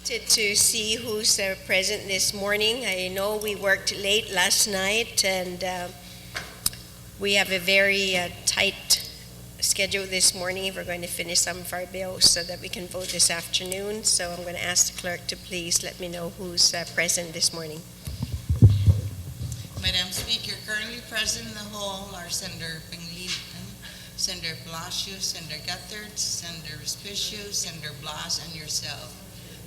To see who's present this morning. I know we worked late last night, and we have a very tight schedule this morning if we're going to finish some of our bills so that we can vote this afternoon. So I'm going to ask the clerk to please let me know who's present this morning. Madam Speaker, currently present in the hall are Senator Pangilinan, Senator Palacio, Senator Guthert, Senator Respicio, Senator Blas, and yourself.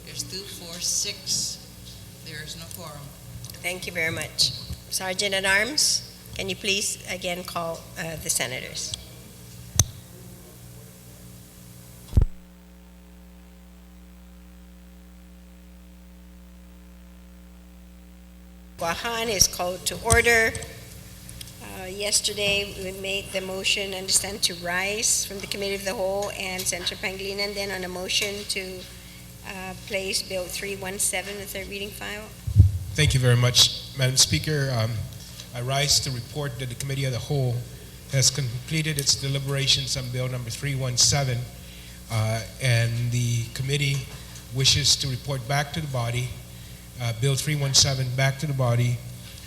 There's 2, 4, 6. There is no quorum. Thank you very much. Sergeant at Arms, can you please again call the senators? Guahan is called to order. Yesterday we made the motion, understand, to rise from the Committee of the Whole, and Senator Pangilinan then on a motion to place Bill 317, the third reading file. Thank you very much, Madam Speaker. I rise to report that the Committee of the Whole has completed its deliberations on Bill number 317, and the committee wishes to report back to the body, Bill 317 back to the body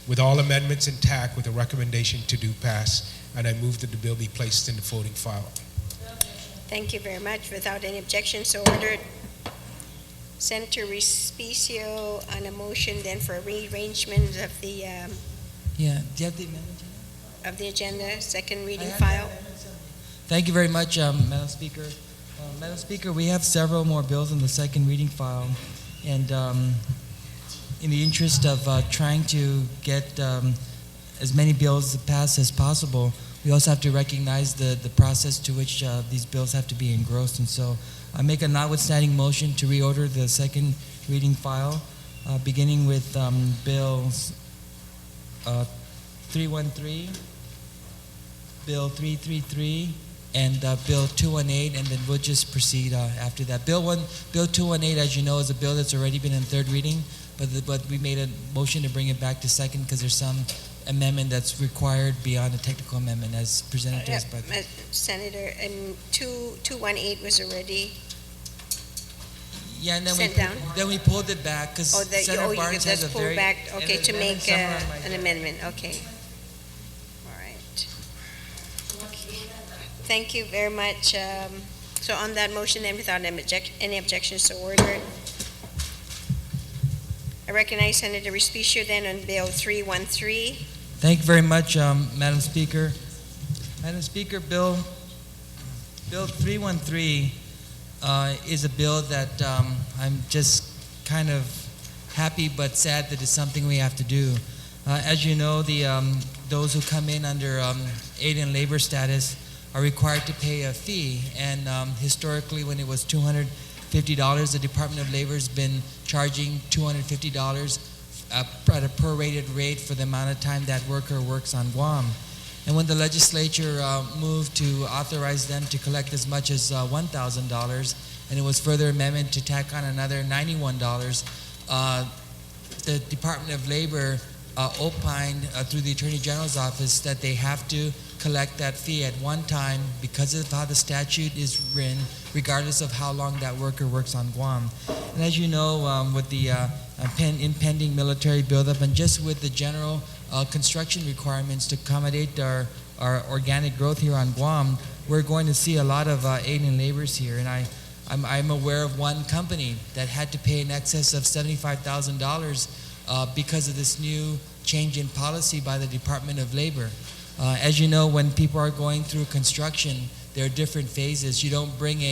with all amendments intact with a recommendation to do pass, and I move that the bill be placed in the voting file. Thank you very much. Without any objection, so ordered. Senator Respicio on a motion then for a rearrangement of the do you have the amendment? of the agenda, second reading file. Thank you very much, Madam Speaker. Madam Speaker, we have several more bills in the second reading file, and in the interest of trying to get as many bills passed as possible, we also have to recognize the process to which these bills have to be engrossed. And so I make a notwithstanding motion to reorder the second reading file, beginning with bills 313, Bill 333, and Bill 218, and then we'll just proceed after that. Bill 218, as you know, is a bill that's already been in third reading, but we made a motion to bring it back to second because there's some amendment that's required beyond a technical amendment as presented to us by the Senator, 218 was already and then we pulled it back because Senator Barnes has a very back, okay, to make an amendment. Okay. All right. Okay. Thank you very much. So on that motion then, without any objections to order, I recognize Senator Respicio then on Bill 313. Thank you very much, Madam Speaker. Madam Speaker, Bill 313 is a bill that I'm just kind of happy but sad that it's something we have to do. As you know, those who come in under aid and labor status are required to pay a fee, and historically when it was $250, the Department of Labor has been charging $250 at a prorated rate for the amount of time that worker works on Guam. And when the legislature moved to authorize them to collect as much as $1,000, and it was further amendment to tack on another $91, the Department of Labor opined through the Attorney General's office that they have to collect that fee at one time because of how the statute is written, regardless of how long that worker works on Guam. And as you know, with the impending military buildup and just with the general construction requirements to accommodate our organic growth here on Guam, we're going to see a lot of aid and labors here. And I'm aware of one company that had to pay in excess of $75,000 because of this new change in policy by the Department of Labor. As you know, when people are going through construction, there are different phases. You don't bring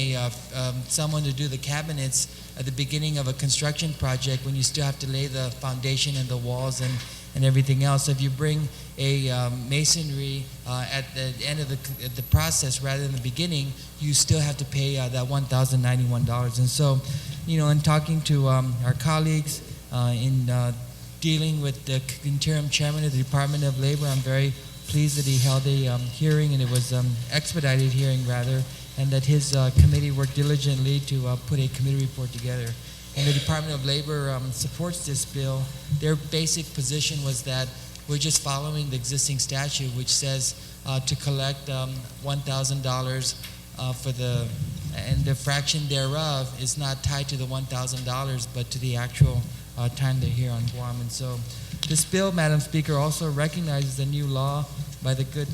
someone to do the cabinets at the beginning of a construction project when you still have to lay the foundation and the walls and everything else. So if you bring a masonry at the end of the process rather than the beginning, you still have to pay that $1,091. And so, in talking to our colleagues, in dealing with the interim chairman of the Department of Labor, I'm very pleased that he held a hearing, and it was expedited hearing rather, and that his committee worked diligently to put a committee report together. And the Department of Labor supports this bill. Their basic position was that we're just following the existing statute, which says to collect $1,000 for the and the fraction thereof is not tied to the $1,000, but to the actual time they're here on Guam. And so this bill, Madam Speaker, also recognizes a new law by the good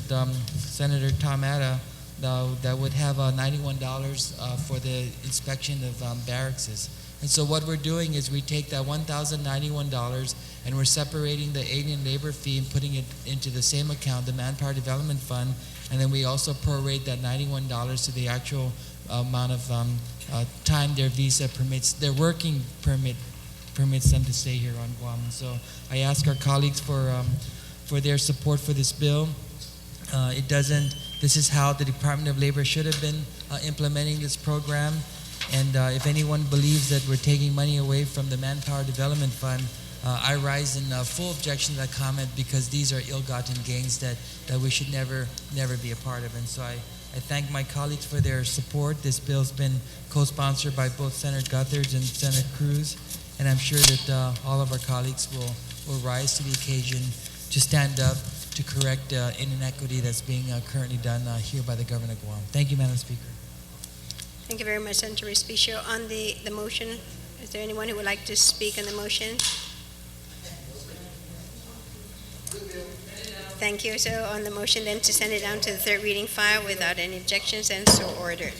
Senator Tom Atta that would have $91 for the inspection of barracks. And so what we're doing is we take that $1,091 and we're separating the alien labor fee and putting it into the same account, the Manpower Development Fund, and then we also prorate that $91 to the actual amount of time their visa permits, their working permit permits them to stay here on Guam. And so I ask our colleagues for their support for this bill. This is how the Department of Labor should have been implementing this program. And if anyone believes that we're taking money away from the Manpower Development Fund, I rise in full objection to that comment, because these are ill-gotten gains that we should never be a part of. And so I thank my colleagues for their support. This bill's been co-sponsored by both Senator Gutherts and Senator Cruz, and I'm sure that all of our colleagues will rise to the occasion to stand up to correct an inequity that's being currently done here by the government of Guam. Thank you, Madam Speaker. Thank you very much, Senator Respicio. On the motion, is there anyone who would like to speak on the motion? Thank you. So on the motion then to send it down to the third reading file without any objections, and so ordered.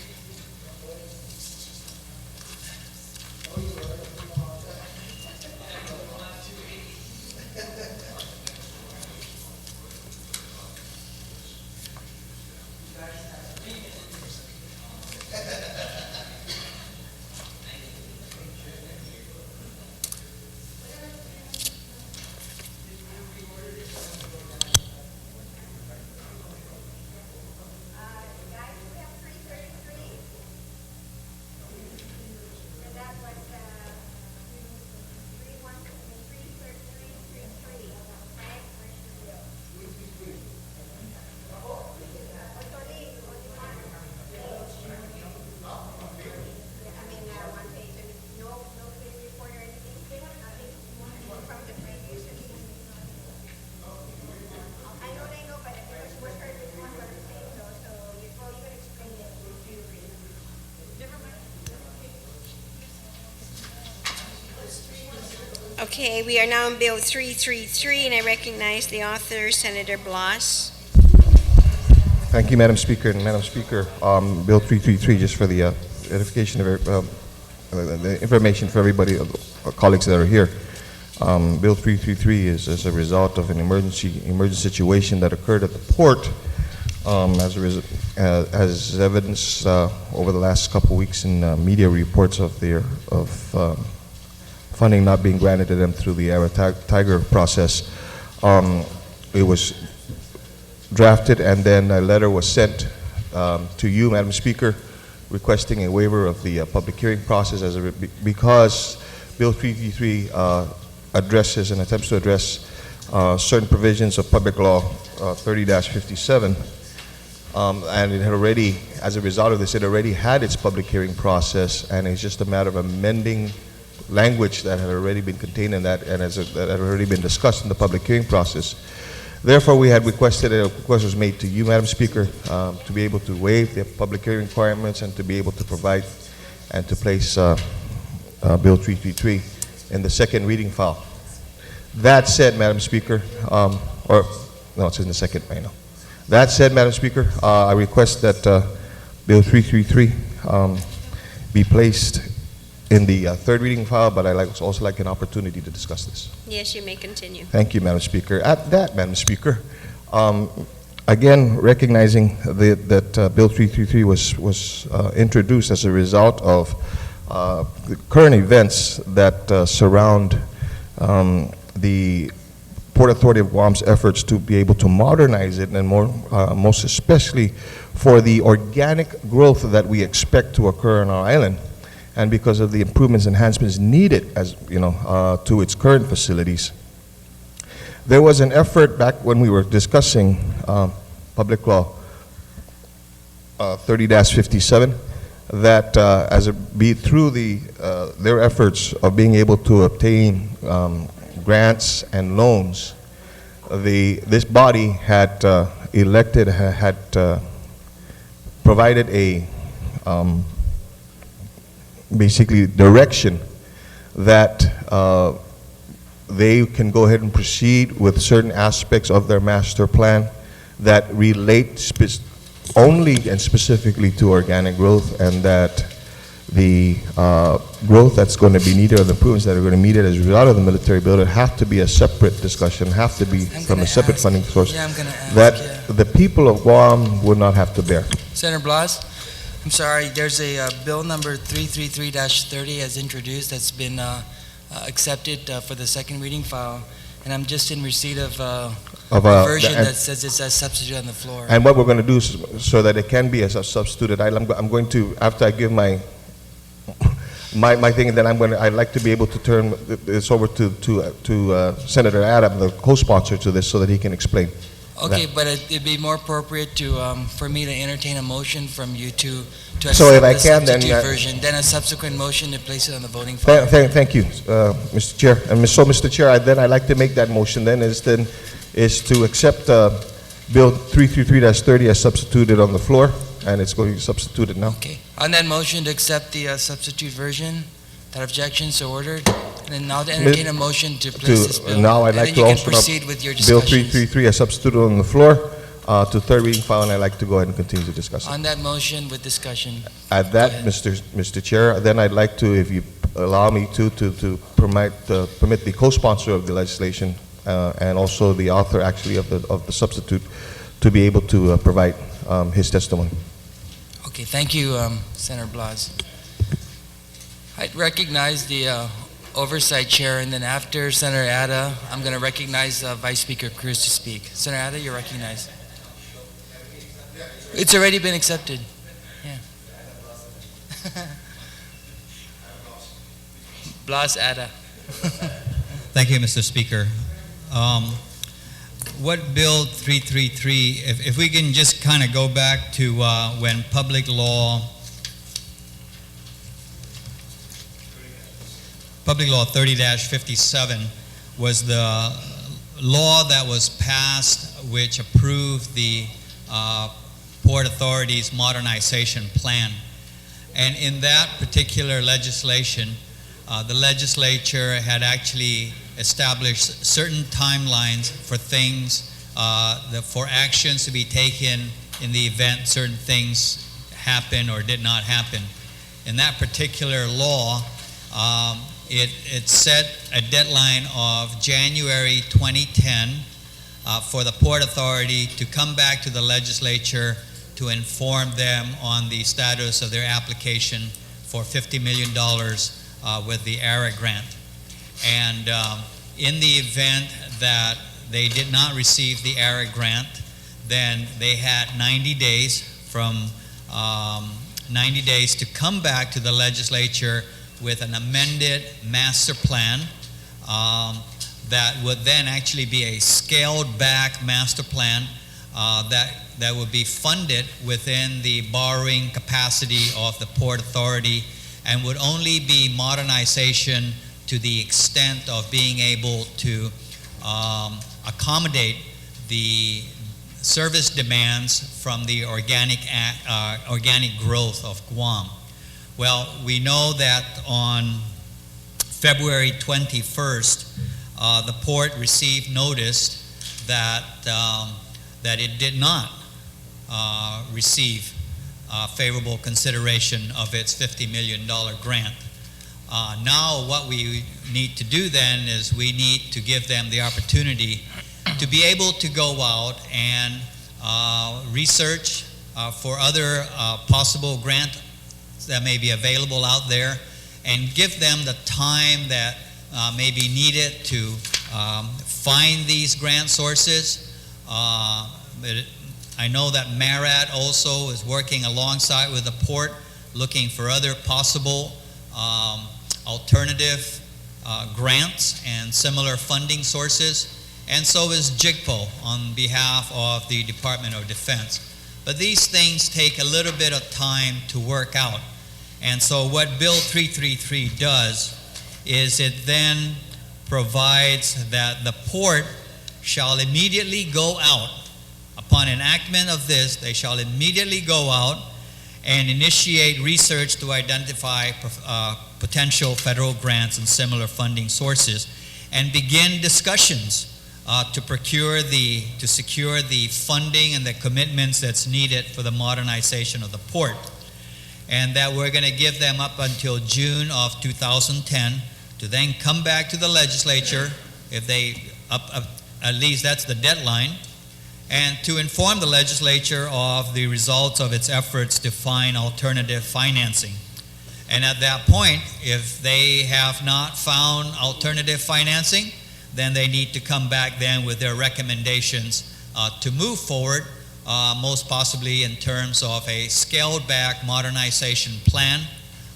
Okay, we are now on Bill 333, and I recognize the author, Senator Blas. Thank you, Madam Speaker. And Madam Speaker, Bill 333, just for the edification of the information for everybody, colleagues that are here. Bill 333 is as a result of an emergency situation that occurred at the port, as evidence over the last couple of weeks in media reports of funding not being granted to them through the Tiger process. It was drafted, and then a letter was sent to you, Madam Speaker, requesting a waiver of the public hearing process because Bill 333 addresses and attempts to address certain provisions of Public Law 30-57, and it had already, as a result of this, it already had its public hearing process, and it's just a matter of amending language that had already been contained in that, and that had already been discussed in the public hearing process. Therefore, we had requested, a request was made to you, Madam Speaker, to be able to waive the public hearing requirements and to be able to provide and to place Bill 333 in the second reading file. That said, Madam Speaker, it's in the second right now. That said, Madam Speaker, I request that Bill 333 be placed in the third reading file, but I also like an opportunity to discuss this. Yes, you may continue. Thank you, Madam Speaker. At that, Madam Speaker, again, recognizing that Bill 333 was introduced as a result of the current events that surround the Port Authority of Guam's efforts to be able to modernize it, and most especially for the organic growth that we expect to occur on our island, and because of the improvements, enhancements needed, as you know, to its current facilities. There was an effort back when we were discussing Public Law 30-57 that through their efforts of being able to obtain grants and loans, this body had provided a basically direction that they can go ahead and proceed with certain aspects of their master plan that relate only and specifically to organic growth, and that the growth that's going to be needed, or the improvements that are going to be needed as a result of the military building, have to be a separate discussion, have to be from a separate funding source Yeah, I'm going to ask. that the people of Guam would not have to bear. Senator Blas, I'm sorry, there's a bill number 333-30 as introduced that's been accepted for the second reading file, and I'm just in receipt of a version that says it's a substitute on the floor. And what we're going to do is, so that it can be as a substituted item, I'm going to, after I give my thing, then I'd like to be able to turn this over to Senator Adam, the co-sponsor to this, so that he can explain. Okay, but it'd be more appropriate for me to entertain a motion from you to So if accept I the can, then, substitute version, then a subsequent motion to place it on the voting file. Thank you, Mr. Chair. And so, Mr. Chair, I'd like to make that motion is to accept Bill 333-30 as substituted on the floor, and it's going to be substituted now. Okay. On that motion to accept the substitute version, that objection so ordered, and then now to entertain a motion to place this bill. Now I'd And like then to you can also proceed with your Bill discussions. 333 as substituted on the floor to third reading file, and I'd like to go ahead and continue to discuss it. On that motion with discussion. At that, Go ahead. Mr. Chair, then I'd like to, if you allow me to permit the co-sponsor of the legislation and also the author actually of the substitute to be able to provide his testimony. Okay, thank you, Senator Blas. I'd recognize the Oversight Chair, and then after Senator Ada, I'm going to recognize Vice Speaker Cruz to speak. Senator Ada, you're recognized. It's already been accepted. Yeah. Blas Ada. Thank you, Mr. Speaker. What Bill 333, if we can just kind of go back to when Public Law 30-57 was the law that was passed which approved the Port Authority's modernization plan. And in that particular legislation, the legislature had actually established certain timelines for things, for actions to be taken in the event certain things happen or did not happen. In that particular law, it set a deadline of January 2010 for the Port Authority to come back to the legislature to inform them on the status of their application for $50 million with the ARA grant. And in the event that they did not receive the ARA grant, then they had 90 days to come back to the legislature with an amended master plan that would then actually be a scaled back master plan that would be funded within the borrowing capacity of the Port Authority and would only be modernization to the extent of being able to accommodate the service demands from the organic growth of Guam. Well, we know that on February 21st, the port received notice that it did not receive favorable consideration of its $50 million grant. Now what we need to do then is we need to give them the opportunity to be able to go out and research for other possible grant that may be available out there, and give them the time that may be needed to find these grant sources. I know that MARAD also is working alongside with the port, looking for other possible alternative grants and similar funding sources, and so is JIGPO on behalf of the Department of Defense. But these things take a little bit of time to work out. And so what Bill 333 does is it then provides that the port shall immediately go out. Upon enactment of this, they shall immediately go out and initiate research to identify potential federal grants and similar funding sources, and begin discussions to secure the funding and the commitments that's needed for the modernization of the port. And that we're going to give them up until June of 2010 to then come back to the legislature, if they, at least that's the deadline, and to inform the legislature of the results of its efforts to find alternative financing. And at that point, if they have not found alternative financing, then they need to come back then with their recommendations to move forward, most possibly in terms of a scaled back modernization plan,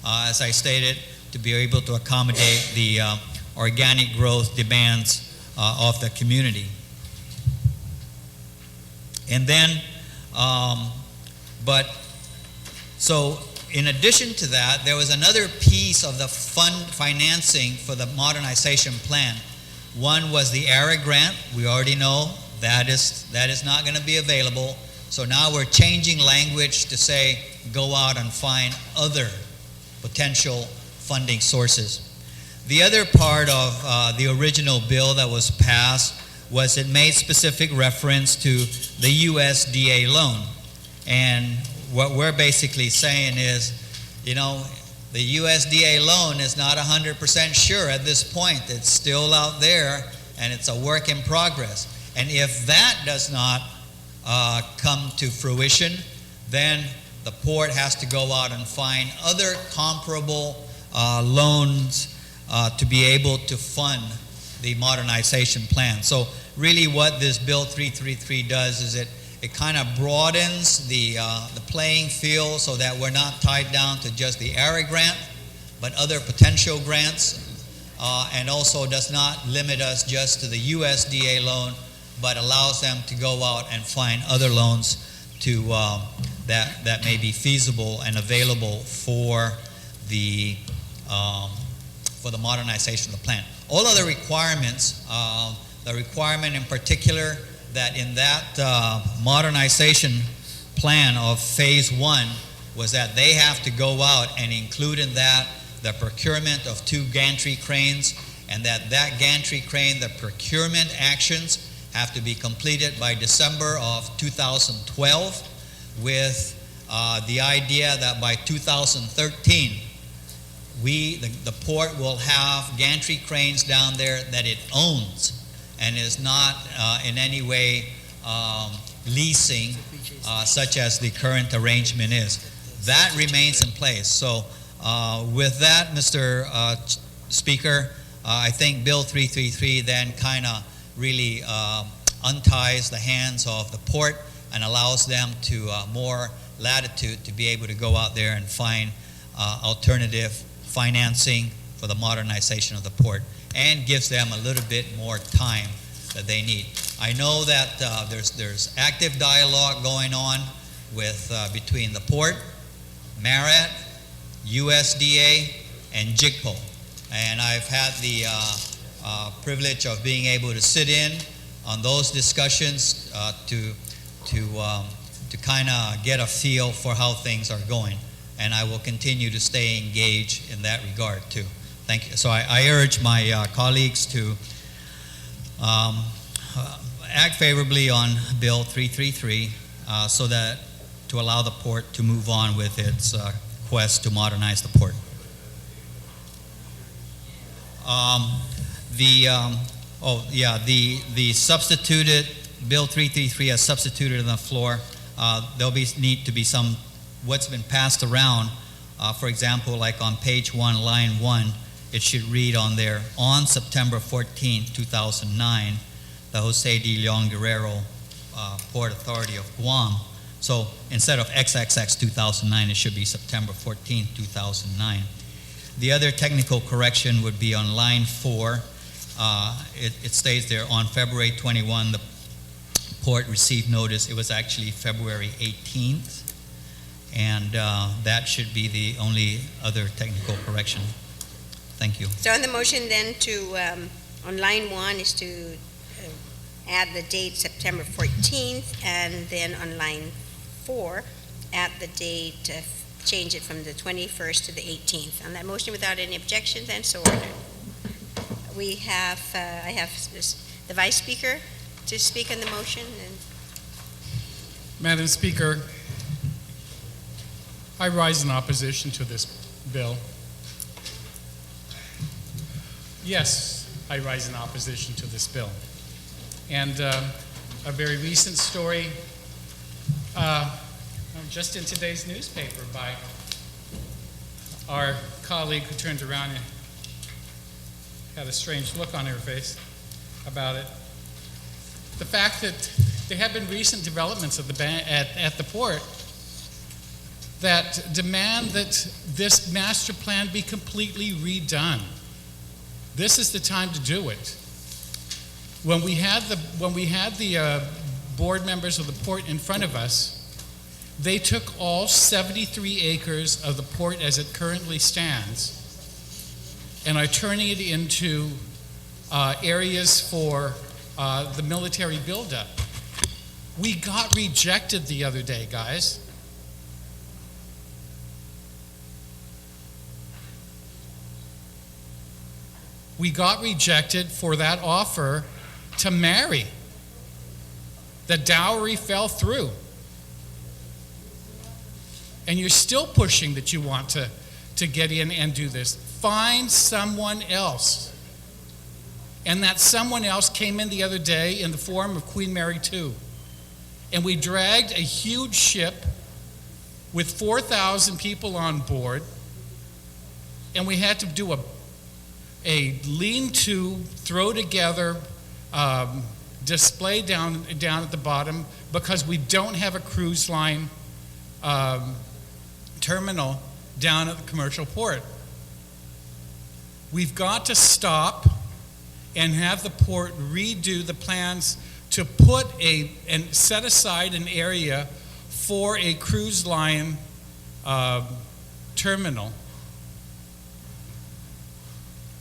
as I stated, to be able to accommodate the organic growth demands of the community. And then, so in addition to that, there was another piece of the financing for the modernization plan. One was the ARA grant. We already know that is not going to be available. So now we're changing language to say, go out and find other potential funding sources. The other part of the original bill that was passed was it made specific reference to the USDA loan. And what we're basically saying is, you know, the USDA loan is not 100% sure at this point. It's still out there, and it's a work in progress. And if that does not come to fruition, then the port has to go out and find other comparable loans to be able to fund the modernization plan. So really what this Bill 333 does is it kind of broadens the playing field so that we're not tied down to just the ARA grant, but other potential grants, and also does not limit us just to the USDA loan, but allows them to go out and find other loans to that may be feasible and available for the modernization of the plan. All other requirements, the requirement in particular that in that modernization plan of phase 1 was that they have to go out and include in that the procurement of 2 gantry cranes, and that gantry crane, the procurement actions have to be completed by December of 2012, with the idea that by 2013 the port will have gantry cranes down there that it owns and is not in any way leasing, such as the current arrangement is. That remains in place. So with that, Mr. Speaker, I think Bill 333 then kind of really unties the hands of the port and allows them to more latitude to be able to go out there and find alternative financing for the modernization of the port, and gives them a little bit more time that they need. I know that there's active dialogue going on with between the port, MARAD, USDA, and JIGPO, and I've had the privilege of being able to sit in on those discussions to kind of get a feel for how things are going, and I will continue to stay engaged in that regard too. Thank you. So I urge my colleagues to act favorably on Bill 333 so that to allow the port to move on with its quest to modernize the port. The substituted Bill 333 as substituted on the floor. There'll need to be some what's been passed around. For example, like on page 1, line 1, it should read on there, on September 14, 2009, the Jose D. Leon Guerrero Port Authority of Guam. So instead of XXX 2009, it should be September 14, 2009. The other technical correction would be on line 4. It states there, on February 21, the port received notice. It was actually February 18th. And that should be the only other technical correction. Thank you. So on the motion then to, on line 1 is to add the date September 14th, and then on line 4, add the date change it from the 21st to the 18th. On that motion, without any objections, and so ordered. We have, I have the Vice Speaker to speak on the motion. And Madam Speaker, I rise in opposition to this bill. Yes, I rise in opposition to this bill. And a very recent story, just in today's newspaper, by our colleague who turned around and had a strange look on her face about it. The fact that there have been recent developments at the port that demand that this master plan be completely redone. This is the time to do it. When we had the board members of the port in front of us, they took all 73 acres of the port as it currently stands and are turning it into areas for the military buildup. We got rejected the other day, guys. We got rejected for that offer to marry. The dowry fell through. And you're still pushing that you want to get in and do this. Find someone else. And that someone else came in the other day in the form of Queen Mary II. And we dragged a huge ship with 4,000 people on board. And we had to do a lean-to, throw together display down at the bottom because we don't have a cruise line terminal down at the commercial port. We've got to stop and have the port redo the plans to put and set aside an area for a cruise line terminal,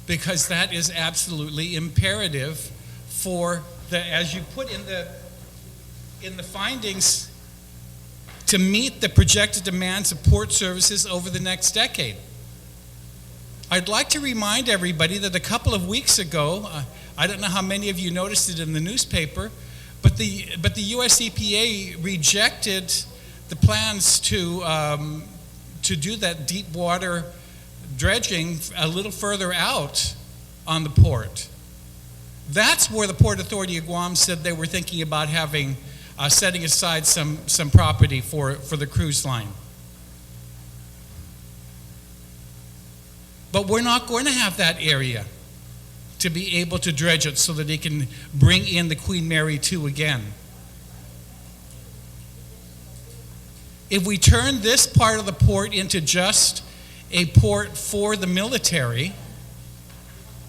because that is absolutely imperative for as you put in the findings, to meet the projected demands of port services over the next decade. I'd like to remind everybody that a couple of weeks ago, I don't know how many of you noticed it in the newspaper, but the U.S. EPA rejected the plans to do that deep water dredging a little further out on the port. That's where the Port Authority of Guam said they were thinking about having setting aside some property for the cruise line. But we're not going to have that area to be able to dredge it so that they can bring in the Queen Mary II again. If we turn this part of the port into just a port for the military,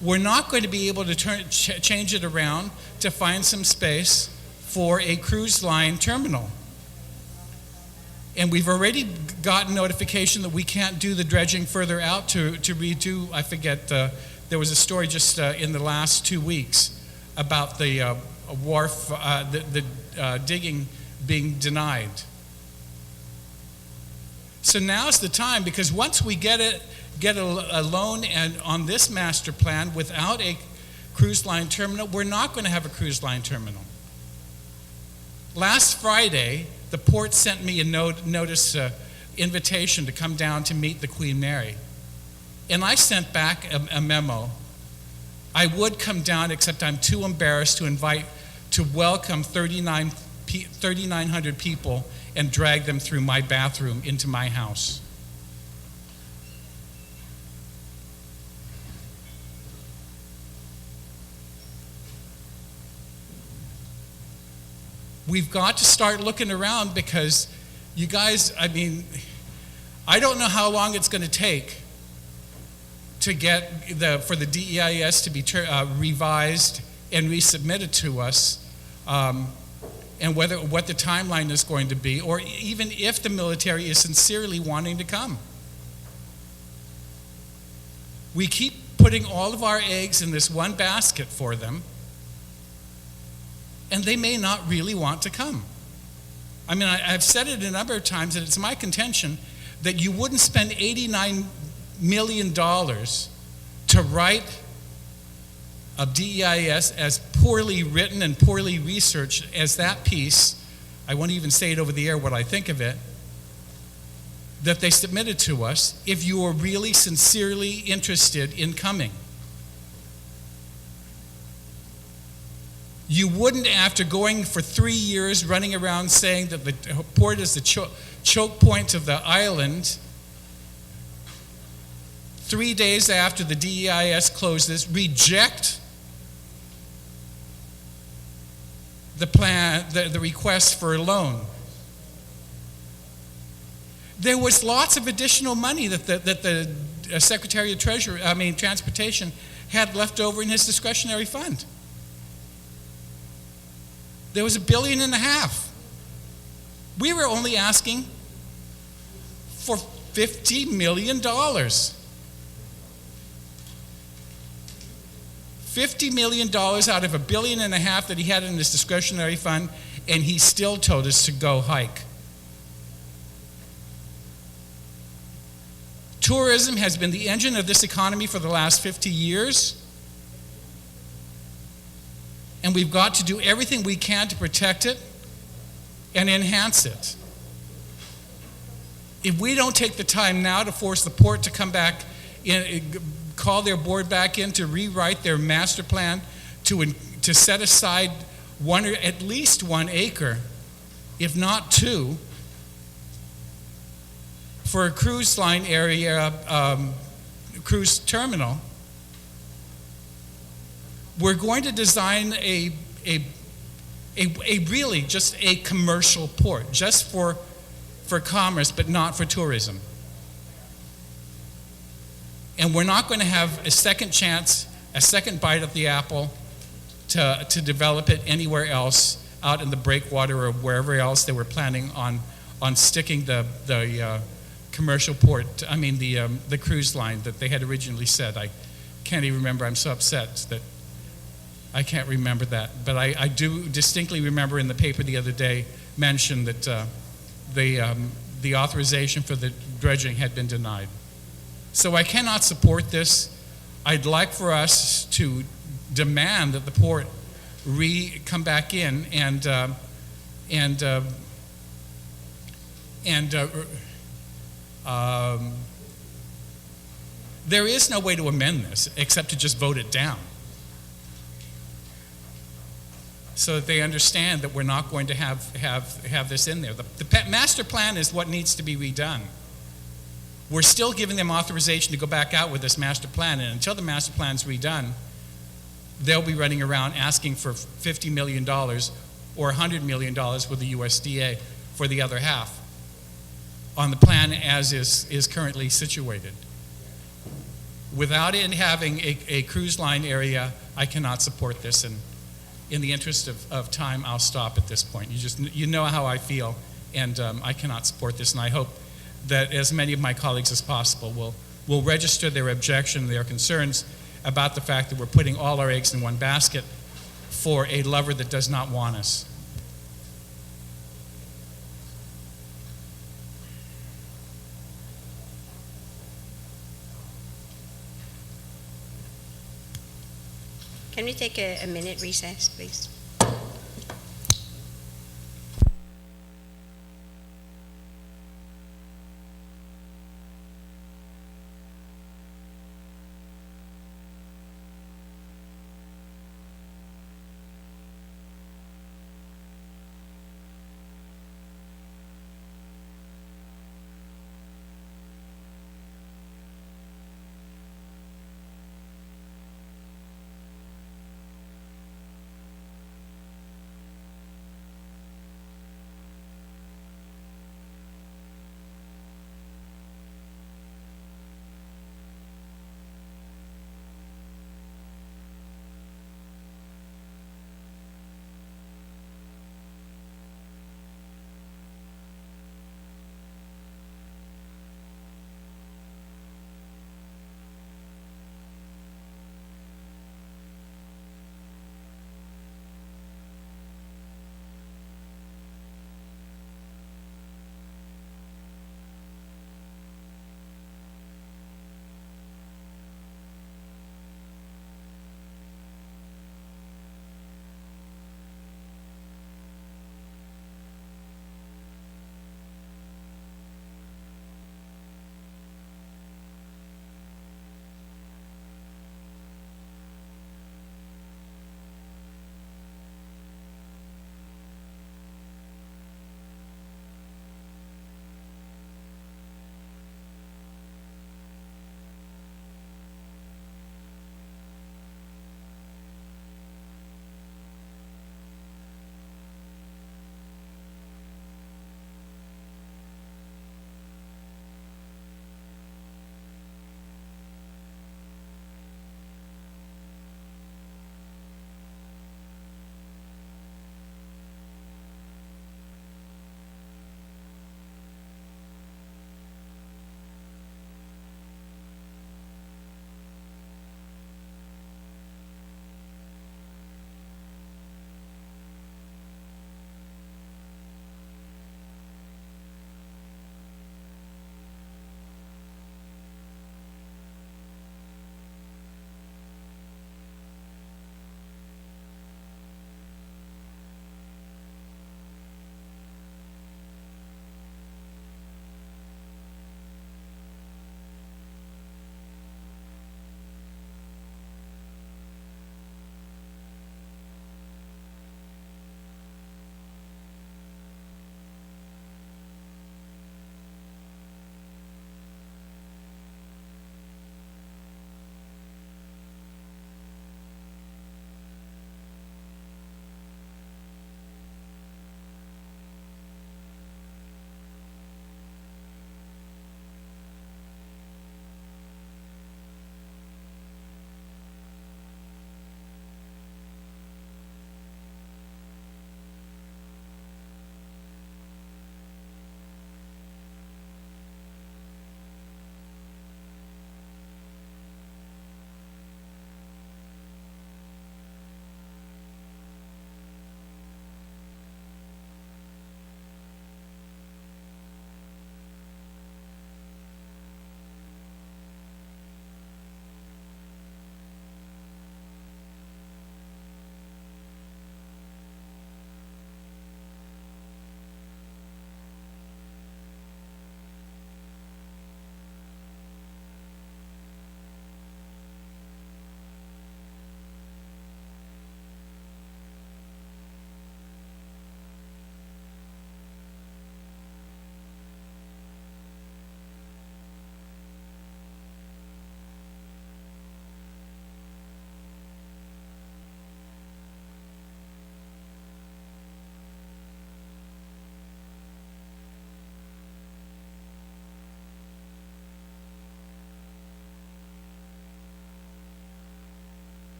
we're not going to be able to change it around to find some space for a cruise line terminal. And we've already gotten notification that we can't do the dredging further out to redo, I forget, there was a story just in the last 2 weeks about the wharf, the digging being denied. So now's the time, because once we get a loan and on this master plan without a cruise line terminal, we're not going to have a cruise line terminal. Last Friday, the port sent me a notice invitation to come down to meet the Queen Mary. And I sent back a memo. I would come down, except I'm too embarrassed to welcome 3,900 people and drag them through my bathroom into my house. We've got to start looking around, because you guys, I mean, I don't know how long it's going to take to get for the DEIS to be revised and resubmitted to us, and what the timeline is going to be, or even if the military is sincerely wanting to come. We keep putting all of our eggs in this one basket for them, and they may not really want to come. I mean, I've said it a number of times, and it's my contention that you wouldn't spend $89 million to write a DEIS as poorly written and poorly researched as that piece. I won't even say it over the air what I think of it, that they submitted to us, if you were really sincerely interested in coming. You wouldn't, after going for 3 years running around saying that the port is the choke point of the island, 3 days after the DEIS closes, reject the plan, the request for a loan. There was lots of additional money that the Secretary of Transportation had left over in his discretionary fund. There was $1.5 billion. We were only asking for $50 million. $50 million out of $1.5 billion that he had in his discretionary fund, and he still told us to go hike. Tourism has been the engine of this economy for the last 50 years, and we've got to do everything we can to protect it and enhance it. If we don't take the time now to force the port to come back in, call their board back in to rewrite their master plan to set aside at least 1 acre, if not 2, for a cruise line area, cruise terminal, we're going to design a really just a commercial port, just for commerce, but not for tourism. And we're not going to have a second chance, a second bite of the apple to develop it anywhere else out in the breakwater or wherever else they were planning on sticking the commercial port, the cruise line that they had originally said. I can't even remember. I'm so upset that I can't remember that. But I do distinctly remember in the paper the other day mentioned that the authorization for the dredging had been denied. So I cannot support this. I'd like for us to demand that the port come back in and there is no way to amend this except to just vote it down, so that they understand that we're not going to have this in there. The master plan is what needs to be redone. We're still giving them authorization to go back out with this master plan, and until the master plan's redone, they'll be running around asking for $50 million or $100 million with the USDA for the other half on the plan as is currently situated. Without it having a cruise line area, I cannot support this, and in the interest of time, I'll stop at this point. You know how I feel, and I cannot support this, and I hope that as many of my colleagues as possible will register their objection, their concerns about the fact that we're putting all our eggs in one basket for a lover that does not want us. Can we take a minute recess, please?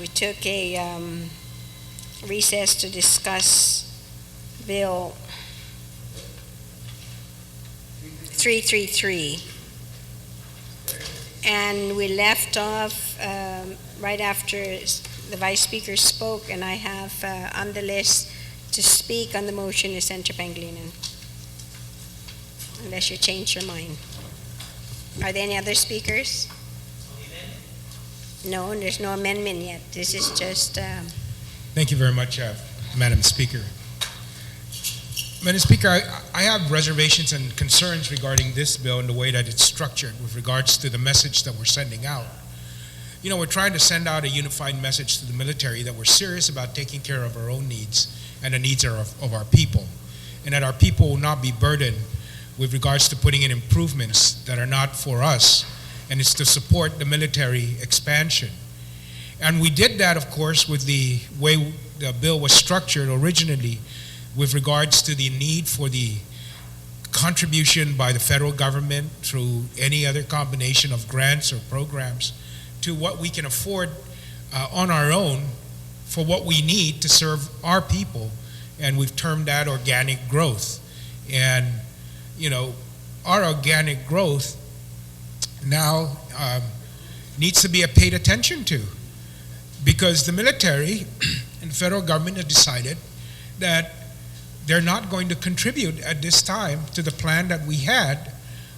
we took a recess to discuss Bill 333. And we left off right after the Vice Speaker spoke, and I have on the list to speak on the motion is Senator Pangilinan, unless you change your mind. Are there any other speakers? No, there's no amendment yet. This is just... Thank you very much, Madam Speaker. Madam Speaker, I have reservations and concerns regarding this bill and the way that it's structured with regards to the message that we're sending out. You know, we're trying to send out a unified message to the military that we're serious about taking care of our own needs and the needs of our people, and that our people will not be burdened with regards to putting in improvements that are not for us, and it's to support the military expansion. And we did that, of course, with the way the bill was structured originally with regards to the need for the contribution by the federal government through any other combination of grants or programs to what we can afford on our own for what we need to serve our people, and we've termed that organic growth. And, you know, our organic growth now needs to be paid attention to, because the military and the federal government have decided that they're not going to contribute at this time to the plan that we had,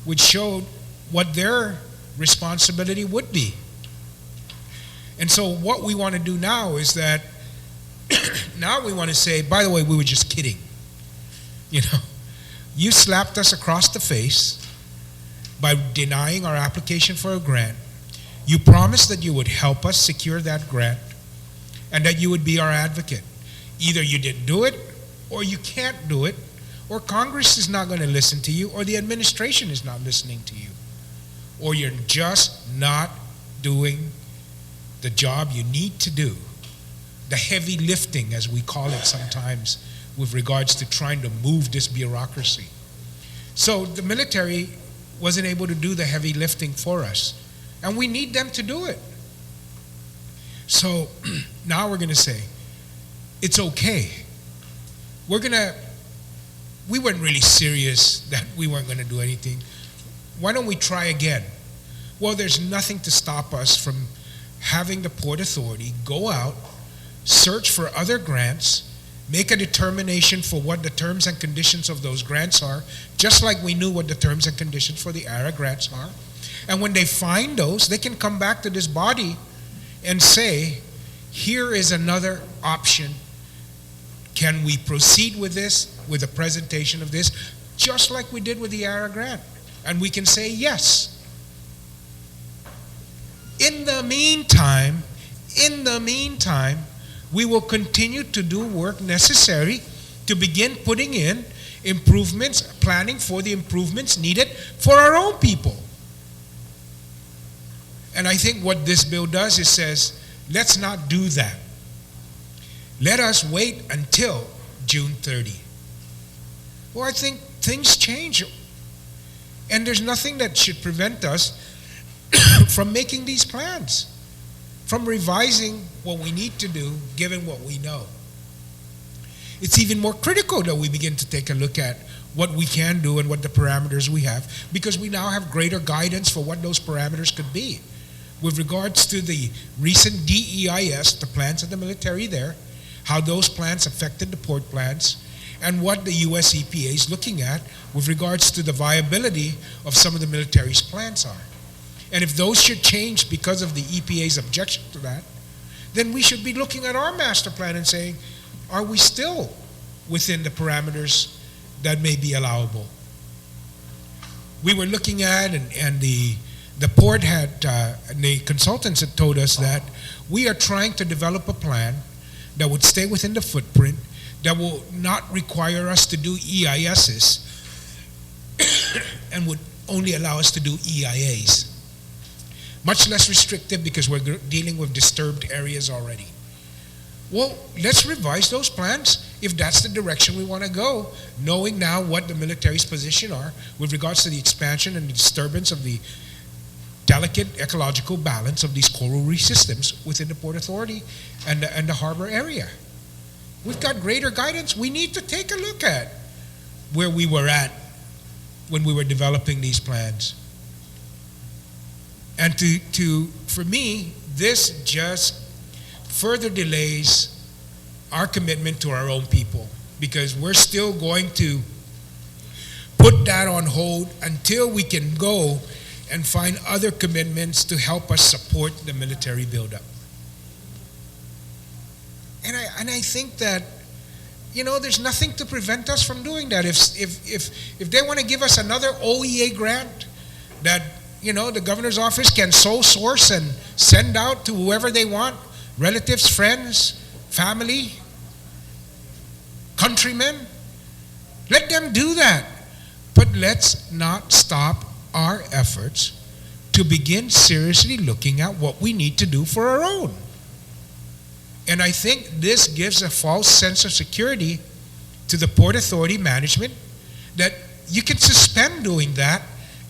which showed what their responsibility would be. And so what we want to do now is that now we want to say, by the way, we were just kidding. You know, you slapped us across the face by denying our application for a grant. You promised that you would help us secure that grant and that you would be our advocate. Either you didn't do it, or you can't do it, or Congress is not going to listen to you, or the administration is not listening to you, or you're just not doing the job you need to do, the heavy lifting, as we call it sometimes, with regards to trying to move this bureaucracy. So the military wasn't able to do the heavy lifting for us, and we need them to do it. So now we're going to say, it's okay. We weren't really serious that we weren't going to do anything. Why don't we try again? Well, there's nothing to stop us from having the Port Authority go out, search for other grants, make a determination for what the terms and conditions of those grants are, just like we knew what the terms and conditions for the ARA grants are. And when they find those, they can come back to this body and say, here is another option. Can we proceed with this, with a presentation of this, just like we did with the ARA grant? And we can say yes. In the meantime, we will continue to do work necessary to begin putting in improvements, planning for the improvements needed for our own people. And I think what this bill does is says, let's not do that. Let us wait until June 30. Well, I think things change. And there's nothing that should prevent us from making these plans, from revising what we need to do given what we know. It's even more critical that we begin to take a look at what we can do and what the parameters we have, because we now have greater guidance for what those parameters could be. With regards to the recent DEIS, the plans of the military there, how those plans affected the port plans, and what the US EPA is looking at with regards to the viability of some of the military's plans are. And if those should change because of the EPA's objection to that, then we should be looking at our master plan and saying, are we still within the parameters that may be allowable? We were looking at, and the port had, and the consultants had told us that we are trying to develop a plan that would stay within the footprint, that will not require us to do EISs, and would only allow us to do EIAs. Much less restrictive because we're dealing with disturbed areas already. Well, let's revise those plans if that's the direction we want to go, knowing now what the military's position are with regards to the expansion and the disturbance of the delicate ecological balance of these coral reef systems within the Port Authority and the harbor area. We've got greater guidance. We need to take a look at where we were at when we were developing these plans. And for me, this just further delays our commitment to our own people, because we're still going to put that on hold until we can go and find other commitments to help us support the military buildup. And I think that, you know, there's nothing to prevent us from doing that. If they want to give us another OEA grant that, you know, the governor's office can sole source and send out to whoever they want, relatives, friends, family, countrymen, let them do that. But let's not stop our efforts to begin seriously looking at what we need to do for our own. And I think this gives a false sense of security to the Port Authority management that you can suspend doing that,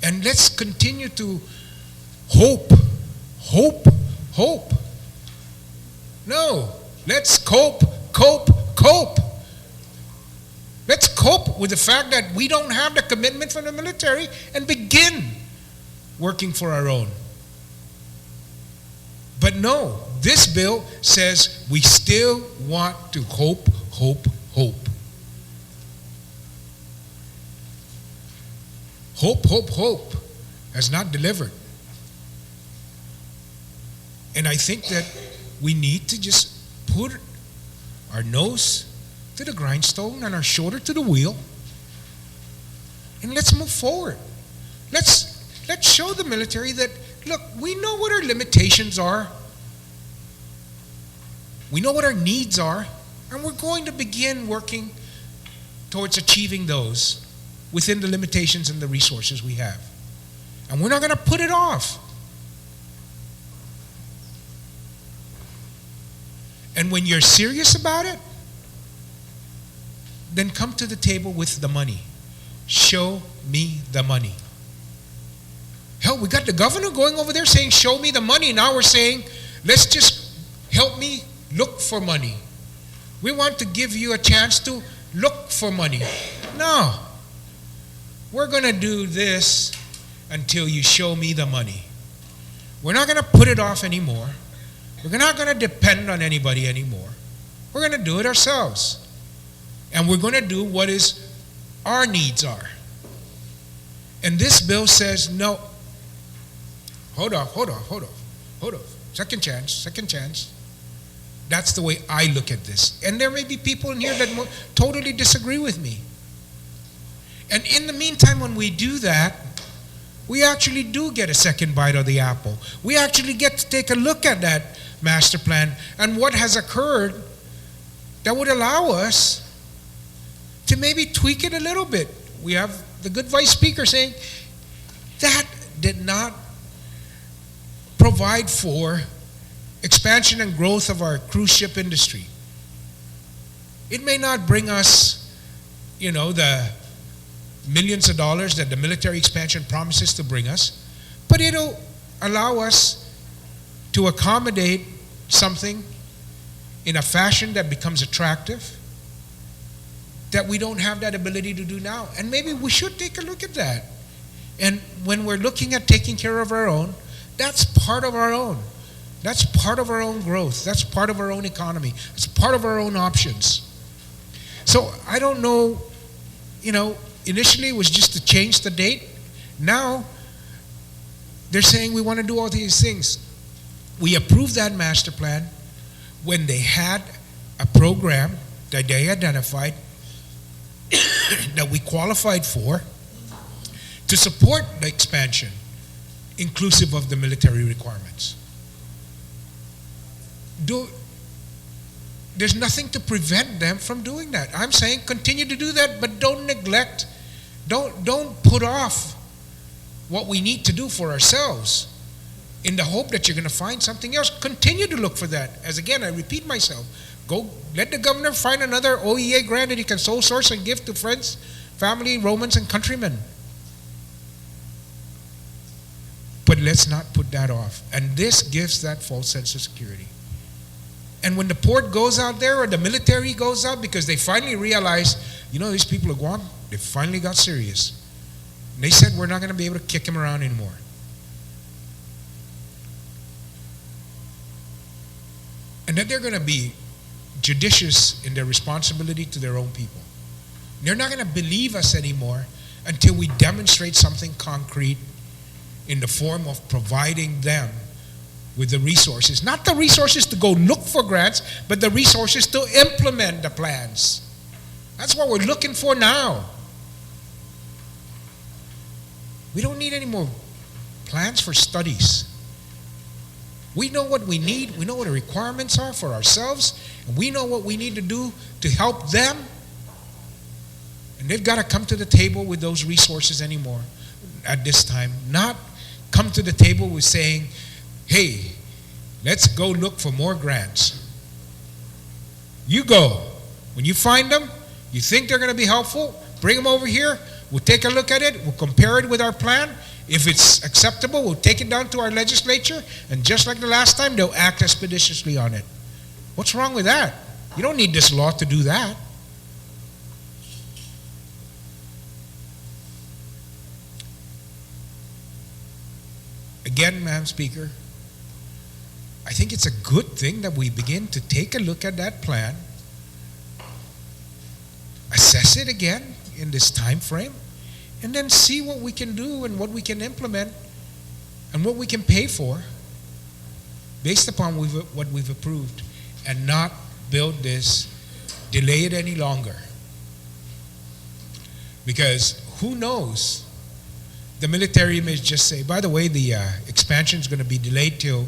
and let's continue to hope. No, let's cope. Let's cope with the fact that we don't have the commitment from the military and begin working for our own. But no, this bill says we still want to hope. Hope has not delivered. And I think that we need to just put our nose to the grindstone and our shoulder to the wheel, and let's move forward. Let's show the military that, look, we know what our limitations are. We know what our needs are, and we're going to begin working towards achieving those within the limitations and the resources we have. And we're not going to put it off. And when you're serious about it, then come to the table with the money. Show me the money. Hell, we got the governor going over there saying, show me the money. Now we're saying, let's just help me look for money. We want to give you a chance to look for money. No. We're going to do this until you show me the money. We're not going to put it off anymore. We're not going to depend on anybody anymore. We're going to do it ourselves. And we're going to do what our needs are. And this bill says, no. Hold off. Second chance. That's the way I look at this. And there may be people in here that totally disagree with me. And in the meantime, when we do that, we actually do get a second bite of the apple. We actually get to take a look at that master plan and what has occurred that would allow us to maybe tweak it a little bit. We have the good vice speaker saying that did not provide for expansion and growth of our cruise ship industry. It may not bring us, the millions of dollars that the military expansion promises to bring us, but it'll allow us to accommodate something in a fashion that becomes attractive that we don't have that ability to do now. And maybe we should take a look at that. And when we're looking at taking care of our own, that's part of our own. That's part of our own growth. That's part of our own economy. It's part of our own options. So I don't know, initially it was just to change the date. Now they're saying we want to do all these things. We approved that master plan when they had a program that they identified that we qualified for to support the expansion, inclusive of the military requirements. There's nothing to prevent them from doing that. I'm saying continue to do that, but don't neglect, don't put off what we need to do for ourselves in the hope that you're going to find something else. Continue to look for that. As again, I repeat myself, go let the governor find another OEA grant that he can sole source and give to friends, family, Romans, and countrymen. But let's not put that off. And this gives that false sense of security. And when the port goes out there or the military goes out, because they finally realize, these people of Guam, they finally got serious. And they said, we're not going to be able to kick him around anymore. And that they're going to be judicious in their responsibility to their own people. They're not going to believe us anymore until we demonstrate something concrete in the form of providing them with the resources. Not the resources to go look for grants, but the resources to implement the plans. That's what we're looking for now. We don't need any more plans for studies. We know what we need. We know what the requirements are for ourselves. And we know what we need to do to help them. And they've got to come to the table with those resources anymore at this time. Not come to the table with saying, hey, let's go look for more grants. You go. When you find them, you think they're going to be helpful, bring them over here. We'll take a look at it. We'll compare it with our plan. If it's acceptable, we'll take it down to our legislature. And just like the last time, they'll act expeditiously on it. What's wrong with that? You don't need this law to do that. Again, Madam Speaker, I think it's a good thing that we begin to take a look at that plan, assess it again in this time frame, and then see what we can do and what we can implement and what we can pay for based upon what we've approved, and not build this, delay it any longer. Because who knows? The military may just say, by the way, the expansion is going to be delayed till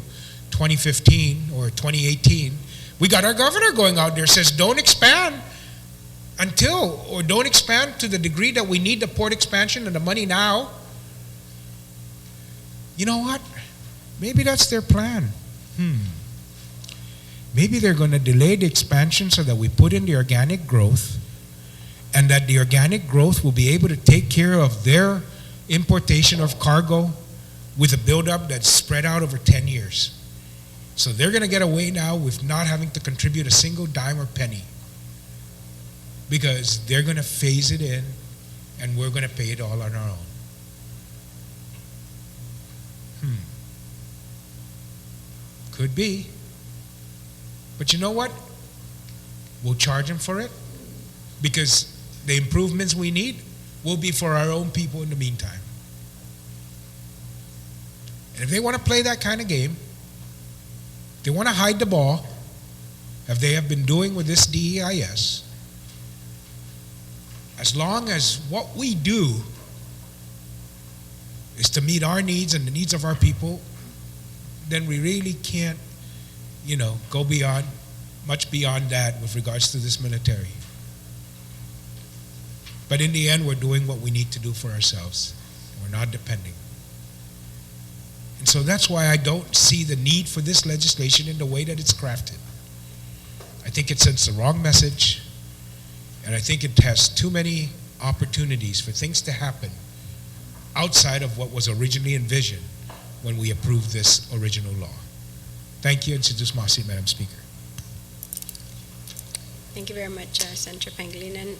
2015 or 2018. We got our governor going out there, says don't expand until, or don't expand to the degree that we need the port expansion and the money now. You know what? Maybe that's their plan. Maybe they're going to delay the expansion so that we put in the organic growth, and that the organic growth will be able to take care of their importation of cargo with a buildup that's spread out over 10 years. So they're going to get away now with not having to contribute a single dime or penny, because they're going to phase it in and we're going to pay it all on our own. Could be. But you know what? We'll charge them for it, because the improvements we need will be for our own people in the meantime. And if they want to play that kind of game, they want to hide the ball, as they have been doing with this DEIS, as long as what we do is to meet our needs and the needs of our people, then we really can't, go much beyond that with regards to this military. But in the end, we're doing what we need to do for ourselves. We're not depending. And so that's why I don't see the need for this legislation in the way that it's crafted. I think it sends the wrong message, and I think it has too many opportunities for things to happen outside of what was originally envisioned when we approved this original law. Thank you, and Sidus Masi, Madam Speaker. Thank you very much, Senator Pangilinan.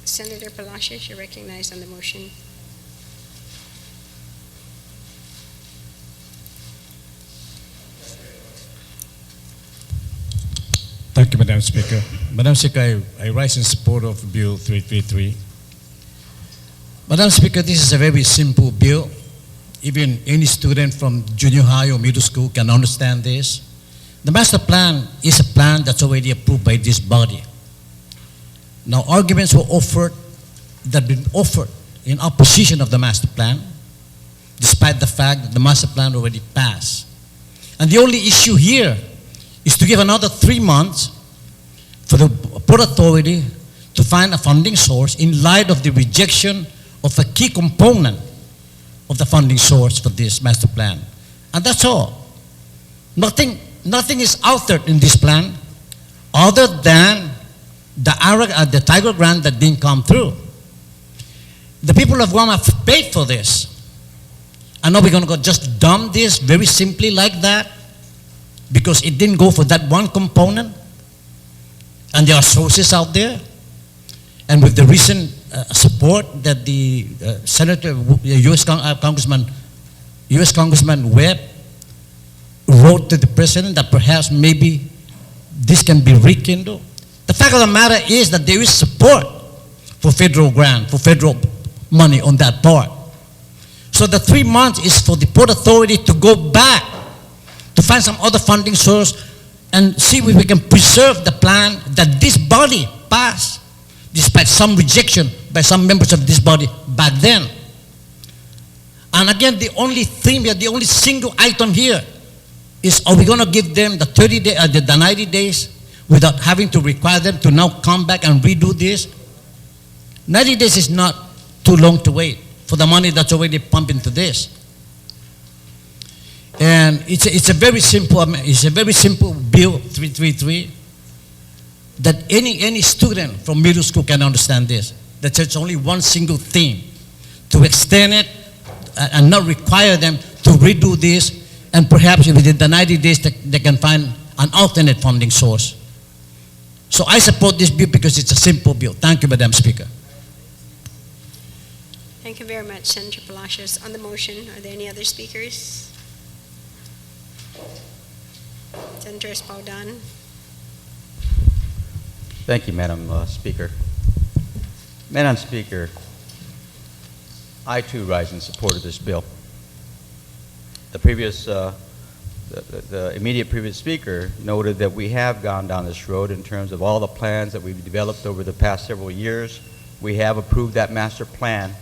Senator Palacios, you're recognized on the motion. Thank you, Madam Speaker. Madam Speaker, I rise in support of Bill 333. Madam Speaker, this is a very simple bill. Even any student from junior high or middle school can understand this. The master plan is a plan that's already approved by this body. Now, arguments were offered that have been offered in opposition of the master plan, despite the fact that the master plan already passed. And the only issue here is to give another 3 months for the Port Authority to find a funding source in light of the rejection of a key component of the funding source for this master plan. And that's all. Nothing is altered in this plan other than the Tiger grant that didn't come through. The people of Guam have paid for this. I know we're going to go just dump this very simply like that because it didn't go for that one component. And there are sources out there. And with the recent support that the U.S. Congressman Webb wrote to the president that perhaps maybe this can be rekindled. The fact of the matter is that there is support for federal grant, for federal money on that part. So the 3 months is for the Port Authority to go back to find some other funding source and see if we can preserve the plan that this body passed, despite some rejection by some members of this body back then. And again, the only thing here, the only single item here is, are we going to give them the 90 days without having to require them to now come back and redo this? 90 days is not too long to wait for the money that's already pumped into this. And it's a very simple bill 333 that any student from middle school can understand this. That there's only one single thing to extend it and not require them to redo this, and perhaps within the 90 days they can find an alternate funding source. So I support this bill because it's a simple bill. Thank you, Madam Speaker. Thank you very much, Senator Palacios. On the motion, are there any other speakers? Senator Espaudan. Thank you, Madam Speaker. Madam Speaker, I too rise in support of this bill. The previous, the immediate previous speaker noted that we have gone down this road in terms of all the plans that we've developed over the past several years. We have approved that master plan,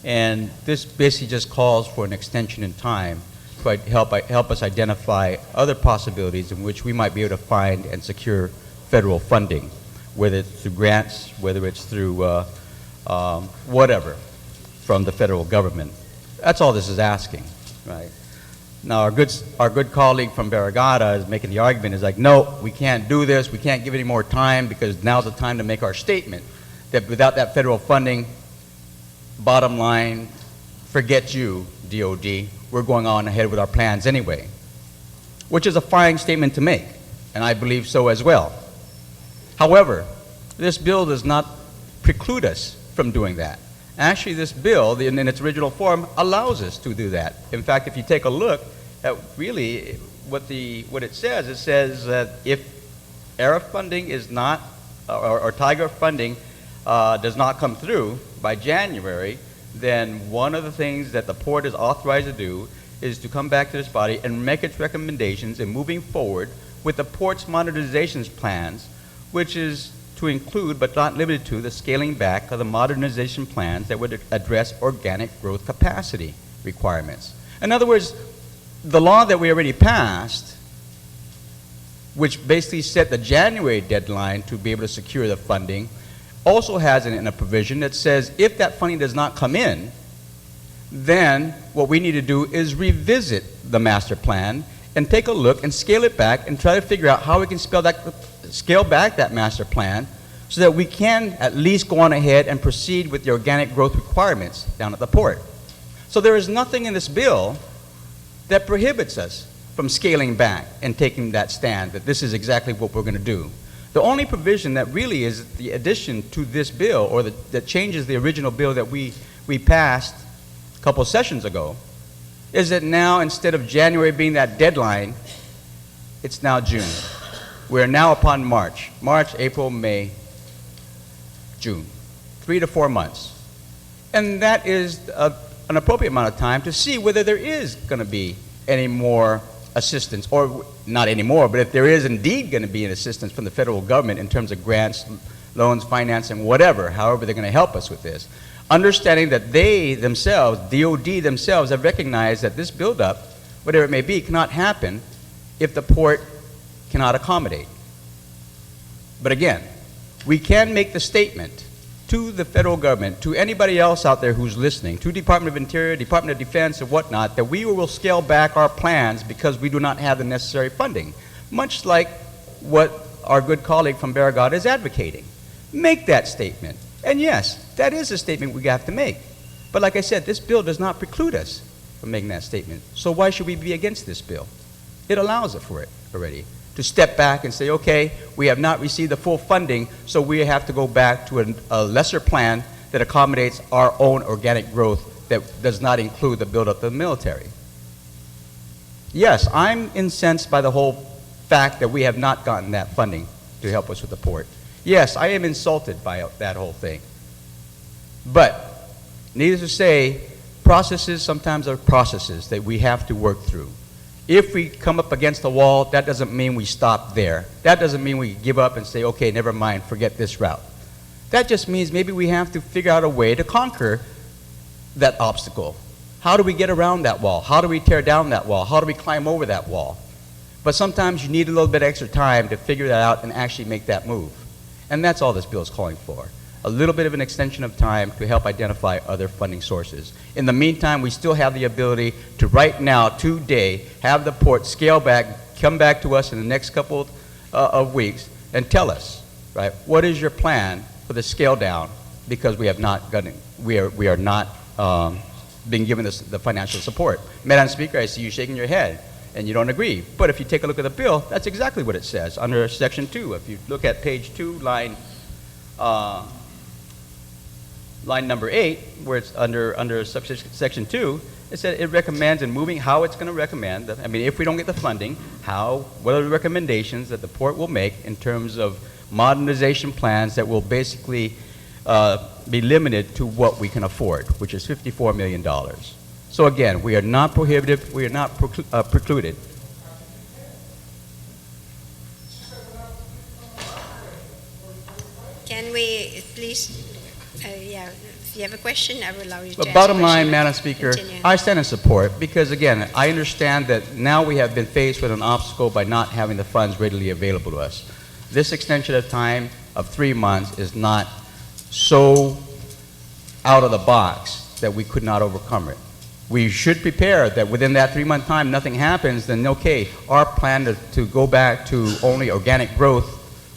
and this basically just calls for an extension in time to help us identify other possibilities in which we might be able to find and secure federal funding, whether it's through grants, whether it's through whatever from the federal government. That's all this is asking, right? Now, our good colleague from Barragata is making the argument, is like, no, we can't do this, we can't give any more time because now's the time to make our statement that without that federal funding, bottom line, forget you, DOD, we're going on ahead with our plans anyway, which is a fine statement to make, and I believe so as well. However, this bill does not preclude us from doing that. Actually, this bill, in its original form, allows us to do that. In fact, if you take a look at really what it says that if ERA funding is not, or Tiger funding does not come through by January, then one of the things that the port is authorized to do is to come back to this body and make its recommendations in moving forward with the port's modernization plans, which is to include, but not limited to, the scaling back of the modernization plans that would address organic growth capacity requirements. In other words, the law that we already passed, which basically set the January deadline to be able to secure the funding, also has in a provision that says if that funding does not come in, then what we need to do is revisit the master plan and take a look and scale it back and try to figure out how we can scale back that master plan so that we can at least go on ahead and proceed with the organic growth requirements down at the port. So there is nothing in this bill that prohibits us from scaling back and taking that stand that this is exactly what we're going to do. The only provision that really is the addition to this bill, or that changes the original bill that we passed a couple of sessions ago, is that now instead of January being that deadline, it's now June. We're now upon March, April, May, June, 3 to 4 months. And that is an appropriate amount of time to see whether there is going to be any more assistance, or not anymore, but if there is indeed going to be an assistance from the federal government in terms of grants, loans, financing, whatever, however they're going to help us with this. Understanding that they themselves, DOD themselves, have recognized that this buildup, whatever it may be, cannot happen if the port cannot accommodate. But again, we can make the statement to the federal government, to anybody else out there who's listening, to Department of Interior, Department of Defense, and whatnot, that we will scale back our plans because we do not have the necessary funding, much like what our good colleague from Barragata is advocating. Make that statement. And yes, that is a statement we have to make. But like I said, this bill does not preclude us for making that statement. So why should we be against this bill? It allows it for it already, to step back and say, okay, we have not received the full funding, so we have to go back to a lesser plan that accommodates our own organic growth that does not include the buildup of the military. Yes, I'm incensed by the whole fact that we have not gotten that funding to help us with the port. Yes, I am insulted by that whole thing. But, needless to say, processes sometimes are processes that we have to work through. If we come up against a wall, that doesn't mean we stop there. That doesn't mean we give up and say, okay, never mind, forget this route. That just means maybe we have to figure out a way to conquer that obstacle. How do we get around that wall? How do we tear down that wall? How do we climb over that wall? But sometimes you need a little bit extra time to figure that out and actually make that move. And that's all this bill is calling for. A little bit of an extension of time to help identify other funding sources. In the meantime, we still have the ability to right now, today, have the port scale back, come back to us in the next couple of weeks and tell us, right, what is your plan for the scale down, because we have not gotten, we are not being given the financial support. Madam Speaker, I see you shaking your head and you don't agree. But if you take a look at the bill, that's exactly what it says under Section 2. If you look at page 2, line number 8, where it's under Section 2, it said it recommends in moving how it's going to recommend. I mean, if we don't get the funding, what are the recommendations that the port will make in terms of modernization plans that will basically be limited to what we can afford, which is $54 million. So again, we are not prohibited, we are not precluded. Can we please, yeah, if you have a question, I will allow you to But ask bottom a line, question. Madam Speaker, Continue. I stand in support because, again, I understand that now we have been faced with an obstacle by not having the funds readily available to us. This extension of time of 3 months is not so out of the box that we could not overcome it. We should prepare that within that 3-month time, nothing happens, then okay, our plan to go back to only organic growth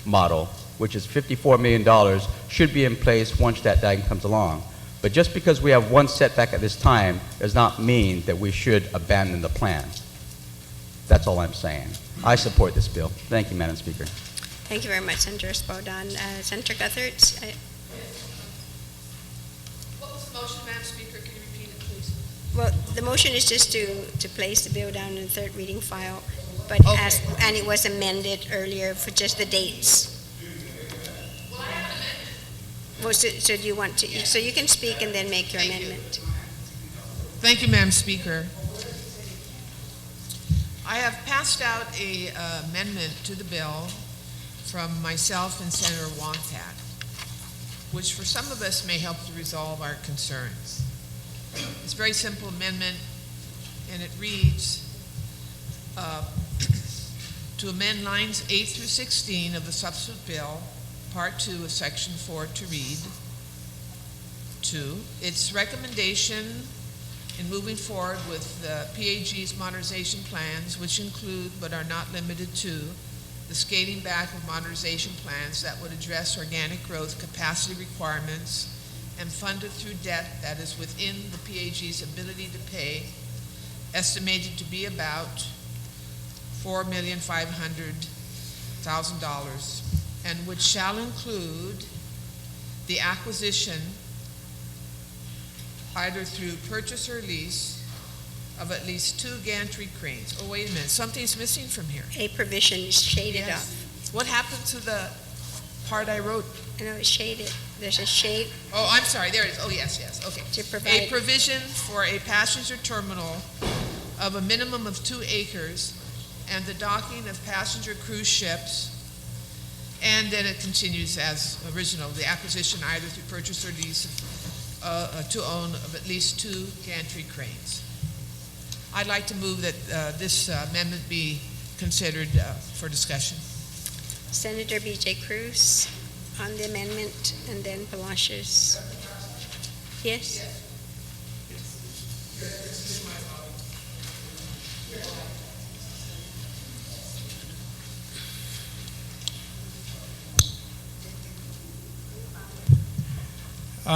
model, which is $54 million, should be in place once that time comes along. But just because we have one setback at this time does not mean that we should abandon the plan. That's all I'm saying. I support this bill. Thank you, Madam Speaker. Thank you very much, Senator Espodan. Senator Guthertz? What was the motion, Madam Speaker? Can you repeat it, please? Well, the motion is just to place the bill down in the third reading file, but Okay. and it was amended earlier for just the dates. Well, I have an amendment. Well, so do you want to, so you can speak and then make your Thank you. amendment. Thank you, Madam Speaker. I have passed out a amendment to the bill from myself and Senator Wontat, which for some of us may help to resolve our concerns. It's a very simple amendment, and it reads, to amend lines 8 through 16 of the substitute bill, Part 2 of Section 4 to read, 2, its recommendation in moving forward with the PAG's modernization plans, which include but are not limited to the scaling back of modernization plans that would address organic growth capacity requirements and funded through debt that is within the PAG's ability to pay, estimated to be about $4,500,000, and which shall include the acquisition, either through purchase or lease, of at least 2 gantry cranes. Oh, wait a minute, something's missing from here. A provision is shaded Yes. off. What happened to the part I wrote? I know it's shaded. There's a shade Oh, I'm sorry, there it is. Oh, yes, okay. to A provide. provision for a passenger terminal of a minimum of 2 acres and the docking of passenger cruise ships. And then it continues as original, the acquisition either through purchase or lease to own of at least 2 gantry cranes. I'd like to move that this amendment be considered for discussion. Senator B.J. Cruz on the amendment, and then Palacios. Yes?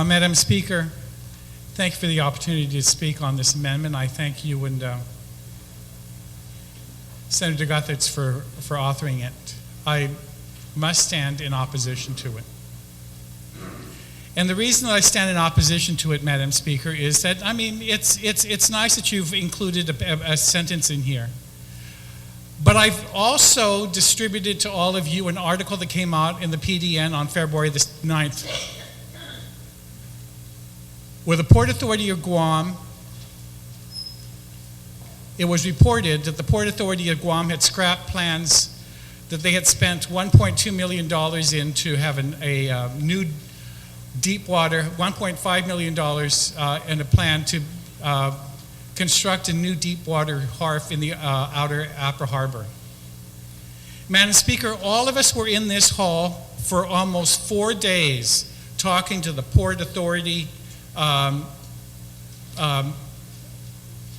Madam Speaker, Thank you for the opportunity to speak on this amendment. I thank you and Senator Guthertz for authoring it. I must stand in opposition to it. And the reason that I stand in opposition to it, Madam Speaker, is that, I mean, it's nice that you've included a sentence in here. But I've also distributed to all of you an article that came out in the Pt.1 on February the 9th, where the Port Authority of Guam, it was reported that the Port Authority of Guam had scrapped plans that they had spent $1.2 million in to have a new deep water, $1.5 million in a plan to construct a new deep water wharf in the outer Apra Harbor. Madam Speaker, all of us were in this hall for almost 4 days talking to the Port Authority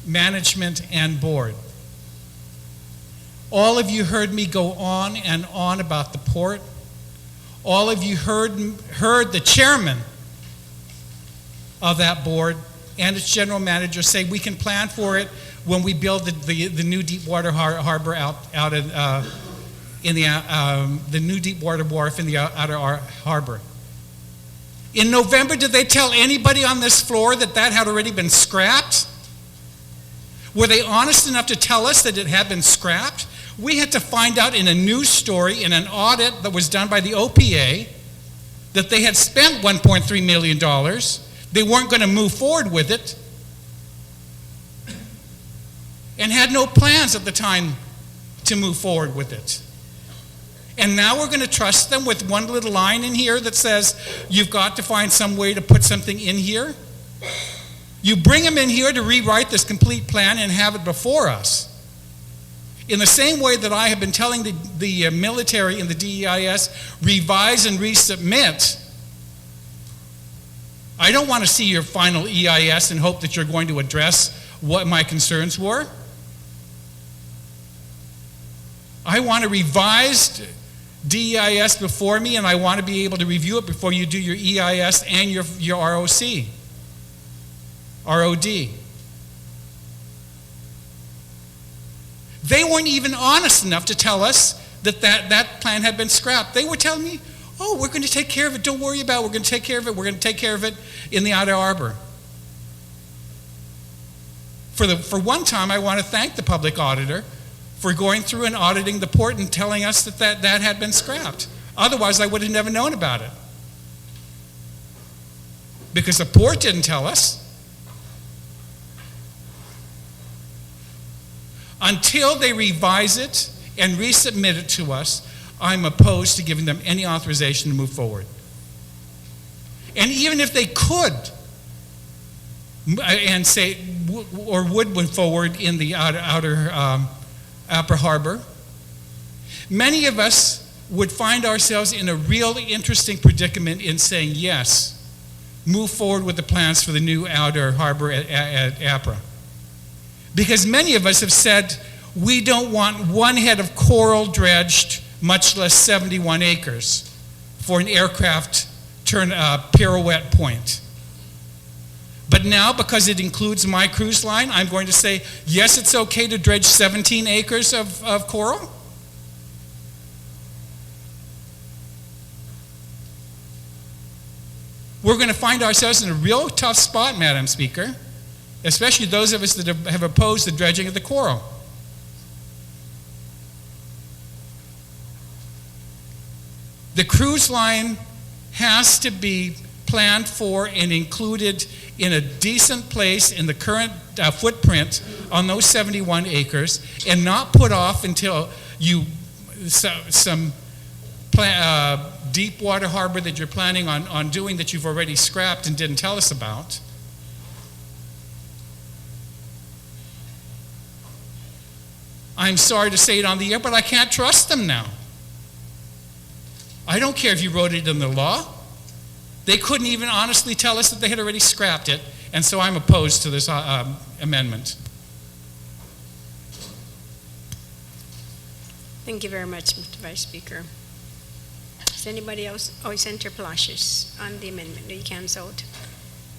management and board. All of you heard me go on and on about the port. All of you heard the chairman of that board and its general manager say we can plan for it when we build the new deep water harbor out in the new deep water wharf in the outer harbor. In November, did they tell anybody on this floor that had already been scrapped? Were they honest enough to tell us that it had been scrapped? We had to find out in a news story, in an audit that was done by the OPA, that they had spent $1.3 million. They weren't going to move forward with it, and had no plans at the time to move forward with it. And now we're going to trust them with one little line in here that says, you've got to find some way to put something in here. You bring them in here to rewrite this complete plan and have it before us. In the same way that I have been telling the military and the DEIS, revise and resubmit. I don't want to see your final EIS and hope that you're going to address what my concerns were. I want a revised DEIS before me, and I want to be able to review it before you do your EIS and your ROD. They weren't even honest enough to tell us that plan had been scrapped. They were telling me, oh, we're going to take care of it. Don't worry about it. We're going to take care of it. We're going to take care of it in the outer harbor. For one time, I want to thank the public auditor for going through and auditing the port and telling us that had been scrapped. Otherwise, I would have never known about it. Because the port didn't tell us. Until they revise it and resubmit it to us, I'm opposed to giving them any authorization to move forward. And even if they could, and say, or would move forward in the outer Apra Harbor, many of us would find ourselves in a really interesting predicament in saying, yes, move forward with the plans for the new outer harbor at Apra. Because many of us have said, we don't want one head of coral dredged, much less 71 acres, for an aircraft pirouette point. But now, because it includes my cruise line, I'm going to say, yes, it's okay to dredge 17 acres of coral? We're going to find ourselves in a real tough spot, Madam Speaker, especially those of us that have opposed the dredging of the coral. The cruise line has to be planned for and included in a decent place in the current footprint on those 71 acres, and not put off until some deep water harbor that you're planning on doing that you've already scrapped and didn't tell us about. I'm sorry to say it on the air, but I can't trust them now. I don't care if you wrote it in the law. They couldn't even honestly tell us that they had already scrapped it, and so I'm opposed to this amendment. Thank you very much, Mr. Vice Speaker. Is anybody else? Oh, Senator Palacios on the amendment. You canceled.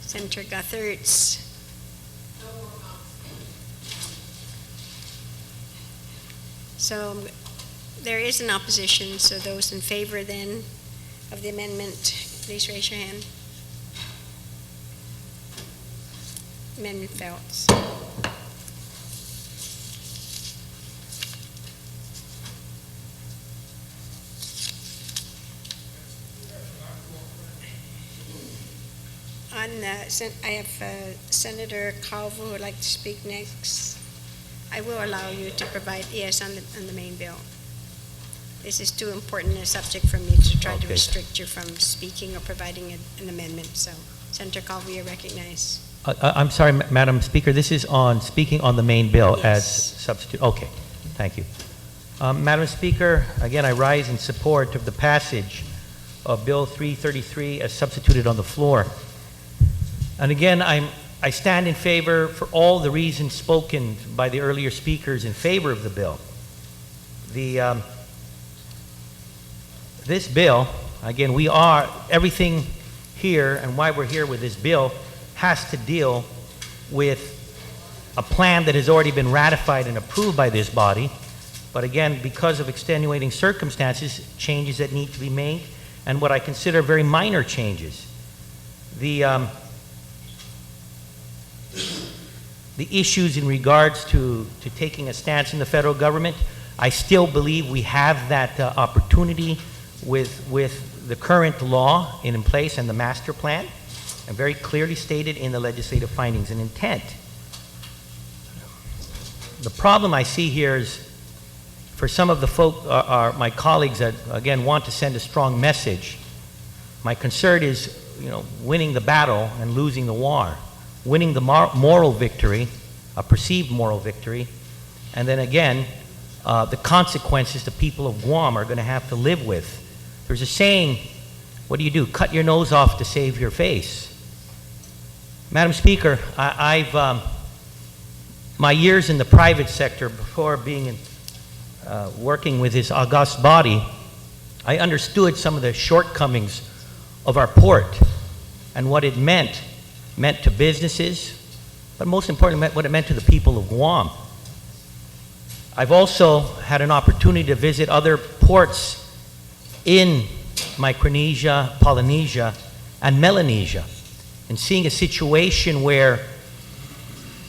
Senator Guthertz. So there is an opposition, so those in favor then of the amendment, please raise your hand. Amendment fails. I have Senator Calvo who would like to speak next. I will allow you to provide, yes, on the main bill. This is too important a subject for me to try to restrict you from speaking or providing an amendment. So, Senator Calvo, you're recognized. I'm sorry, Madam Speaker, this is on speaking on the main bill as substitute. Okay, thank you. Madam Speaker, again, I rise in support of the passage of Bill 333 as substituted on the floor. And again, I stand in favor for all the reasons spoken by the earlier speakers in favor of the bill. This bill, again, everything here and why we're here with this bill has to deal with a plan that has already been ratified and approved by this body. But again, because of extenuating circumstances, changes that need to be made, and what I consider very minor changes. The issues in regards to taking a stance in the federal government, I still believe we have that opportunity with the current law in place and the master plan, and very clearly stated in the legislative findings and intent. The problem I see here is for some of the my colleagues that, again, want to send a strong message, my concern is, winning the battle and losing the war. Winning the moral victory, a perceived moral victory, and then again, the consequences the people of Guam are going to have to live with. There's a saying, what do? Cut your nose off to save your face. Madam Speaker, my years in the private sector before being working with this august body, I understood some of the shortcomings of our port and what it meant to businesses, but most importantly, what it meant to the people of Guam. I've also had an opportunity to visit other ports in Micronesia, Polynesia, and Melanesia, and seeing a situation where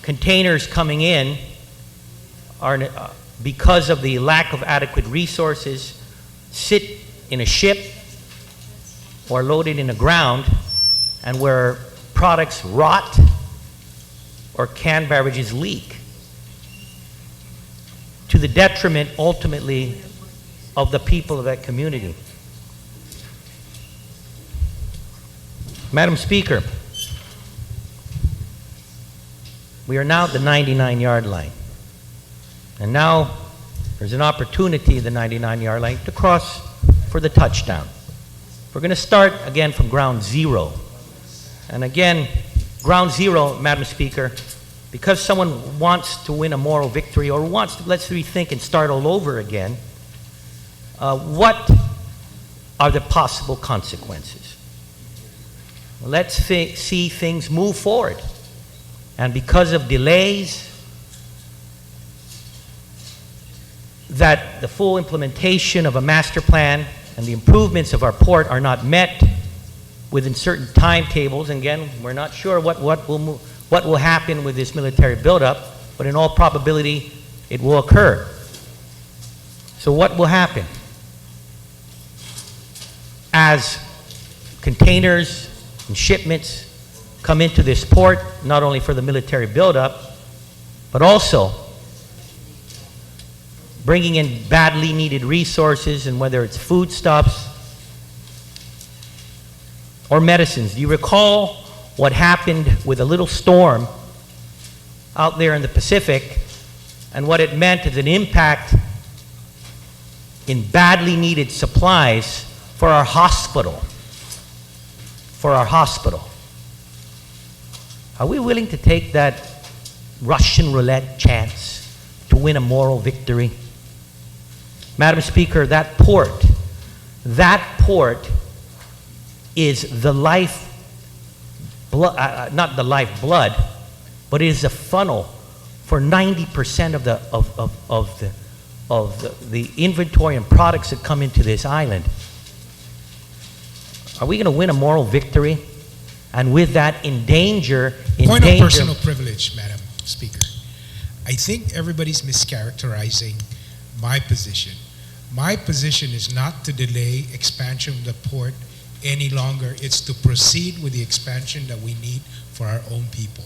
containers coming in are, because of the lack of adequate resources, sit in a ship or loaded in the ground, and where products rot or canned beverages leak, to the detriment ultimately of the people of that community. Madam Speaker, we are now at the 99-yard line, and now there's an opportunity at the 99-yard line to cross for the touchdown. We're going to start again from ground zero. And again, ground zero, Madam Speaker, because someone wants to win a moral victory or wants to, let's rethink and start all over again, what are the possible consequences? Let's see things move forward. And because of delays, that the full implementation of a master plan and the improvements of our port are not met within certain timetables. And again, we're not sure what will happen with this military buildup, but in all probability, it will occur. So what will happen? As containers and shipments come into this port, not only for the military buildup, but also bringing in badly needed resources, and whether it's foodstuffs or medicines. Do you recall what happened with a little storm out there in the Pacific, and what it meant as an impact in badly needed supplies for our hospital? For our hospital. Are we willing to take that Russian roulette chance to win a moral victory? Madam Speaker, that port blood, not the lifeblood, but it is a funnel for 90% of the inventory and products that come into this island. Are we going to win a moral victory? And with that, endanger. Point of personal privilege, Madam Speaker. I think everybody's mischaracterizing my position. My position is not to delay expansion of the port any longer. It's to proceed with the expansion that we need for our own people.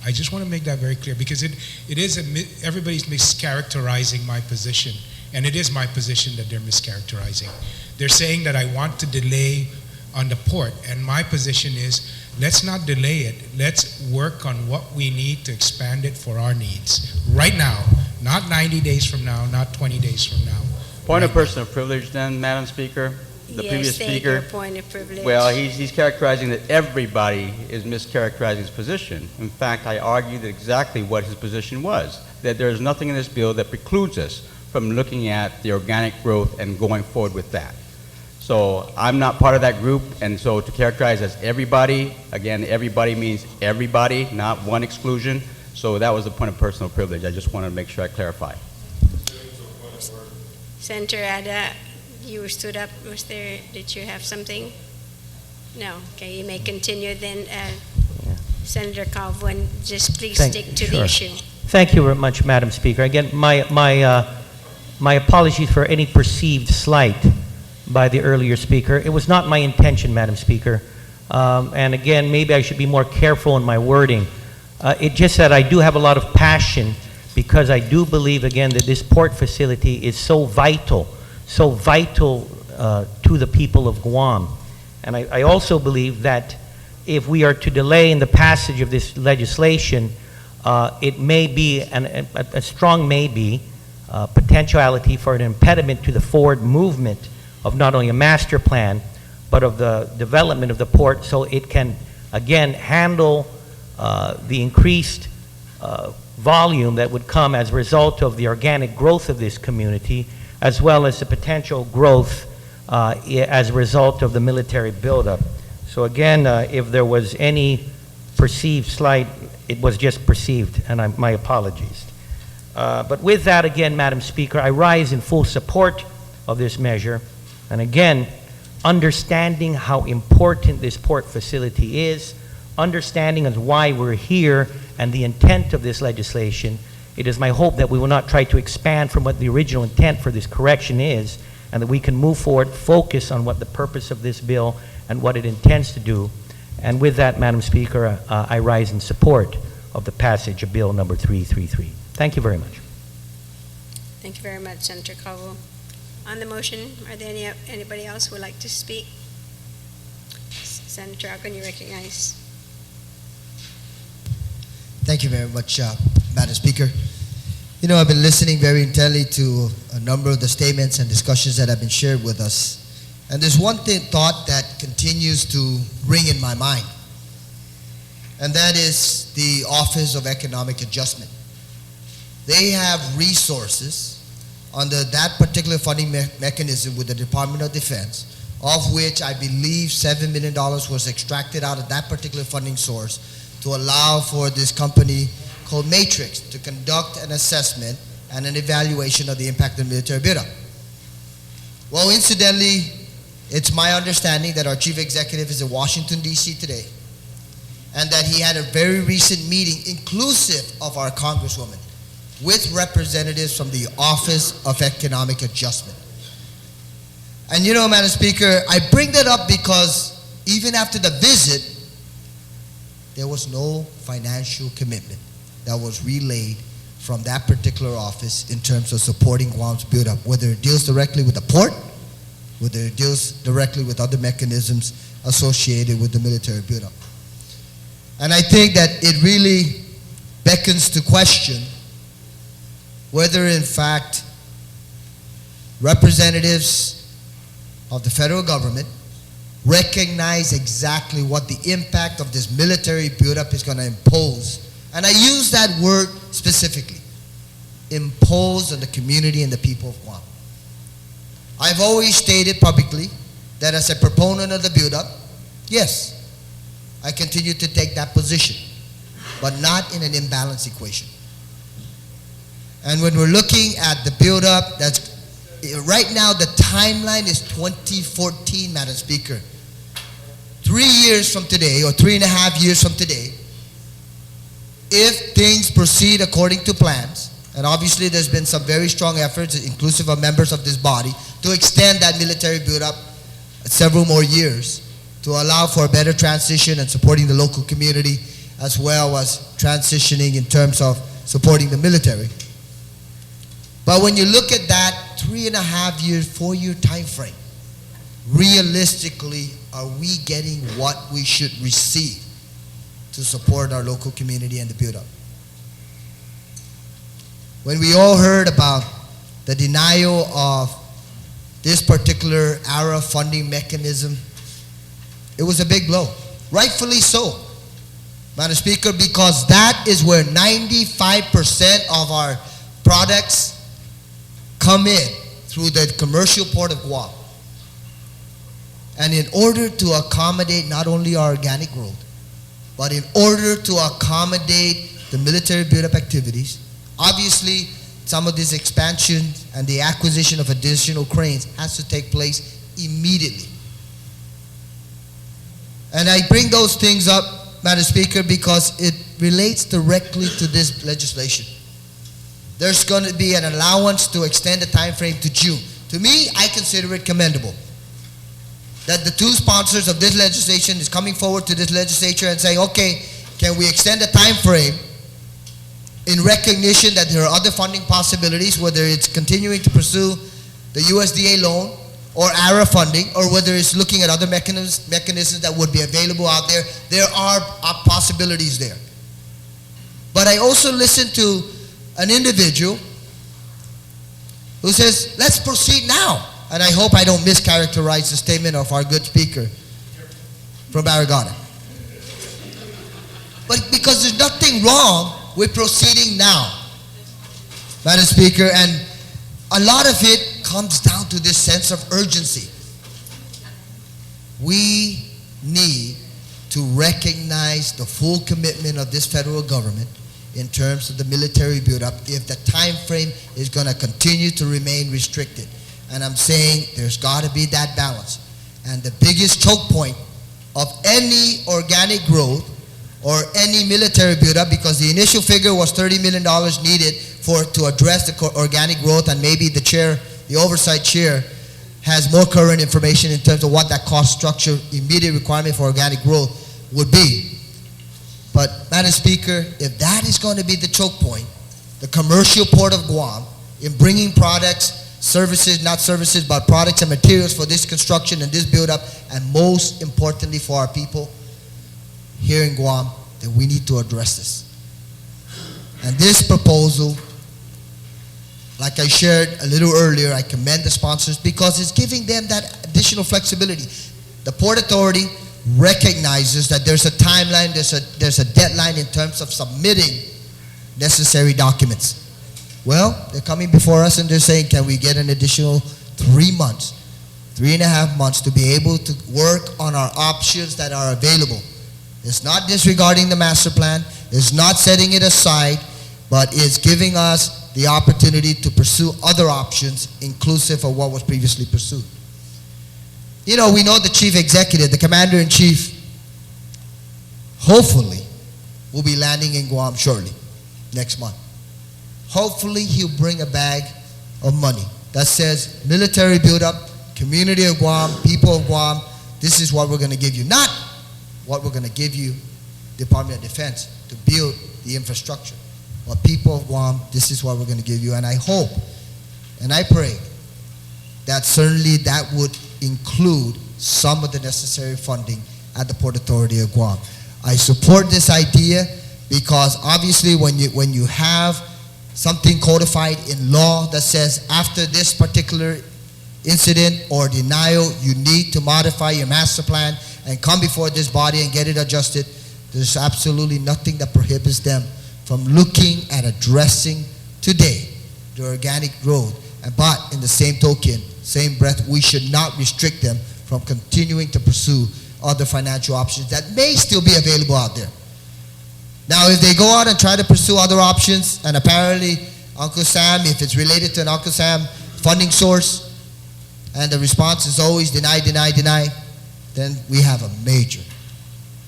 I just want to make that very clear, because everybody's mischaracterizing my position, and it is my position that they're mischaracterizing. They're saying that I want to delay on the port, and my position is, let's not delay it. Let's work on what we need to expand it for our needs right now, not 90 days from now, not 20 days from now. Point of personal privilege then, Madam Speaker. The previous speaker, point of privilege. well, he's characterizing that everybody is mischaracterizing his position. In fact, I argued exactly what his position was, that there is nothing in this bill that precludes us from looking at the organic growth and going forward with that. So I'm not part of that group, and so to characterize as everybody, again, everybody means everybody, not one exclusion. So that was the point of personal privilege. I just wanted to make sure I clarify. Senator Ada, you stood up. Did you have something? No. Okay, you may continue then. Senator Calvo, and just please stick to the issue. Thank you very much, Madam Speaker. Again, my apologies for any perceived slight by the earlier speaker. It was not my intention, Madam Speaker. And again, maybe I should be more careful in my wording. It just that I do have a lot of passion, because I do believe, again, that this port facility is so vital to the people of Guam. And I also believe that if we are to delay in the passage of this legislation, it may be, a strong maybe, potentiality for an impediment to the forward movement of not only a master plan, but of the development of the port, so it can, again, handle the increased volume that would come as a result of the organic growth of this community, as well as the potential growth as a result of the military buildup. So again, if there was any perceived slight, it was just perceived, and my apologies. But with that, again, Madam Speaker, I rise in full support of this measure. And again, understanding how important this port facility is, understanding as why we're here and the intent of this legislation, it is my hope that we will not try to expand from what the original intent for this correction is, and that we can move forward, focus on what the purpose of this bill and what it intends to do. And with that, Madam Speaker, I rise in support of the passage of Bill number 333. Thank you very much. Thank you very much, Senator Calvo. On the motion, are there anybody else who would like to speak? Senator Alcon, you recognize. Thank you very much, Madam Speaker. You know, I've been listening very intently to a number of the statements and discussions that have been shared with us. And there's one thought that continues to ring in my mind, and that is the Office of Economic Adjustment. They have resources under that particular funding mechanism with the Department of Defense, of which I believe $7 million was extracted out of that particular funding source to allow for this company called Matrix to conduct an assessment and an evaluation of the impact of the military buildup. Well, incidentally, it's my understanding that our chief executive is in Washington, D.C. today, and that he had a very recent meeting, inclusive of our Congresswoman, with representatives from the Office of Economic Adjustment. And you know, Madam Speaker, I bring that up because even after the visit, there was no financial commitment that was relayed from that particular office in terms of supporting Guam's buildup, whether it deals directly with the port, whether it deals directly with other mechanisms associated with the military buildup. And I think that it really beckons to question whether in fact representatives of the federal government recognize exactly what the impact of this military buildup is going to impose. And I use that word specifically, impose on the community and the people of Guam. I've always stated publicly that as a proponent of the buildup, yes, I continue to take that position, but not in an imbalanced equation. And when we're looking at the build-up, that's right now the timeline is 2014, Madam Speaker. 3 years from today, or 3.5 years from today, if things proceed according to plans, and obviously there's been some very strong efforts, inclusive of members of this body, to extend that military build-up several more years to allow for a better transition and supporting the local community, as well as transitioning in terms of supporting the military. But when you look at that 3.5 year, 4-year time frame, realistically, are we getting what we should receive to support our local community and the build-up? When we all heard about the denial of this particular ARA funding mechanism, it was a big blow. Rightfully so, Madam Speaker, because that is where 95% of our products come in through the commercial port of Guam. And in order to accommodate not only our organic growth, but in order to accommodate the military build-up activities, obviously some of this expansion and the acquisition of additional cranes has to take place immediately. And I bring those things up, Madam Speaker, because it relates directly to this legislation. There's going to be an allowance to extend the time frame to June. To me, I consider it commendable that the two sponsors of this legislation is coming forward to this legislature and saying, okay, can we extend the time frame in recognition that there are other funding possibilities, whether it's continuing to pursue the USDA loan or ARA funding, or whether it's looking at other mechanisms that would be available out there. There are possibilities there. But I also listened to an individual who says, let's proceed now. And I hope I don't mischaracterize the statement of our good speaker from Aragona. But because there's nothing wrong with proceeding now, Madam Speaker, and a lot of it comes down to this sense of urgency. We need to recognize the full commitment of this federal government in terms of the military buildup if the time frame is going to continue to remain restricted. And I'm saying there's got to be that balance. And the biggest choke point of any organic growth or any military buildup, because the initial figure was $30 million needed to address the organic growth, and maybe the chair, the oversight chair, has more current information in terms of what that cost structure, immediate requirement for organic growth would be. But Madam Speaker, if that is going to be the choke point, the commercial port of Guam, in bringing products, services, not services, but products and materials for this construction and this build-up, and most importantly for our people here in Guam, then we need to address this. And this proposal, like I shared a little earlier, I commend the sponsors because it's giving them that additional flexibility. The Port Authority recognizes that there's a timeline, there's a deadline in terms of submitting necessary documents. Well, they're coming before us and they're saying, can we get an additional 3 months, 3.5 months to be able to work on our options that are available. It's not disregarding the master plan, it's not setting it aside, but it's giving us the opportunity to pursue other options inclusive of what was previously pursued. You know, we know the chief executive, the commander-in-chief, hopefully will be landing in Guam shortly, next month. Hopefully he'll bring a bag of money that says military buildup, community of Guam, people of Guam, this is what we're going to give you. Not what we're going to give you, Department of Defense, to build the infrastructure. But people of Guam, this is what we're going to give you. And I hope and I pray that certainly that would include some of the necessary funding at the Port Authority of Guam. I support this idea because obviously when you have something codified in law that says after this particular incident or denial, you need to modify your master plan and come before this body and get it adjusted, there's absolutely nothing that prohibits them from looking at addressing today the organic growth. But in the same token, same breath, we should not restrict them from continuing to pursue other financial options that may still be available out there. Now, if they go out and try to pursue other options, and apparently Uncle Sam, if it's related to an Uncle Sam funding source, and the response is always deny, deny, deny, then we have a major,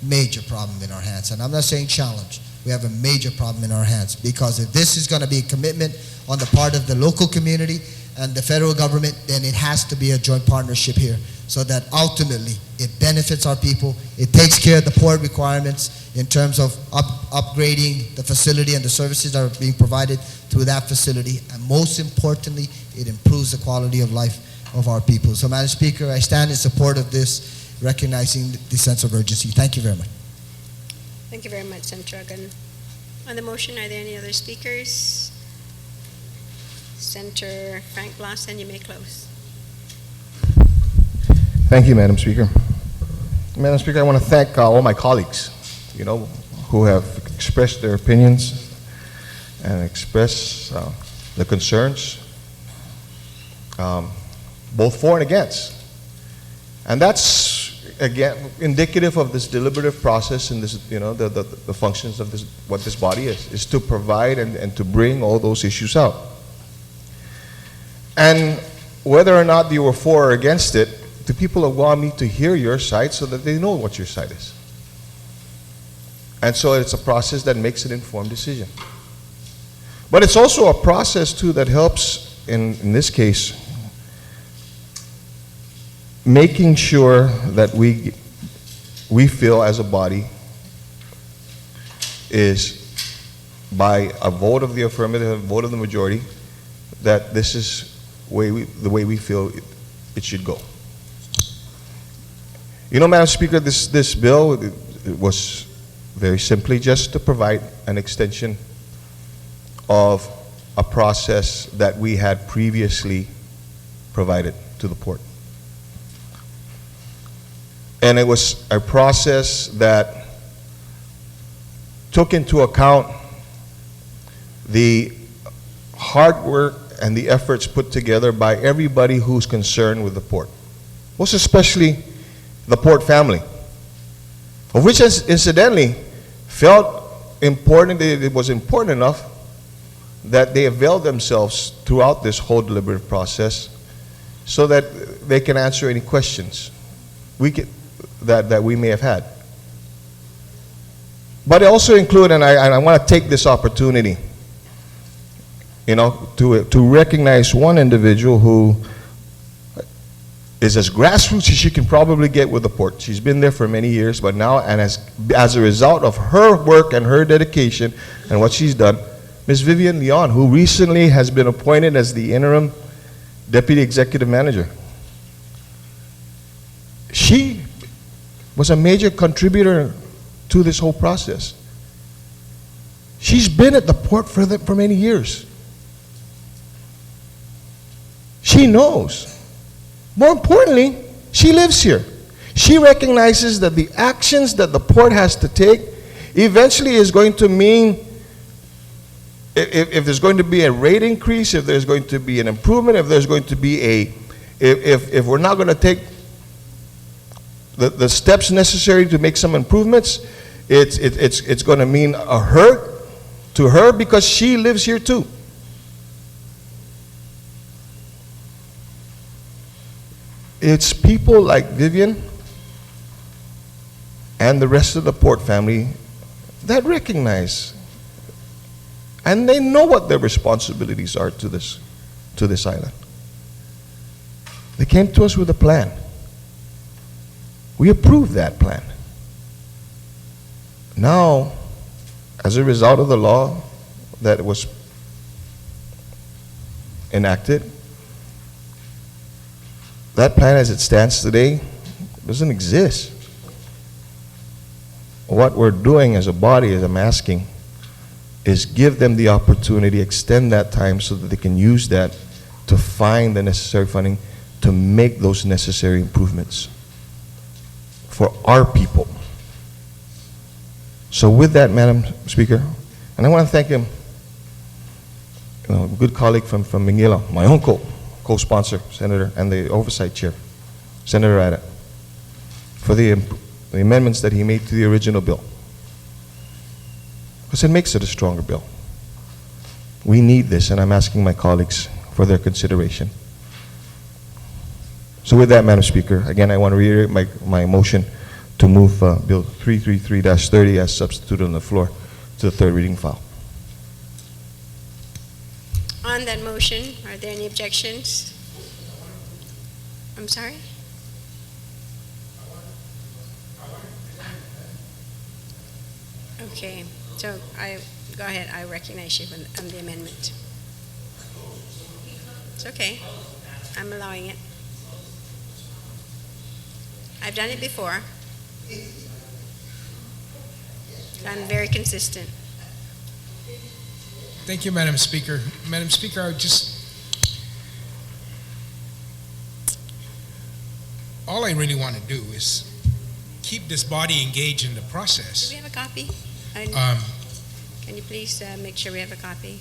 major problem in our hands. And I'm not saying challenge. We have a major problem in our hands, because if this is going to be a commitment on the part of the local community and the federal government, then it has to be a joint partnership here, so that ultimately it benefits our people. It takes care of the port requirements in terms of upgrading the facility and the services that are being provided through that facility. And most importantly, it improves the quality of life of our people. So, Madam Speaker, I stand in support of this, recognizing the sense of urgency. Thank you very much. Thank you very much, Senator Agan. On the motion, are there any other speakers? Senator Frank Blasen, you may close. Thank you, Madam Speaker. Madam Speaker, I want to thank all my colleagues, who have expressed their opinions and expressed the concerns, both for and against. And that's, again, indicative of this deliberative process and this, the functions of this, what this body is to provide and to bring all those issues out. And whether or not you were for or against it, the people of Guam need to hear your side so that they know what your side is. And so it's a process that makes an informed decision. But it's also a process, too, that helps, in this case, making sure that we feel as a body is, by a vote of the affirmative, a vote of the majority, that this is the way we feel it should go. Madam Speaker, this bill, it was very simply just to provide an extension of a process that we had previously provided to the port. And it was a process that took into account the hard work and the efforts put together by everybody who's concerned with the port, most especially the port family, of which incidentally felt important. It was important enough that they availed themselves throughout this whole deliberative process so that they can answer any questions that we may have had. But it also include, and I want to take this opportunity, to recognize one individual who is as grassroots as you can probably get with the port. She's been there for many years, but now, and as a result of her work and her dedication and what she's done, Ms. Vivian Leon, who recently has been appointed as the interim Deputy Executive Manager. She was a major contributor to this whole process. She's been at the port for many years. She knows. More importantly, she lives here. She recognizes that the actions that the port has to take eventually is going to mean, if there's going to be a rate increase, if there's going to be an improvement, if there's going to be if we're not going to take the steps necessary to make some improvements, it's going to mean a hurt to her, because she lives here too. It's people like Vivian and the rest of the port family that recognize, and they know what their responsibilities are to this island. They came to us with a plan. We approved that plan. Now, as a result of the law that was enacted, that plan as it stands today doesn't exist. What we're doing as a body, as I'm asking, is give them the opportunity, extend that time so that they can use that to find the necessary funding to make those necessary improvements for our people. So with that, Madam Speaker, and I want to thank him, a good colleague from Manila, my uncle, co-sponsor, Senator, and the Oversight Chair, Senator Ada, for the the amendments that he made to the original bill. Because it makes it a stronger bill. We need this, and I'm asking my colleagues for their consideration. So with that, Madam Speaker, again, I want to reiterate my motion to move Bill 333-30 as substituted on the floor to the third reading file. On that motion, are there any objections? I'm sorry? Okay, so go ahead, I recognize you on the amendment. It's okay, I'm allowing it. I've done it before. I'm very consistent. Thank you, Madam Speaker. Madam Speaker, all I really want to do is keep this body engaged in the process. Do we have a copy? Can you please make sure we have a copy?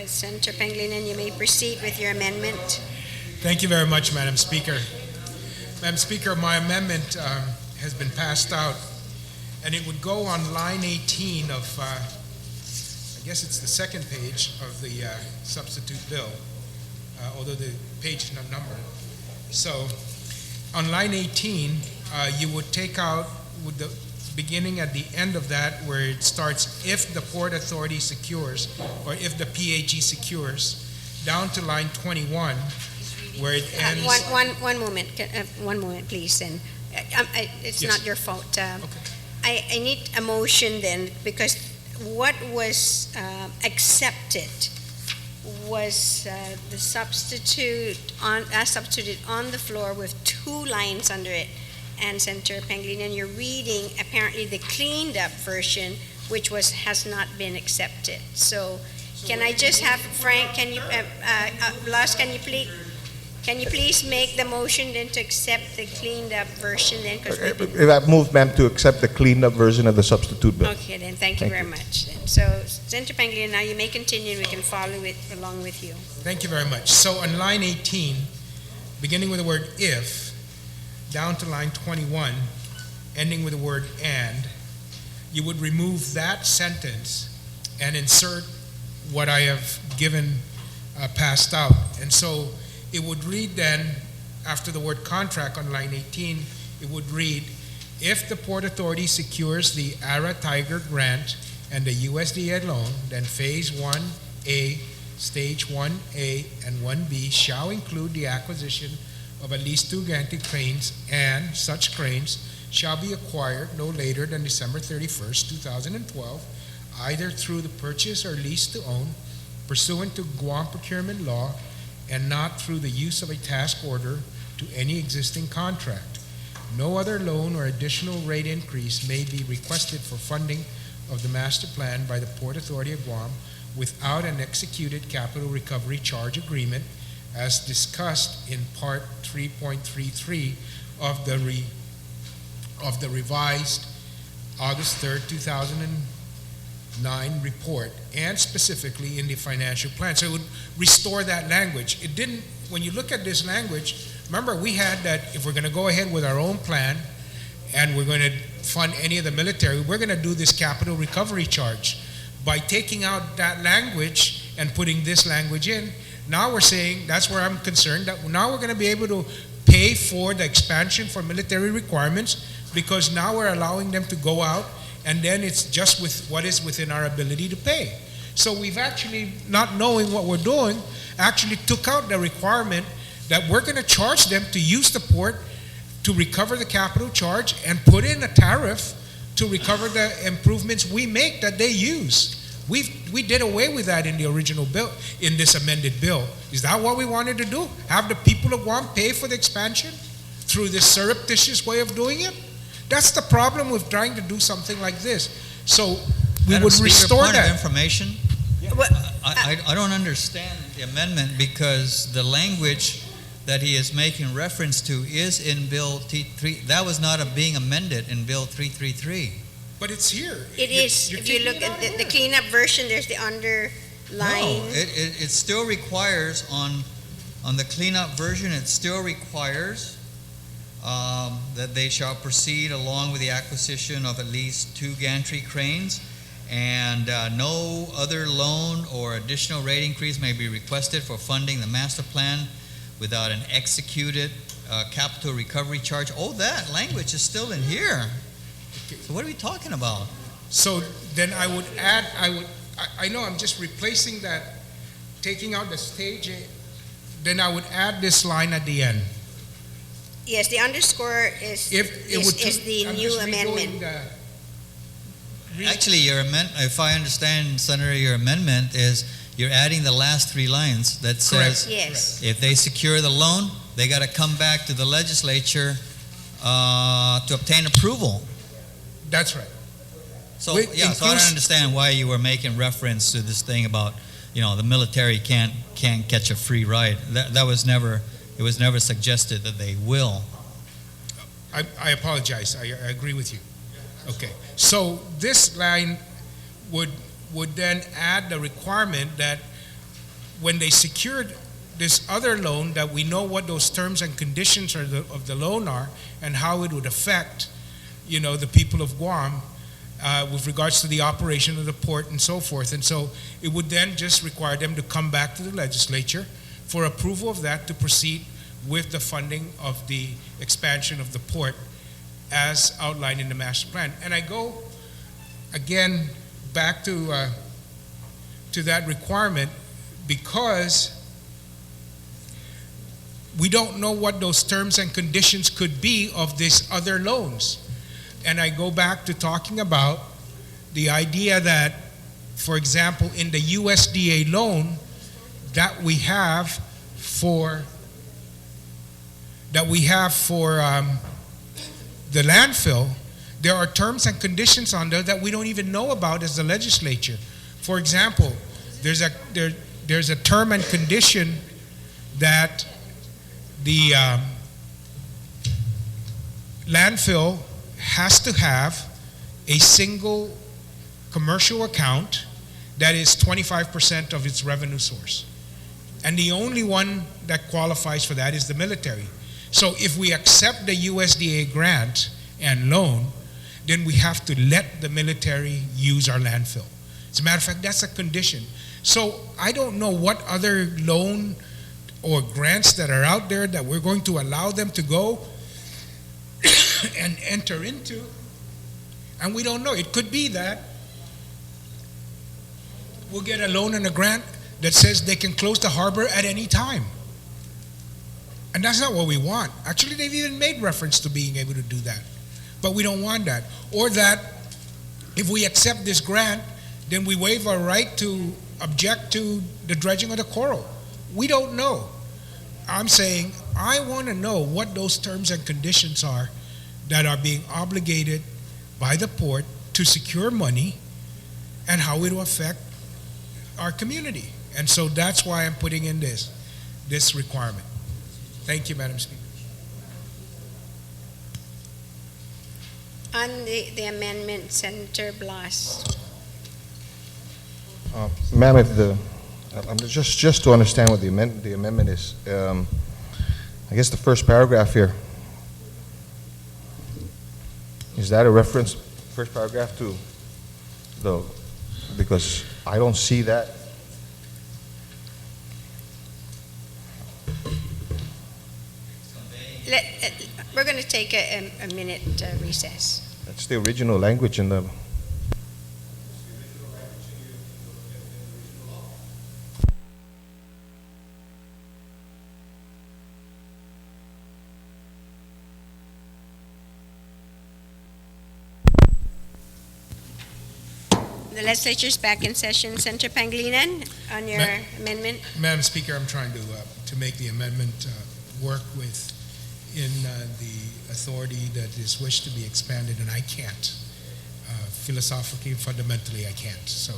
Senator Pangilinan, you may proceed with your amendment. Thank you very much, Madam Speaker. Madam Speaker, my amendment has been passed out, and it would go on line 18 of, I guess it's the second page of the substitute bill, although the page is not numbered. So, on line 18, you would take out with the beginning at the end of that where it starts if the Port Authority secures or if the PAG secures, down to line 21 where it ends. One moment, please. And it's Yes. not your fault. Okay. I need a motion then, because what was accepted was the substitute as substituted on the floor with 2 lines under it. And Senator Pangilinan, you're reading apparently the cleaned up version, which has not been accepted. So Can I just have Frank, Blas, can you please make the motion then to accept the cleaned up version then? 'Cause we've been- I move, ma'am, to accept the cleaned up version of the substitute bill. Okay, then, thank you Thank very you. much then. So, Senator Pangilinan, now you may continue, we can follow it along with you. Thank you very much. So on line 18, beginning with the word if, down to line 21, ending with the word and, you would remove that sentence and insert what I have given passed out. And so it would read then, after the word contract on line 18, it would read, if the Port Authority secures the ARA Tiger grant and the USDA loan, then Phase 1A, Stage 1A and 1B shall include the acquisition of at least 2 gantry cranes, and such cranes shall be acquired no later than December 31st, 2012, either through the purchase or lease to own pursuant to Guam procurement law and not through the use of a task order to any existing contract. No other loan or additional rate increase may be requested for funding of the master plan by the Port Authority of Guam without an executed capital recovery charge agreement as discussed in Part 3.33 of the revised August 3rd, 2009 report, and specifically in the financial plan. So it would restore that language. It didn't, when you look at this language, remember we had that if we're going to go ahead with our own plan and we're going to fund any of the military, we're going to do this capital recovery charge. By taking out that language and putting this language in, now we're saying, that's where I'm concerned, that now we're going to be able to pay for the expansion for military requirements, because now we're allowing them to go out, and then it's just with what is within our ability to pay. So we've actually, not knowing what we're doing, actually took out the requirement that we're going to charge them to use the port to recover the capital charge and put in a tariff to recover the improvements we make that they use. We did away with that in the original bill, in this amended bill. Is that what we wanted to do? Have the people of Guam pay for the expansion through this surreptitious way of doing it? That's the problem with trying to do something like this. So we Madam would Speaker, restore point that. of information. What- I don't understand the amendment, because the language that he is making reference to is in Bill T3. That was not being amended in Bill 333. But it's here. It is, if you look at the cleanup version, there's the underline. No, it still requires on the cleanup version, it still requires that they shall proceed along with the acquisition of at least 2 gantry cranes, and no other loan or additional rate increase may be requested for funding the master plan without an executed capital recovery charge. Oh, that language is still in here. So what are we talking about? So then I would add, I know I'm just replacing that, taking out the stage, then I would add this line at the end. Yes, the underscore is the I'm new just redoing amendment. Actually, your amendment, if I understand, Senator, your amendment is you're adding the last 3 lines that says, Yes. if they secure the loan, they got to come back to the legislature to obtain approval. That's right. So, yeah, so I don't understand why you were making reference to this thing about, the military can't catch a free ride. That was never, it was never suggested that they will. I apologize. I agree with you. Okay. So this line would then add the requirement that when they secured this other loan, that we know what those terms and conditions of the loan are and how it would affect, the people of Guam with regards to the operation of the port and so forth. And so it would then just require them to come back to the legislature for approval of that to proceed with the funding of the expansion of the port as outlined in the master plan. And I go again back to that requirement because we don't know what those terms and conditions could be of these other loans. And I go back to talking about the idea that, for example, in the USDA loan that we have for the landfill, there are terms and conditions on there that we don't even know about as the legislature. For example, there's a term and condition that the landfill has to have a single commercial account that is 25% of its revenue source. And the only one that qualifies for that is the military. So if we accept the USDA grant and loan, then we have to let the military use our landfill. As a matter of fact, that's a condition. So I don't know what other loan or grants that are out there that we're going to allow them to go and enter into. And we don't know. It could be that we'll get a loan and a grant that says they can close the harbor at any time. And that's not what we want. Actually, they've even made reference to being able to do that. But we don't want that. Or that if we accept this grant, then we waive our right to object to the dredging of the coral. We don't know. I'm saying I want to know what those terms and conditions are that are being obligated by the port to secure money and how it will affect our community. And so that's why I'm putting in this requirement. Thank you, Madam Speaker. On the amendment, Senator Blas. Ma'am, if I'm just to understand what the amendment is, I guess the first paragraph here, is that a reference, first paragraph to because I don't see that. We're going to take a minute recess. That's the original language in the. The legislature is back in session. Senator Pangilinan, on your amendment. Madam Speaker, I'm trying to make the amendment work within the authority that is wished to be expanded, and I can't. Philosophically and fundamentally, I can't. So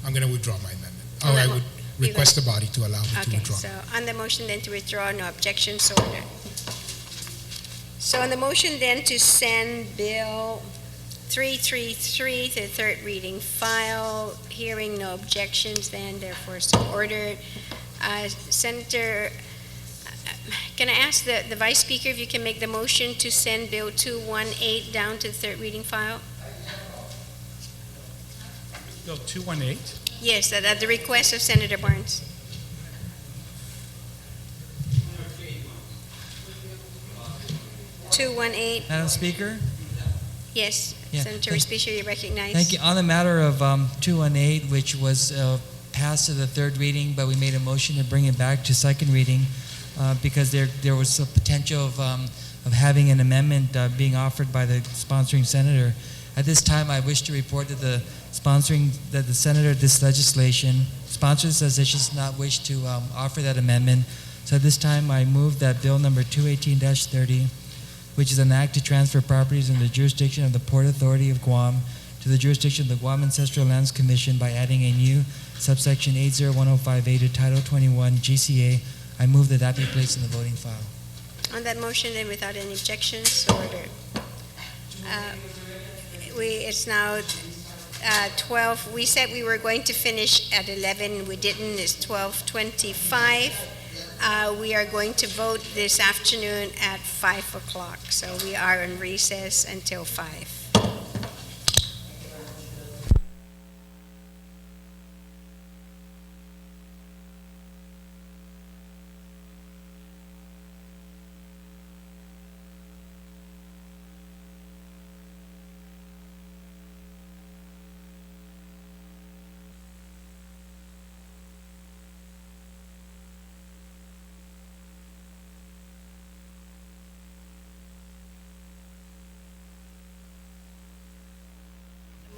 I'm going to withdraw my amendment. Or I would request the body to allow me to withdraw. Okay, so on the motion then to withdraw, no objection, so ordered. So on the motion then to send Bill 333 to the third reading file, hearing no objections then, therefore so ordered. Senator, can I ask the Vice Speaker if you can make the motion to send Bill 218 down to the third reading file? Bill 218? Yes, at the request of Senator Barnes. Madam Speaker? Yes, Yeah, Senator thank- Respicio, you recognize. Thank you. On the matter of 218, which was passed to the third reading, but we made a motion to bring it back to second reading because there was a potential of having an amendment being offered by the sponsoring senator. At this time, I wish to report that the senator of this legislation, sponsors this legislation, does not wish to offer that amendment. So at this time, I move that bill number 218-30, which is an act to transfer properties in the jurisdiction of the Port Authority of Guam to the jurisdiction of the Guam Ancestral Lands Commission by adding a new subsection 80105A to Title 21 GCA. I move that that be placed in the voting file. On that motion, then without any objections, so ordered. It's now 12. We said we were going to finish at 11. We didn't. It's 12:25. We are going to vote this afternoon at 5 o'clock. So we are in recess until 5.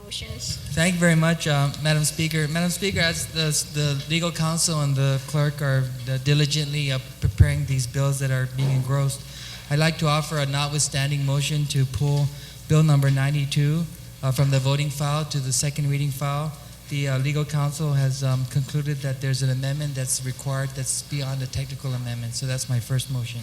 Motions. Thank you very much, Madam Speaker. Madam Speaker, as the legal counsel and the clerk are diligently preparing these bills that are being engrossed, I'd like to offer a notwithstanding motion to pull Bill number 92 from the voting file to the second reading file, the legal counsel has concluded that there's an amendment that's required that's beyond a technical amendment. So that's my first motion.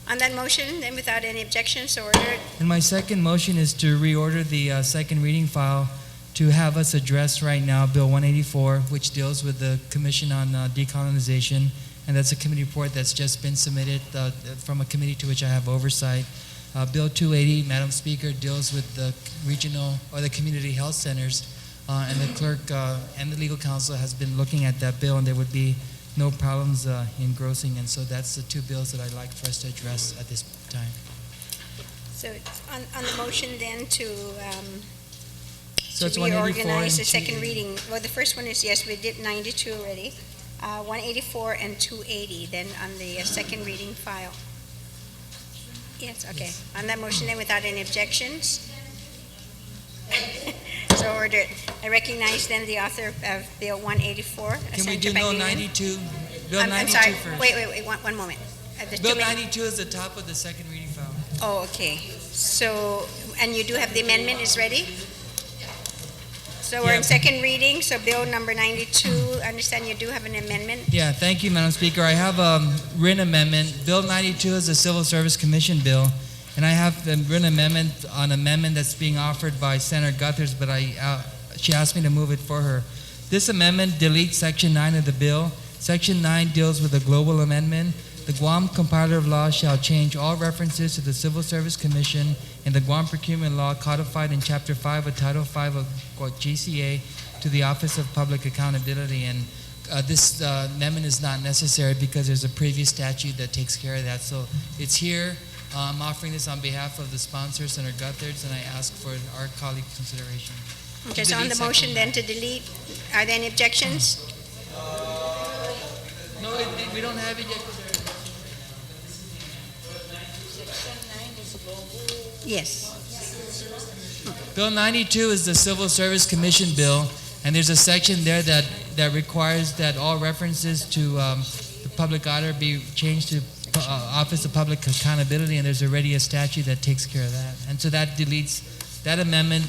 On that motion, then without any objections, so ordered. And my second motion is to reorder the second reading file to have us address right now Bill 184, which deals with the Commission on Decolonization, and that's a committee report that's just been submitted from a committee to which I have oversight. Bill 280, Madam Speaker, deals with the regional or the community health centers, and the clerk and the legal counsel has been looking at that bill, and there would be no problems engrossing, and so that's the two bills that I'd like for us to address at this time. So it's on the motion then to So it's 184 reorganize and the second 280. reading. Well, the first one is, yes, we did 92 already. 184 and 280, then on the second reading file. Yes, okay. On that motion then, without any objections? So ordered. I recognize then the author of Bill 184. Can we do Senator Bill Pangilinan. 92? Bill I'm 92 sorry. first. Wait, one moment. There's Bill too many- 92 is the top of the second reading file. Oh, okay. So, and you do have the amendment is ready? So we're Yeah. in second reading, so Bill number 92, I understand you do have an amendment. Yeah, thank you, Madam Speaker. I have a written amendment. Bill 92 is a Civil Service Commission bill, and I have a written amendment on amendment that's being offered by Senator Guthers, but she asked me to move it for her. This amendment deletes Section 9 of the bill. Section 9 deals with a global amendment. The Guam Compiler of Law shall change all references to the Civil Service Commission in the Guam Procurement Law codified in Chapter 5 of Title 5 of GCA to the Office of Public Accountability. And this amendment is not necessary because there's a previous statute that takes care of that. So it's here. I'm offering this on behalf of the sponsor, Senator Guthers, and I ask for our colleagues' consideration. Okay, so on the Delete motion Section then to delete, are there any objections? No, we don't have it yet. Yes. Bill 92 is the Civil Service Commission bill, and there's a section there that requires that all references to the public auditor be changed to Office of Public Accountability, and there's already a statute that takes care of that. And so that deletes, that amendment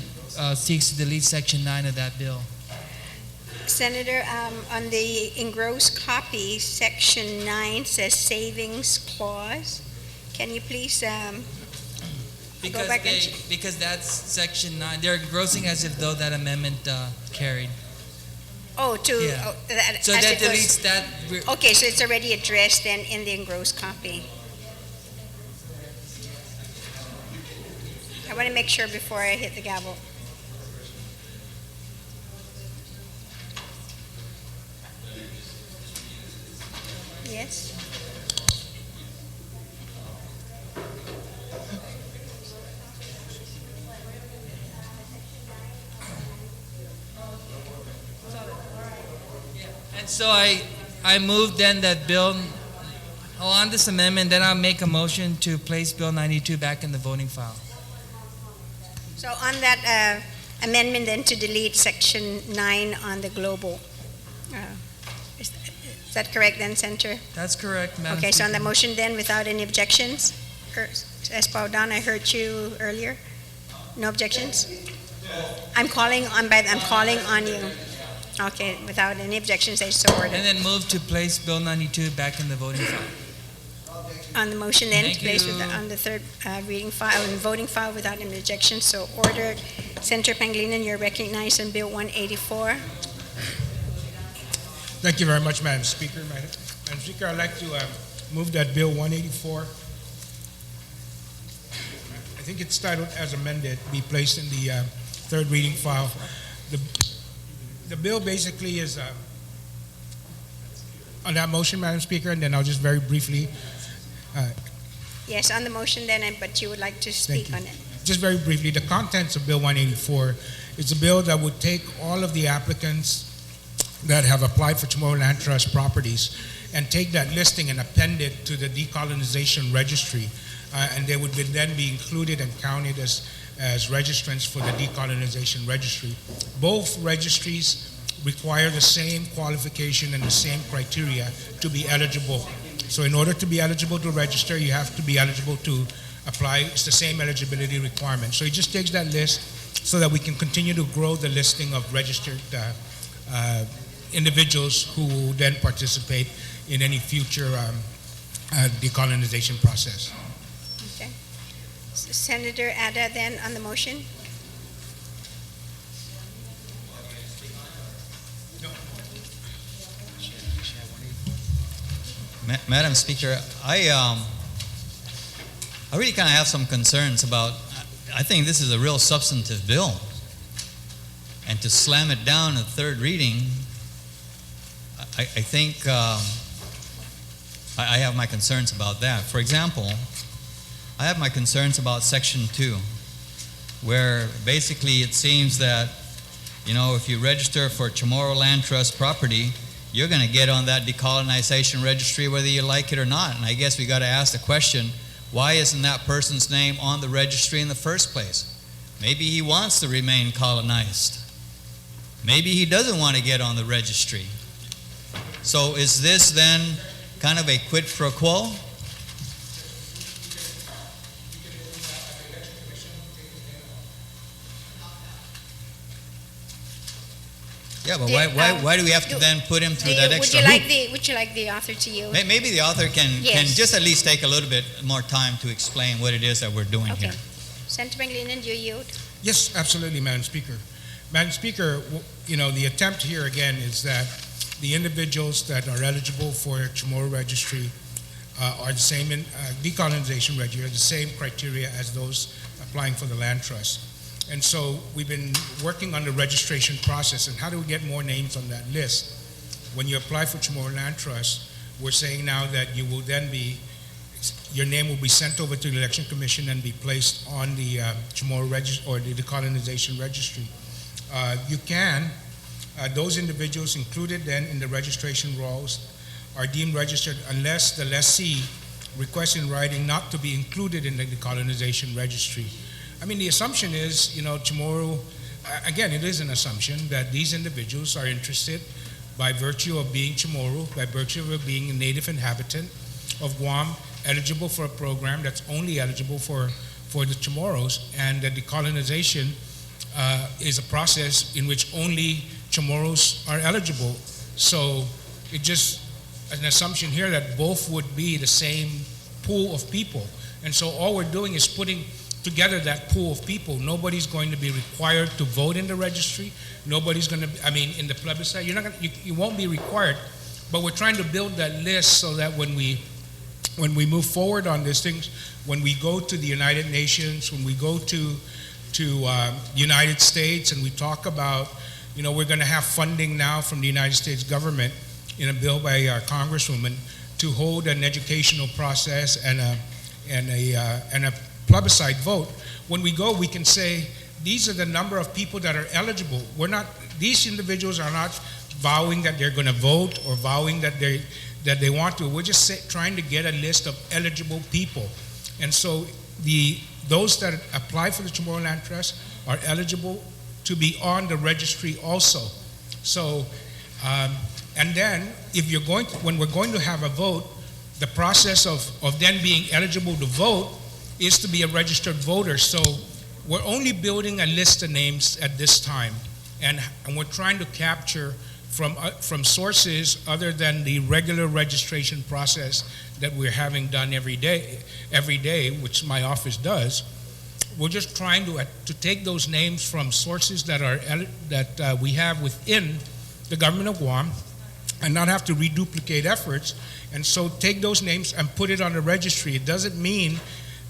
seeks to delete Section 9 of that bill. Senator, on the engrossed copy, Section 9 says savings clause. Can you please Because back and because that's Section 9. They're engrossing as if though that amendment carried. Oh, to, Yeah. oh, that, So as that it was- deletes that. Okay, so it's already addressed then in the engrossed copy. I want to make sure before I hit the gavel. Yes? And so I moved then that bill, on this amendment, then I'll make a motion to place Bill 92 back in the voting file. So on that amendment then to delete Section 9 on the global, is that correct then, Senator? That's correct, Madam Okay, so on the Speaker. motion then, without any objections? Espaldon, I heard you earlier. No objections? I'm calling on you. Okay, without any objections, I so order. And then move to place Bill 92 back in the voting file. On the motion then, to Thank place you. on the third reading file and voting file without any objections, so ordered. Senator Pangilinan, you're recognized on Bill 184. Thank you very much, Madam Speaker. Madam Speaker, I'd like to move that Bill 184, I think it's titled as amended, be placed in the third reading file. The bill basically is on that motion, Madam Speaker, and then I'll just very briefly, Yes, on the motion then, but you would like to Thank speak you. on it. just very briefly, the contents of Bill 184 is a bill that would take all of the applicants that have applied for Tomorrowland Trust properties and take that listing and append it to the decolonization registry, and they would then be included and counted as registrants for the decolonization registry. Both registries require the same qualification and the same criteria to be eligible. So in order to be eligible to register, you have to be eligible to apply. It's the same eligibility requirement. So it just takes that list so that we can continue to grow the listing of registered individuals who will then participate in any future decolonization process. Okay. Senator Ada then on the motion. Madam Speaker, I really kind of have some concerns about, I think this is a real substantive bill. And to slam it down at third reading, I think I have my concerns about that. For example, I have my concerns about Section 2, where basically it seems that, you know, if you register for Chamorro Land Trust property, you're going to get on that decolonization registry whether you like it or not. And I guess we got to ask the question, why isn't that person's name on the registry in the first place? Maybe he wants to remain colonized. Maybe he doesn't want to get on the registry. So is this then kind of a quid pro quo? Yeah, but why do we have to then put him through that extra hoop? Would you like the author to yield? Maybe the author can just at least take a little bit more time to explain what it is that we're doing here. Senator Pangilinan, do you yield? Yes, absolutely, Madam Speaker. Madam Speaker, you know, the attempt here again is that the individuals that are eligible for Chamorro registry are the same in decolonization registry, are the same criteria as those applying for the land trust. And so we've been working on the registration process and how do we get more names on that list. When you apply for Chamorro Land Trust, we're saying now that you will then be, your name will be sent over to the Election Commission and be placed on the Chamorro registry or the decolonization registry. You can, those individuals included then in the registration rolls are deemed registered unless the lessee requests in writing not to be included in the decolonization registry. I mean, the assumption is, you know, Chamorro, again, it is an assumption that these individuals are interested by virtue of being Chamorro, by virtue of being a native inhabitant of Guam, eligible for a program that's only eligible for the Chamorros, and that decolonization is a process in which only Chamorros are eligible. So it just an assumption here that both would be the same pool of people. And so all we're doing is putting together that pool of people. Nobody's going to be required to vote in the registry. Nobody's going to, in the plebiscite, you won't be required. But we're trying to build that list so that when we move forward on these things, when we go to the United Nations, when we go to United States and we talk about, you know, we're going to have funding now from the United States government in a bill by our Congresswoman to hold an educational process and a plebiscite vote. When we go, we can say these are the number of people that are eligible. These individuals are not vowing that they're going to vote or vowing that they want to. We're just trying to get a list of eligible people. And so those that apply for the Chamorro Land Trust are eligible to be on the registry also. So, and then when we're going to have a vote, the process of then being eligible to vote is to be a registered voter. So we're only building a list of names at this time, and we're trying to capture from sources other than the regular registration process that we're having done every day, which my office does. We're just trying to take those names from sources that we have within the government of Guam and not have to reduplicate efforts. And so take those names and put it on the registry. It doesn't mean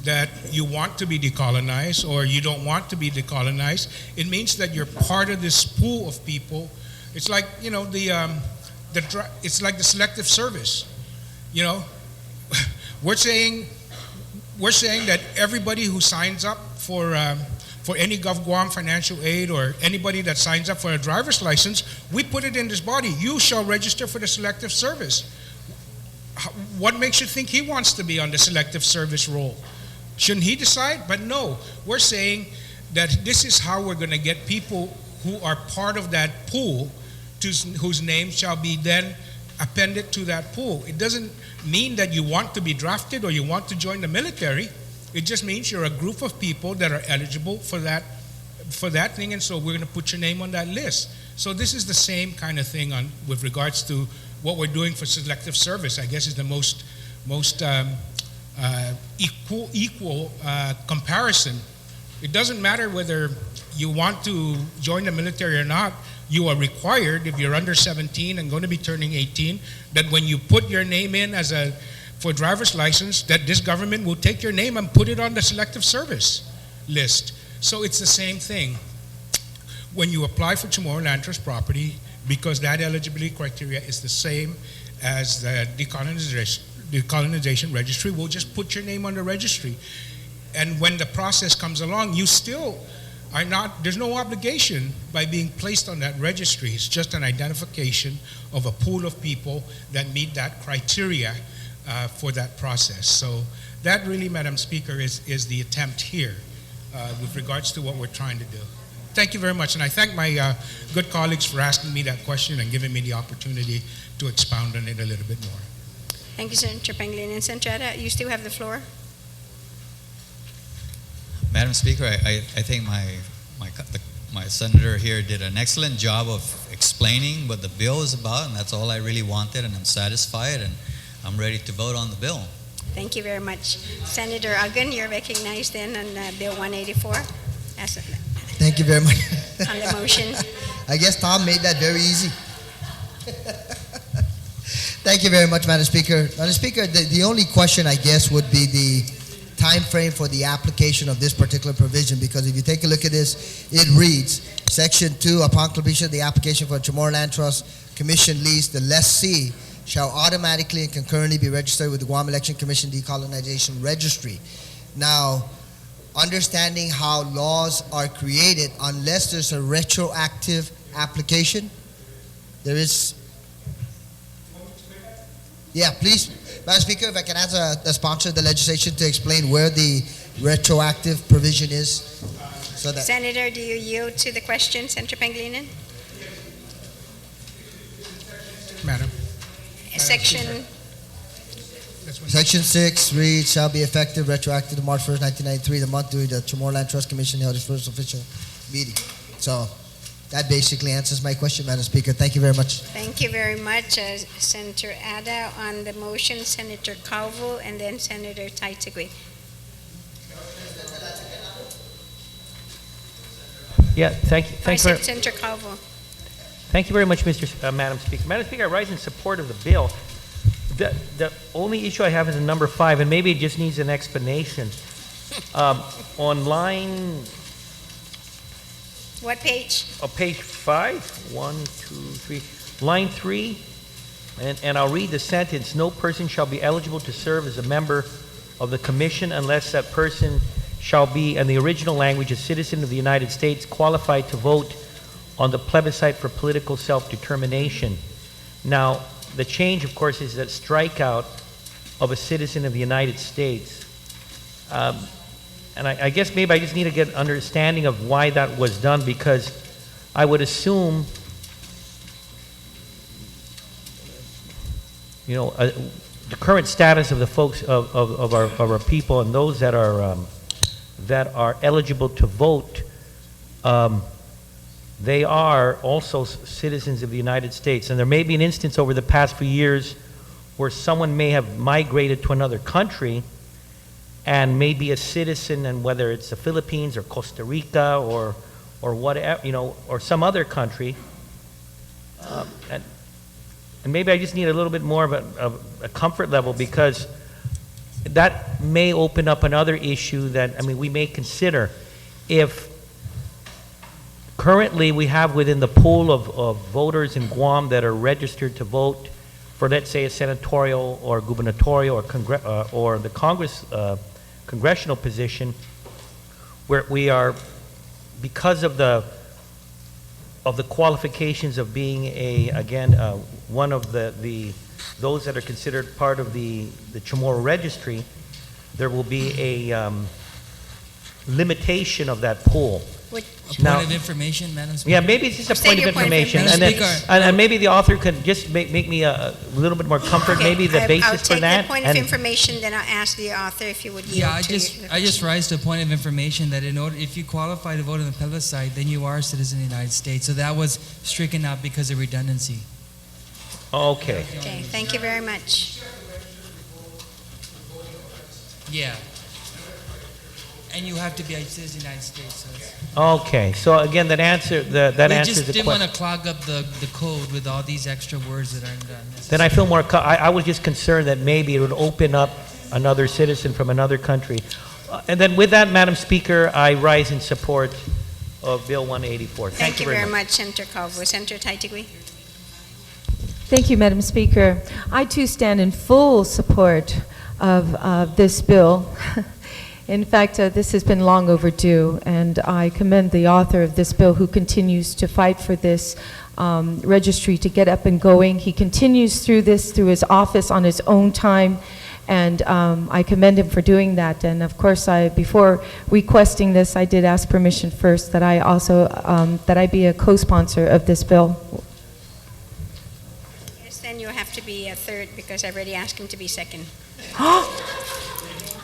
that you want to be decolonized or you don't want to be decolonized. It means that you're part of this pool of people. It's like, you know, it's like the selective service. You know, we're saying that everybody who signs up for any GovGuam financial aid or anybody that signs up for a driver's license, we put it in this body. You shall register for the selective service. What makes you think he wants to be on the selective service roll? Shouldn't he decide? But no, we're saying that this is how we're going to get people who are part of that pool, whose names shall be then appended to that pool. It doesn't mean that you want to be drafted or you want to join the military. It just means you're a group of people that are eligible for that thing, and so we're going to put your name on that list. So this is the same kind of thing with regards to what we're doing for selective service. I guess is the most equal comparison. It doesn't matter whether you want to join the military or not. You are required, if you're under 17 and going to be turning 18, that when you put your name in for driver's license, that this government will take your name and put it on the selective service list. So it's the same thing. When you apply for Chamorro Land Trust property, because that eligibility criteria is the same as the decolonization registry, we'll just put your name on the registry. And when the process comes along, you still are not, there's no obligation by being placed on that registry. It's just an identification of a pool of people that meet that criteria for that process. So that really, Madam Speaker, is the attempt here with regards to what we're trying to do. Thank you very much, and I thank my good colleagues for asking me that question and giving me the opportunity to expound on it a little bit more. Thank you, Senator Pangilinan. Senator Ada, you still have the floor. Madam Speaker, I think my senator here did an excellent job of explaining what the bill is about, and that's all I really wanted, and I'm satisfied, and I'm ready to vote on the bill. Thank you very much. Senator Agan, you're recognized then on Bill 184. Thank you very much. On the motion. I guess Tom made that very easy. Thank you very much, Madam Speaker. Madam Speaker, the only question, I guess, would be the time frame for the application of this particular provision, because if you take a look at this, it reads, Section 2, upon completion of the application for a Chamorro Land Trust Commission lease, the lessee shall automatically and concurrently be registered with the Guam Election Commission Decolonization Registry. Now, understanding how laws are created, unless there's a retroactive application, there is... Yeah, please, Madam Speaker, if I can ask the sponsor of the legislation to explain where the retroactive provision is. So that Senator, do you yield to the question, Senator Pangilinan? Madam. Section... Section 6 reads, shall be effective retroactive to March 1st, 1993, the month during the Chamorro Land Trust Commission held its first official meeting. So that basically answers my question, Madam Speaker. Thank you very much. Thank you very much, Senator Ada. On the motion, Senator Calvo, and then Senator Taitagui. Yeah, thank you. Senator Calvo. Thank you very much, Madam Speaker. Madam Speaker, I rise in support of the bill. The only issue I have is in number 5, and maybe it just needs an explanation. On line... What page? Page 5, 1, 2, 3, line 3, and I'll read the sentence. No person shall be eligible to serve as a member of the commission unless that person shall be, in the original language, a citizen of the United States qualified to vote on the plebiscite for political self-determination. Now, the change, of course, is that strikeout of a citizen of the United States. And I guess maybe I just need to get an understanding of why that was done, because I would assume, the current status of the folks of our people and those that are eligible to vote, they are also citizens of the United States. And there may be an instance over the past few years where someone may have migrated to another country and may be a citizen, and whether it's the Philippines or Costa Rica or whatever, or some other country. And maybe I just need a little bit more of a comfort level, because that may open up another issue that, we may consider. If currently we have within the pool of voters in Guam that are registered to vote for, let's say, a senatorial or gubernatorial or the congressional position, where we are, because of the qualifications of being one of those that are considered part of the Chamorro registry, there will be a limitation of that pool. A point Now- of information, Madam Speaker. Yeah, maybe it's just a State point of your point of information, and information. then, Speaker. and maybe the author could just make me a little bit more comfort, Okay, maybe the I'll basis for take that. the point of and- information, then I'll ask the author if you would yield Yeah, I to just your I just question. raised a point of information that in order, if you qualify to vote in the plebiscite, then you are a citizen of the United States. So that was stricken out because of redundancy. Okay. Okay, thank you very much. Yeah. And you have to be a citizen of the United States. So it's- Okay, so again, that answers we the just didn't want question. to clog up the code with all these extra words that aren't necessary. Then I feel more, I was just concerned that maybe it would open up another citizen from another country. And then with that, Madam Speaker, I rise in support of Bill 184. Thank you very much, Senator Calvo. Senator Taitigui? Thank you, Madam Speaker. I too stand in full support of this bill. In fact, this has been long overdue, and I commend the author of this bill who continues to fight for this registry to get up and going. He continues through this through his office on his own time, and I commend him for doing that. And of course, before requesting this, I did ask permission first that I also that I be a co-sponsor of this bill. Yes, then you have to be a third because I already asked him to be second.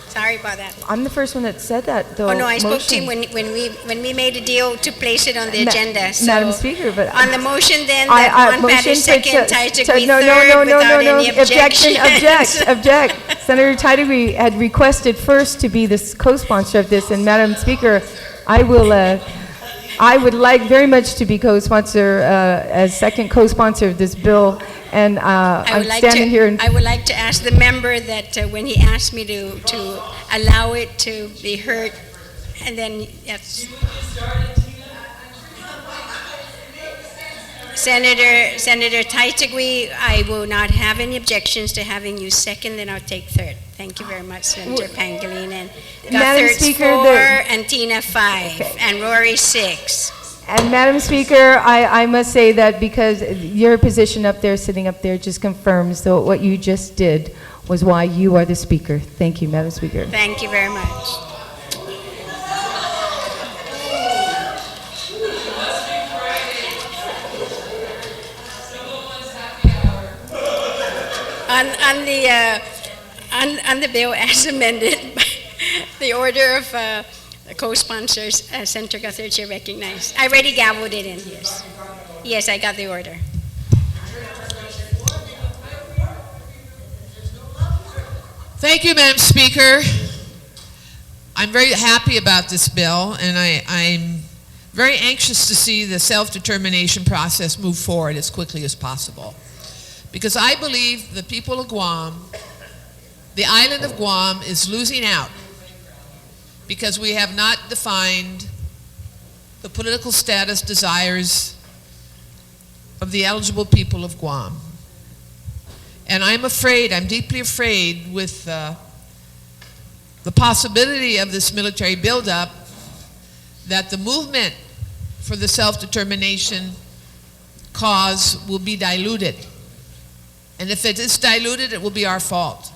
Sorry about that. I'm the first one that said that, though. Oh, no, I spoke to motion. him when we made a deal to place it on the Ma- agenda. So Madam Speaker, but on the motion then, I that one motion Patty second, to- Taitigui no, third, no, without any objections. object. Senator Taitigui had requested first to be this co-sponsor of this, and Madam Speaker, I would like very much to be co-sponsor, as second co-sponsor of this bill, and I'm standing here and I would like to ask the member that when he asked me to allow it to be heard, and then, yes. Senator Taitigui, I will not have any objections to having you second, then I'll take third. Thank you very much, Senator Pangolin. And Madam Guthertz Speaker, 4, the- and Tina 5, Okay. and Rory 6. And Madam Speaker, I must say that because your position up there, sitting up there, just confirms that what you just did was why you are the Speaker. Thank you, Madam Speaker. Thank you very much. On the bill as amended, the order of co-sponsors, Senator Guthertz, you're recognized. I already gavelled it in, yes. Yes, I got the order. Thank you, Madam Speaker. I'm very happy about this bill, and I'm very anxious to see the self-determination process move forward as quickly as possible. Because I believe the people of Guam, the island of Guam, is losing out because we have not defined the political status desires of the eligible people of Guam. And I'm afraid, I'm deeply afraid with the possibility of this military buildup that the movement for the self-determination cause will be diluted. And if it is diluted, it will be our fault.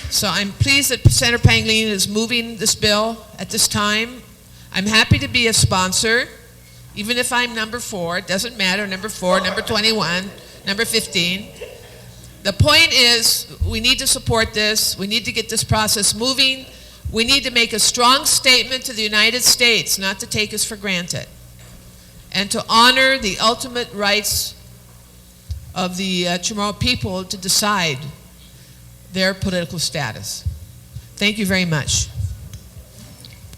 So I'm pleased that Senator Pangolin is moving this bill at this time. I'm happy to be a sponsor, even if I'm number 4. It doesn't matter, number 4, number 21, number 15. The point is, we need to support this. We need to get this process moving. We need to make a strong statement to the United States not to take us for granted and to honor the ultimate rights of the Chamorro people to decide their political status. Thank you very much.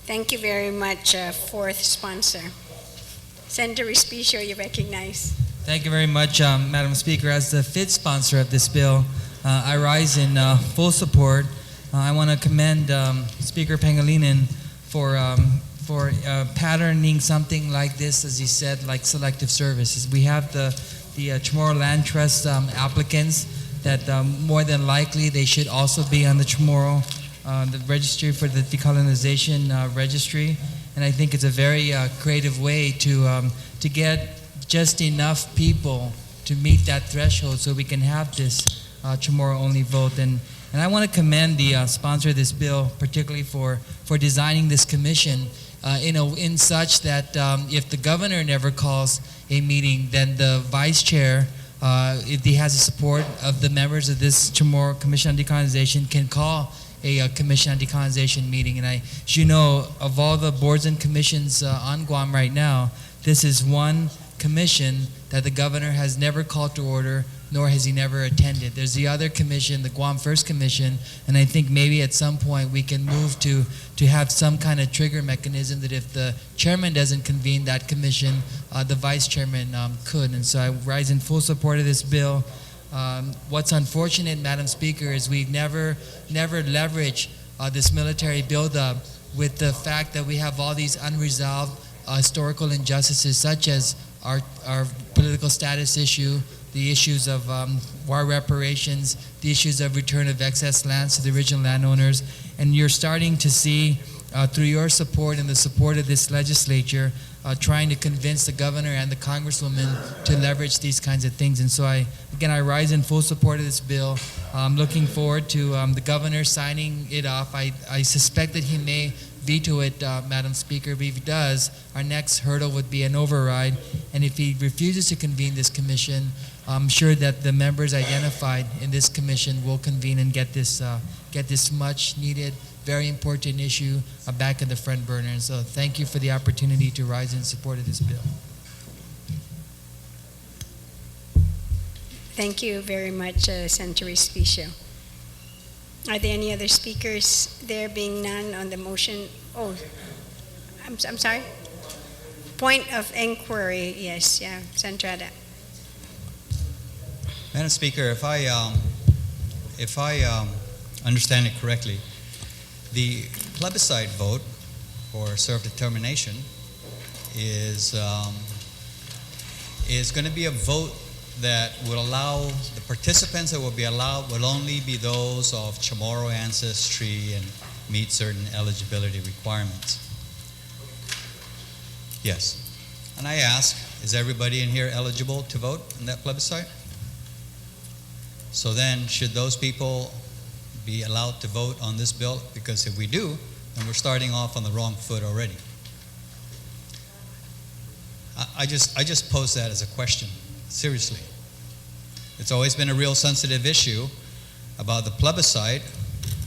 Thank you very much, fourth sponsor. Senator Respicio, you recognize. Thank you very much, Madam Speaker. As the fifth sponsor of this bill, I rise in full support. I want to commend Speaker Pangolin for patterning something like this, as he said, like selective services. We have the Chamorro Land Trust applicants that more than likely they should also be on the Chamorro, the registry for the decolonization registry. And I think it's a very creative way to get just enough people to meet that threshold so we can have this Chamorro-only vote. And I want to commend the sponsor of this bill, particularly for designing this commission in such that if the governor never calls a meeting, then the vice chair, if he has the support of the members of this Chamorro Commission on Decolonization, can call a Commission on Decolonization meeting. And as you know, of all the boards and commissions on Guam right now, this is one commission that the governor has never called to order, nor has he never attended. There's the other commission, the Guam First Commission, and I think maybe at some point we can move to have some kind of trigger mechanism that if the chairman doesn't convene that commission, the vice chairman could. And so I rise in full support of this bill. What's unfortunate, Madam Speaker, is we've never leveraged this military buildup with the fact that we have all these unresolved historical injustices, such as our political status issue, the issues of war reparations, the issues of return of excess lands to the original landowners. And you're starting to see, through your support and the support of this legislature, trying to convince the governor and the congresswoman to leverage these kinds of things. And so I rise in full support of this bill. I'm looking forward to the governor signing it off. I suspect that he may veto it, Madam Speaker, but if he does, our next hurdle would be an override. And if he refuses to convene this commission, I'm sure that the members identified in this commission will convene and get this much needed, very important issue back in the front burner. And so thank you for the opportunity to rise in support of this bill. Thank you very much, Senator Respicio. Are there any other speakers? There being none on the motion. Oh, I'm sorry. Point of inquiry. Yes, yeah, Senator. Madam Speaker, if I understand it correctly, the plebiscite vote for self-determination is going to be a vote that will allow the participants that will be allowed will only be those of Chamorro ancestry and meet certain eligibility requirements. Yes. And I ask, is everybody in here eligible to vote in that plebiscite? So then, should those people be allowed to vote on this bill? Because if we do, then we're starting off on the wrong foot already. I just pose that as a question, seriously. It's always been a real sensitive issue about the plebiscite,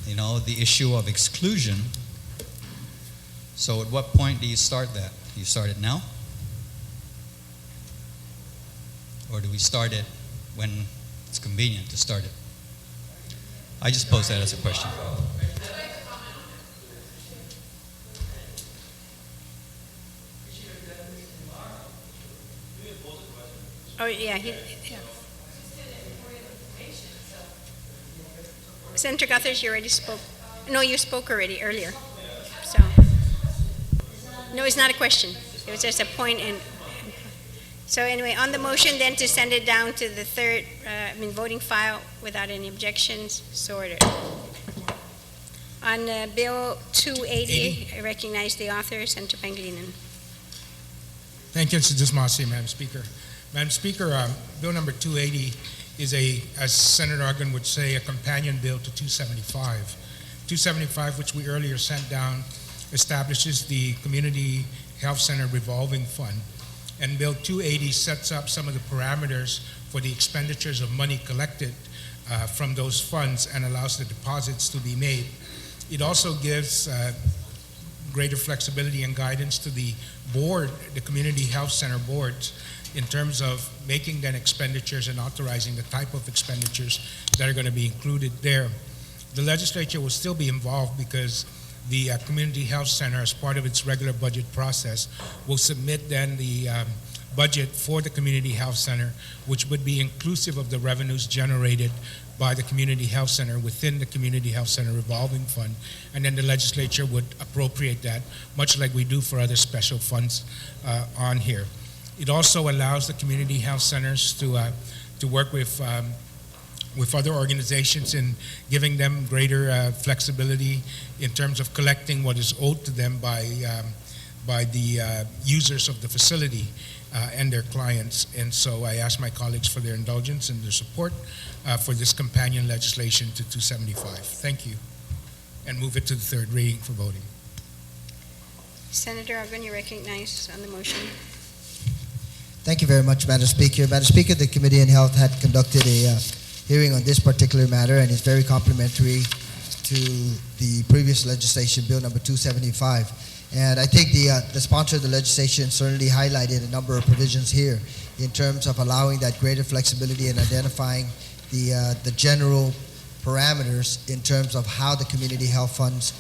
you know, the issue of exclusion. So at what point do you start that? Do you start it now? Or do we start it when it's convenient to start it? I just pose that as a question. Oh, yeah. Senator Guthers, you already spoke. No, you spoke already earlier. So, no, it's not a question. It was just a point in. So anyway, on the motion then to send it down to the third, voting file without any objections, so ordered. On Bill 280, I recognize the author, Senator Pangilinan. Thank you, Mr. Dismasi, Madam Speaker. Madam Speaker, Bill number 280 is as Senator Ogden would say, a companion bill to 275. 275, which we earlier sent down, establishes the Community Health Center Revolving Fund. And Bill 280 sets up some of the parameters for the expenditures of money collected from those funds and allows the deposits to be made. It also gives greater flexibility and guidance to the board, the Community Health Center boards, in terms of making then expenditures and authorizing the type of expenditures that are going to be included there. The legislature will still be involved because the Community Health Center, as part of its regular budget process, will submit then the budget for the Community Health Center, which would be inclusive of the revenues generated by the Community Health Center within the Community Health Center Revolving Fund, and then the legislature would appropriate that, much like we do for other special funds on here. It also allows the community health centers to work with other organizations in giving them greater flexibility in terms of collecting what is owed to them by the users of the facility and their clients. And so I ask my colleagues for their indulgence and their support for this companion legislation to 275. Thank you. And move it to the third reading for voting. Senator Ogden, you recognize on the motion. Thank you very much, Madam Speaker. Madam Speaker, the Committee on Health had conducted a hearing on this particular matter, and it's very complimentary to the previous legislation, Bill number 275. And I think the sponsor of the legislation certainly highlighted a number of provisions here in terms of allowing that greater flexibility and identifying the general parameters in terms of how the community health funds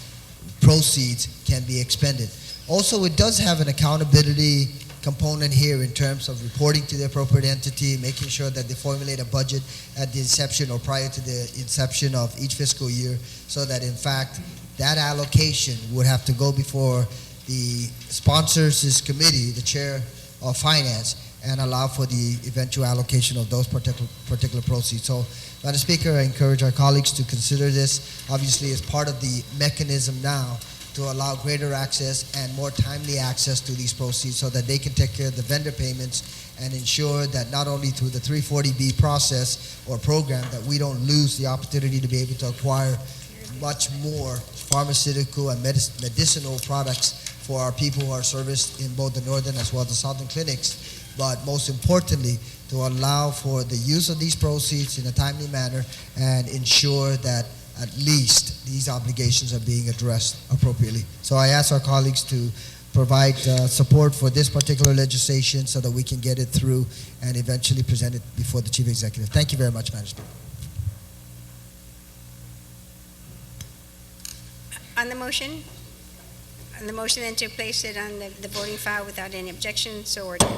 proceeds can be expended. Also, it does have an accountability component here in terms of reporting to the appropriate entity, making sure that they formulate a budget at the inception or prior to the inception of each fiscal year, so that in fact that allocation would have to go before the sponsors' committee, the chair of finance, and allow for the eventual allocation of those particular proceeds. So, Madam Speaker, I encourage our colleagues to consider this, obviously as part of the mechanism now to allow greater access and more timely access to these proceeds so that they can take care of the vendor payments and ensure that not only through the 340B process or program that we don't lose the opportunity to be able to acquire much more pharmaceutical and medicinal products for our people who are serviced in both the northern as well as the southern clinics, but most importantly, to allow for the use of these proceeds in a timely manner and ensure that at least these obligations are being addressed appropriately. So I ask our colleagues to provide support for this particular legislation so that we can get it through and eventually present it before the Chief Executive. Thank you very much, Madam Speaker. On the motion then to place it on the voting file without any objection, so ordered.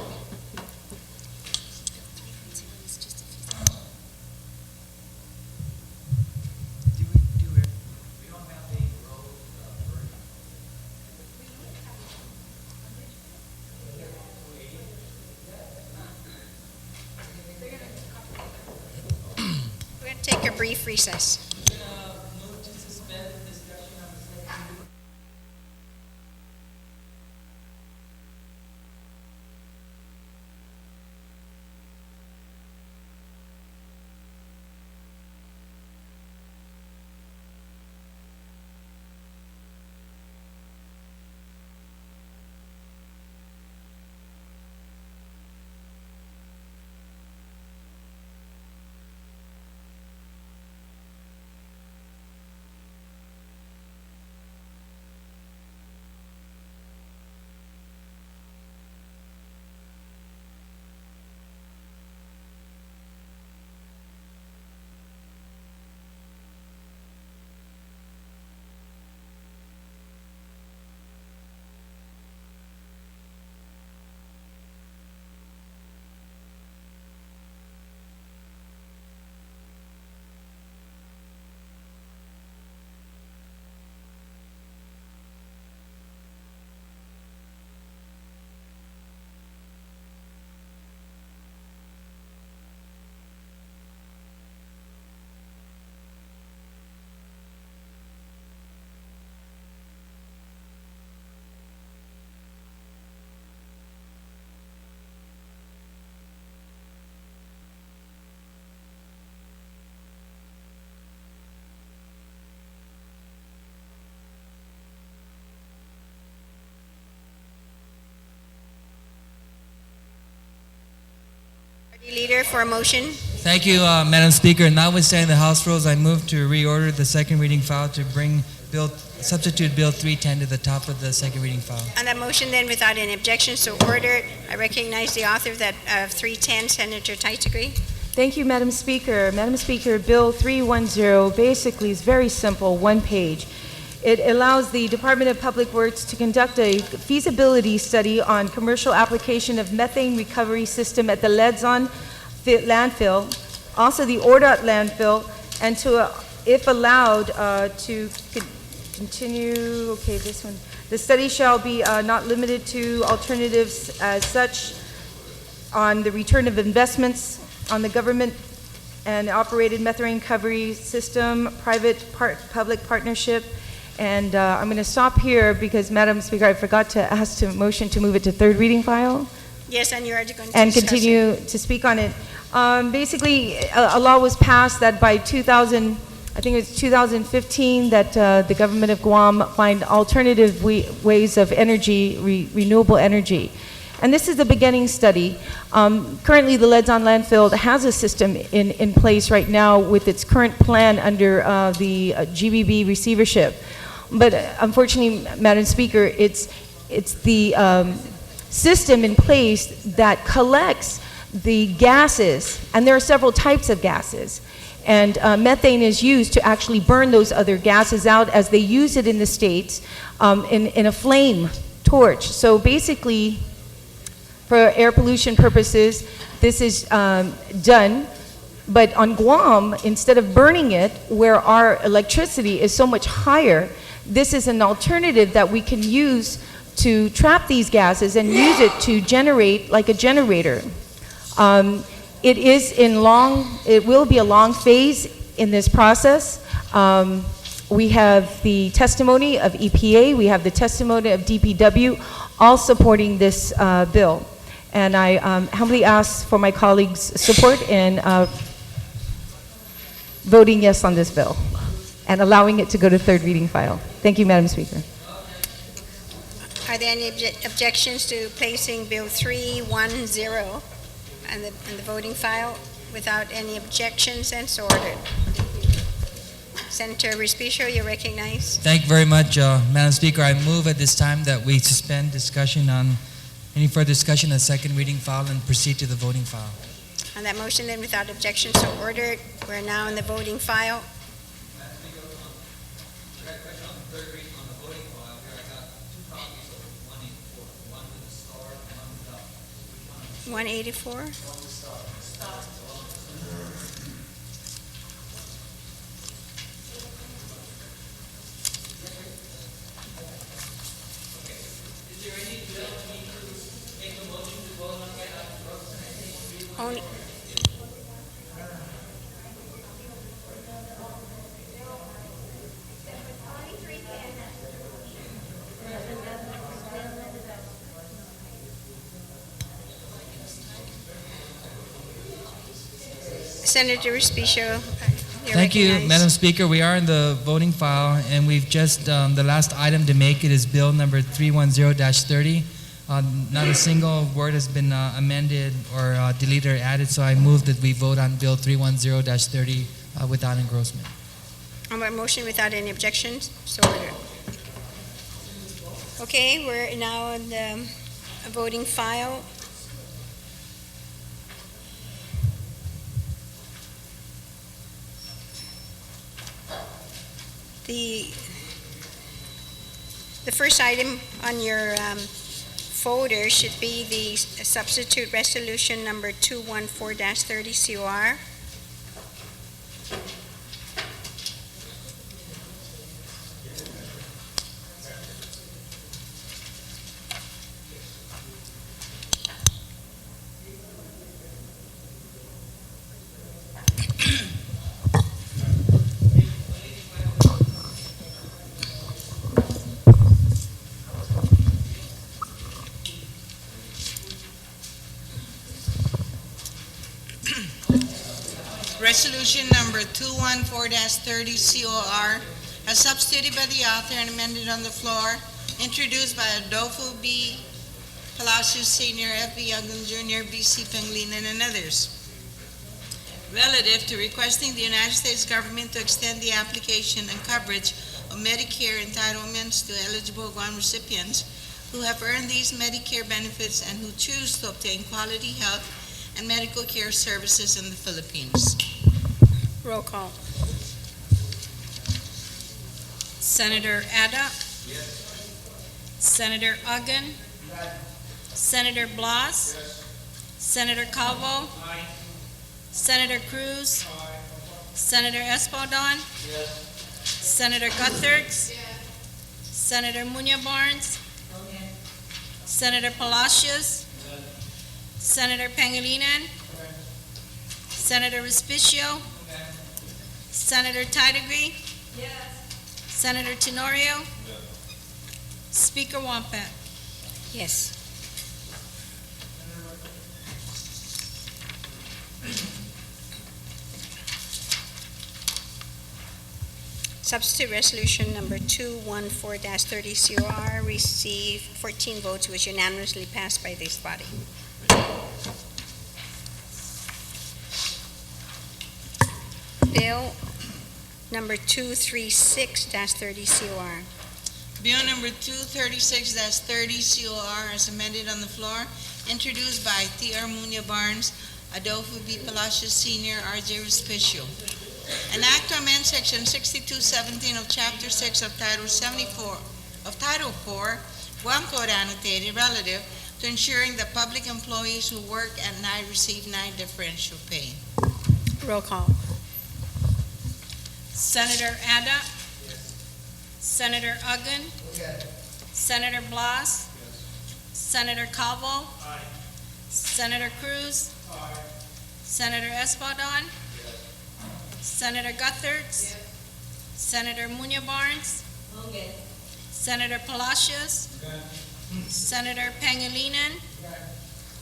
We're going to take a brief recess. Leader for a motion. Thank you, Madam Speaker. Notwithstanding the House rules, I move to reorder the second reading file to bring substitute Bill 310 to the top of the second reading file. On that motion then, without any objection, so ordered. I recognize the author of that 310, Senator Taitigui. Thank you, Madam Speaker. Madam Speaker, Bill 310 basically is very simple, one page. It allows the Department of Public Works to conduct a feasibility study on commercial application of methane recovery system at the Ledzon landfill, also the Ordot landfill, and to, if allowed, to continue, okay, this one. The study shall be not limited to alternatives as such on the return of investments on the government and operated methane recovery system, private-public partnership. And I'm going to stop here because, Madam Speaker, I forgot to ask to motion to move it to third reading file. Yes, and you're going to and discuss continue to speak on it. Basically, a law was passed that by 2000, I think it was 2015 that the government of Guam find alternative ways of energy, renewable energy. And this is a beginning study. Currently, the Leads-on landfill has a system in place right now with its current plan under the GBB receivership. But unfortunately, Madam Speaker, it's the system in place that collects the gases, and there are several types of gases. And methane is used to actually burn those other gases out as they use it in the States in a flame torch. So basically, for air pollution purposes, this is done. But on Guam, instead of burning it, where our electricity is so much higher, this is an alternative that we can use to trap these gases and use it to generate like a generator. It will be a long phase in this process. We have the testimony of EPA, we have the testimony of DPW, all supporting this bill. And I humbly ask for my colleagues' support in voting yes on this bill and allowing it to go to third reading file. Thank you, Madam Speaker. Are there any objections to placing Bill 310 on the voting file? Without any objections, and so ordered. Senator Respicio, you're recognized. Thank you very much, Madam Speaker. I move at this time that we suspend discussion on any further discussion on second reading file and proceed to the voting file. On that motion, then, without objection, so ordered. We're now in the voting file. Madam Speaker, on the third reading on the voting file here, I got two copies of 184, one with a star and one without. Which one? 184. Only, Senator Respicio, Thank you, recognized. Madam Speaker. We are in the voting file, and we've just, the last item to make it is Bill number 310-30. Not a single word has been amended or deleted or added, so I move that we vote on Bill 310-30 without engrossment. On my motion, without any objections, so ordered. Okay, we're now in the voting file. The first item on your folder should be the substitute resolution number 214-30 COR. Resolution number 214-30 COR, as substituted by the author and amended on the floor, introduced by Adolfo B. Palacios Sr., F.B. Youngman Jr., B.C. Pangilinan, and others, relative to requesting the United States government to extend the application and coverage of Medicare entitlements to eligible Guam recipients who have earned these Medicare benefits and who choose to obtain quality health and medical care services in the Philippines. Roll call. Senator Ada. Yes. Senator Uggan. Yes. Senator Blas. Yes. Senator Calvo. Aye. Senator Cruz. Aye. Senator Espadon. Yes. Senator Gutherks. Yes. Senator Munya Barnes. Okay. Senator Palacios. Yes. Senator Pangilinan. Okay. Senator Respicio. Okay. Senator Tidegree. Yes. Senator Tenorio. Yes. Speaker Wampat. Yes. Substitute Resolution number 214-30 COR received 14 votes, was unanimously passed by this body. Bill number 236-30 COR. Bill number 236-30 COR as amended on the floor, introduced by T.R. Munya Barnes, Adolfo B. Palacios Sr., R.J. Respicio. An act to amend section 6217 of chapter 6 of title 74 of title 4, Guam Code annotated relative to ensuring that public employees who work at night receive night differential pay. Roll call. Senator Ada. Senator Uggan. Senator Blas. Senator Calvo. Senator Cruz. Senator Espadon. Senator Guthertz. Senator Munya Barnes. Senator Palacios. Senator Pangilinan.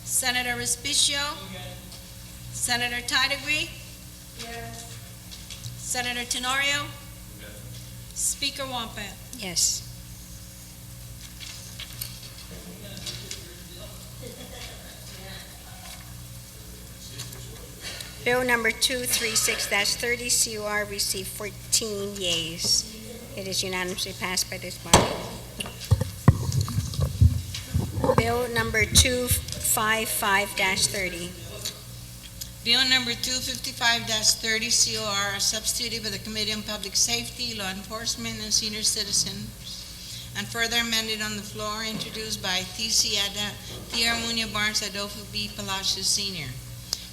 Senator Respicio. Senator Tidegree. Senator Tenorio. Speaker Wampet. Yes. Bill number 236-30 COR received 14 yeas. It is unanimously passed by this body. Bill number 255-30. Bill number 255-30 COR as substituted by the Committee on Public Safety, Law Enforcement, and Senior Citizens, and further amended on the floor, introduced by T.C. Ada, T.R. Munya Barnes, Adolfo B. Palacios Sr.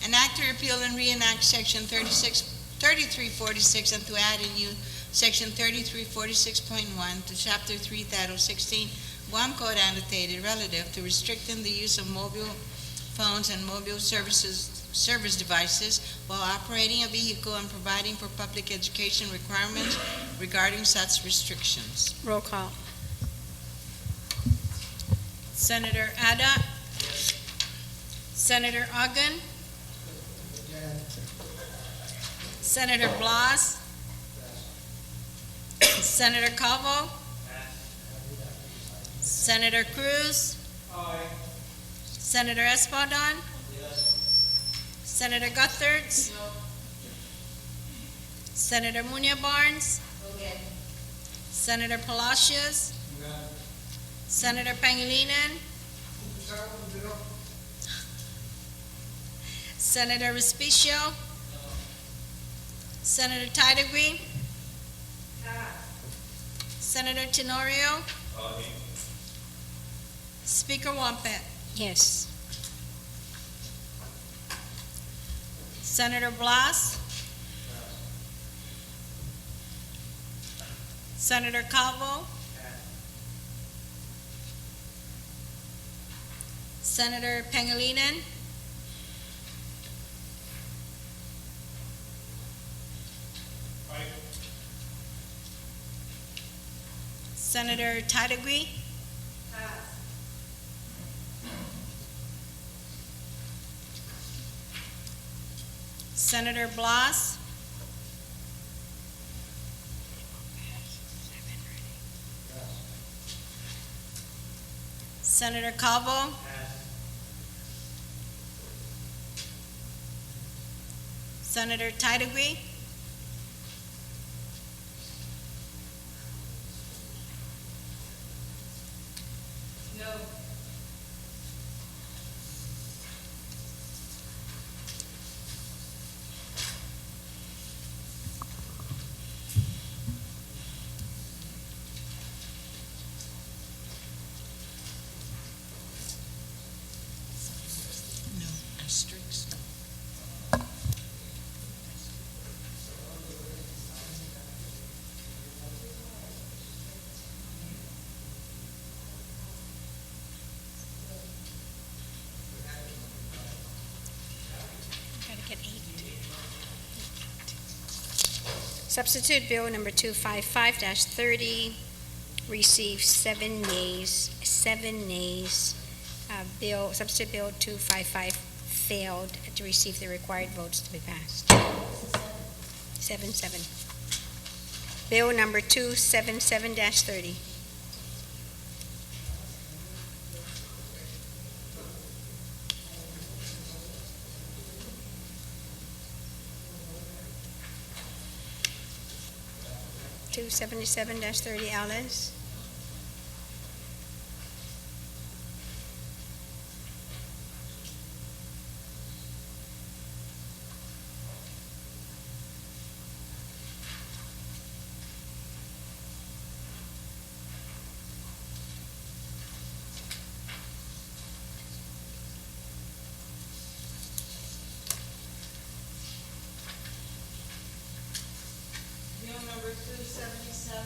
An act to repeal and reenact section 3346 and to add a new section 3346.1 to chapter 3, title 16, Guam Code annotated relative to restricting the use of mobile phones and mobile service devices while operating a vehicle and providing for public education requirements regarding such restrictions. Roll call. Senator Ada. Senator Uggan. Senator Blas. Senator Calvo. Senator Cruz. Senator Espadon. Senator Guthertz. Senator Munya Barnes. Senator Palacios. Senator Pangilinan. Senator Respicio. Senator Tidegree. Senator Tenorio. Speaker Wampet. Yes. Senator Blas. Senator Calvo. Senator Pangilinan. Senator Tidegree. Senator Blas. Senator Calvo. Senator Tidegree. No asterisks. Gotta get 8. Substitute Bill number 255-30 received 7 nays. 7 nays. Substitute Bill 255 failed to receive the required votes to be passed. 7-7. Bill number 277-30. Two 77-30, Alice. Bill number 277,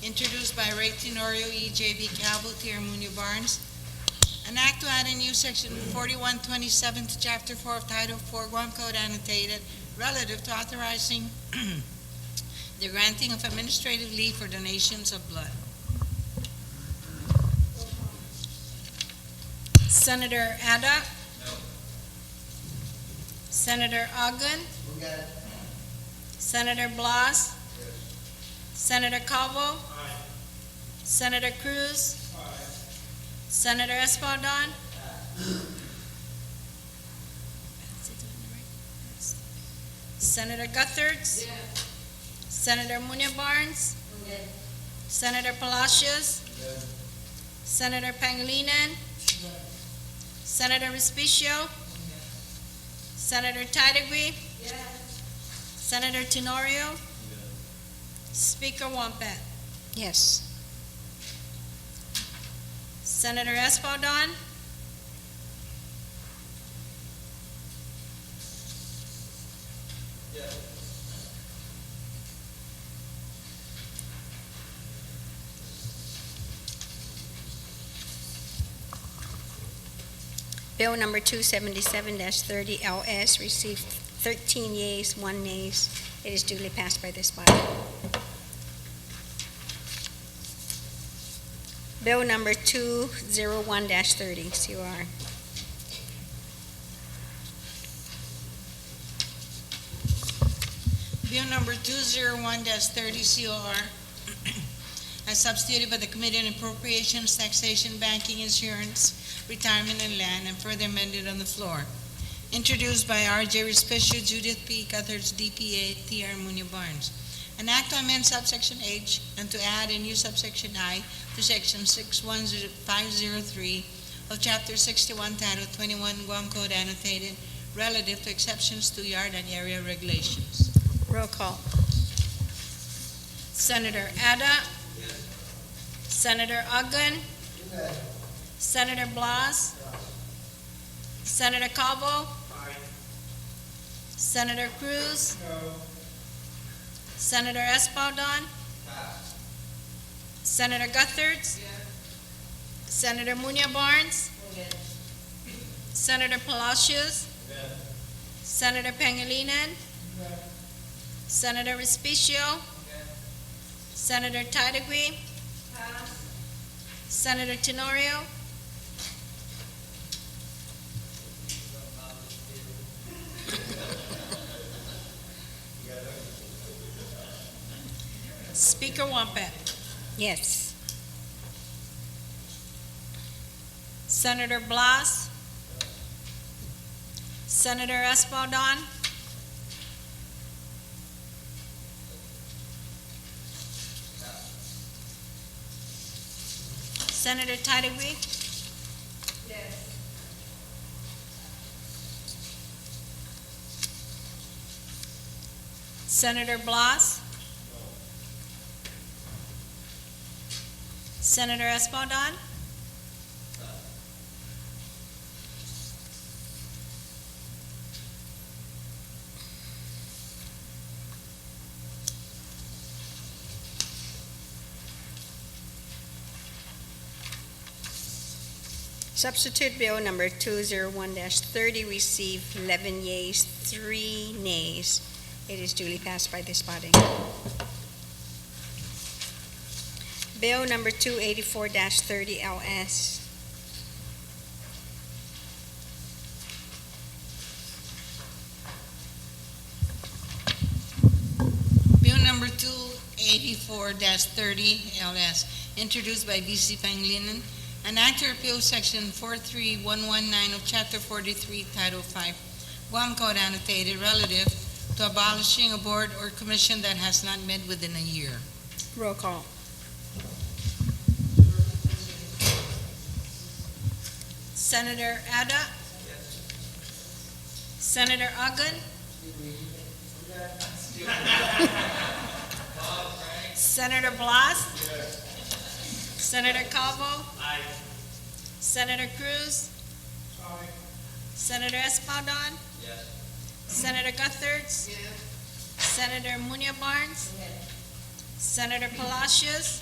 introduced by Ray Tenorio, E.J.B. Cabell, Tiarmuño Barnes. An act to add a new section 4127 to Chapter 4 of Title 4 Guam Code annotated relative to authorizing the granting of administrative leave for donations of blood. Senator Ada. Senator Ogden. Senator Blas. Senator Calvo. Senator Cruz. Senator Espadon. Senator Gutherds. Senator Munya Barnes. Senator Palacios. Senator Pangilinan. Senator Respicio. Senator Tidegui. Senator Tenorio. Speaker Wampat. Yes. Senator Espadon. Bill number 277-30 LS received 13 yeas, 1 nays. It is duly passed by this body. Bill number 201-30 COR. Bill number 201-30 COR, as substituted by the Committee on Appropriations, Taxation, Banking, Insurance, Retirement, and Land, and further amended on the floor. Introduced by R.J. Respicio, Judith P. Gutherds, DPA, T.R. Muñoz Barnes. An act to amend subsection H and to add a new subsection I to section 61503 of Chapter 61, Title 21, Guam Code annotated, relative to exceptions to yard and area regulations. Roll call. Senator Ada. Senator Ogden. Senator Blas. Senator Calvo. Senator Cruz. Senator Espadon. Senator Gutherds. Senator Munya Barnes. Senator Palacios. Senator Pangilinan. Senator Respicio. Senator Tidegui. Senator Tenorio. Speaker Wampat. Yes. Senator Blas. Senator Espadon. Senator Tidegui. Senator Blas. Senator Espadon. Substitute Bill number 201-30 received 11 yeas, 3 nays. It is duly passed by this body. Bill number 284-30 LS. Bill number 284-30 LS, introduced by VC Pangilinan, an act to repeal Section 43119 of Chapter 43, Title 5, Guam Code annotated relative to abolishing a board or commission that has not met within a year. Roll call. Senator Ada? Senator Ogden? Senator Blas? Senator Calvo? Senator Cruz? Senator Espadon? Senator Gutherts? Senator Munya Barnes? Senator Palacios?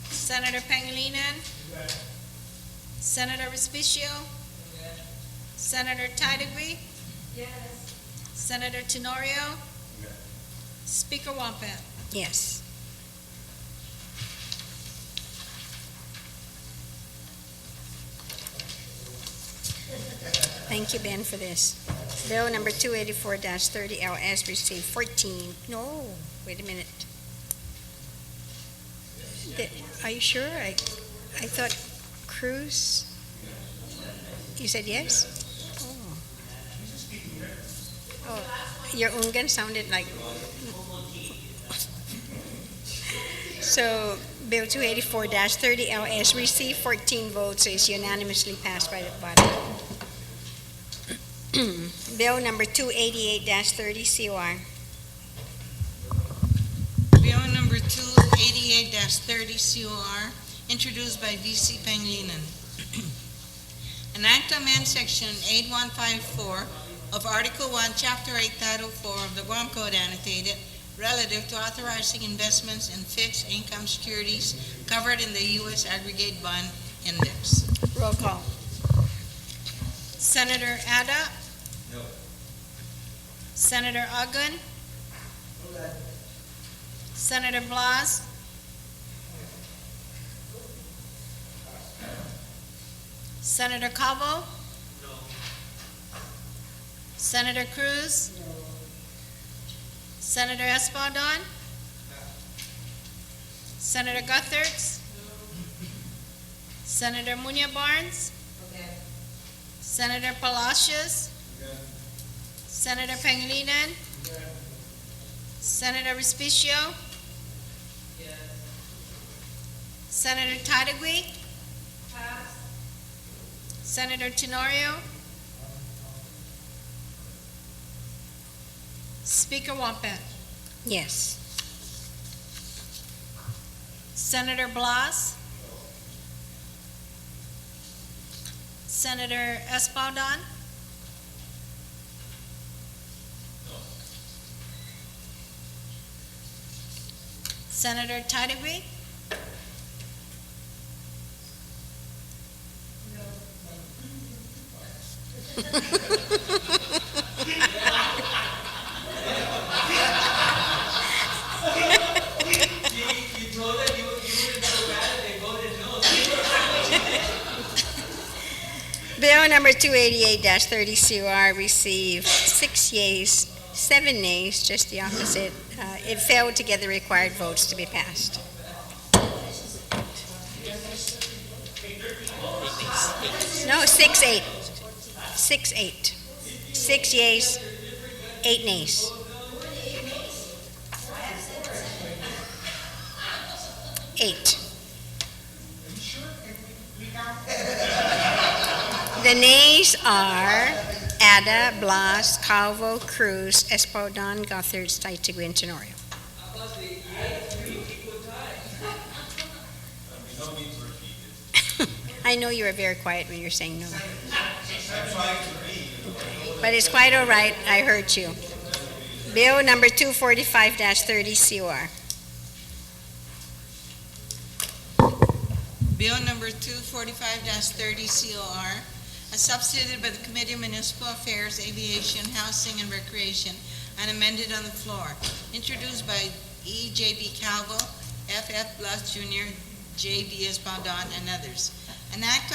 Senator Pangilinan? Senator Respicio? Senator Tidegui? Senator Tenorio? Speaker Wampat? Yes. Thank you, Ben, for this. Bill number 284-30 LS received 14. No, wait a minute. Are you sure? I thought Cruz. You said yes? Oh, your ungan sounded like. So, Bill 284-30 LS received 14 votes, so is unanimously passed by the body. Bill number 288-30 COR. Bill number 288-30 COR, introduced by VC Pangilinan. An act to amend Section 8154 of Article 1, Chapter 8, Title 4 of the Guam Code annotated relative to authorizing investments in fixed income securities covered in the U.S. Aggregate Bond Index. Roll call. Senator Ada? No. Senator Ogden? Senator Blas? Senator Calvo? No. Senator Cruz? Senator Espadon? Senator Gutherts? Senator Munya Barnes? Senator Palacios? Senator Pangilinan? Senator Respicio? Senator Tadegui? Senator Tenorio? Speaker Wampat? Yes. Senator Blas? Senator Espadon? Senator Tidegui? Bill number 288-30 COR received 6 yeas, 7 nays, just the opposite. It failed to get the required votes to be passed. No, 6-8. 6-8. 6 yeas, 8 nays. Eight. The nays are Ada, Blas, Calvo, Cruz, Espadon, Gutherts, Titiguin, Tenorio. I know you were very quiet when you're saying no. But it's quite all right. I heard you. Bill number 245-30 COR. Bill number 245-30 COR, as substituted by the Committee on Municipal Affairs, Aviation, Housing, and Recreation, and amended on the floor. Introduced by E.J.B. Calvo, F.F. Blas Jr., J.B. Espadon, and others. An act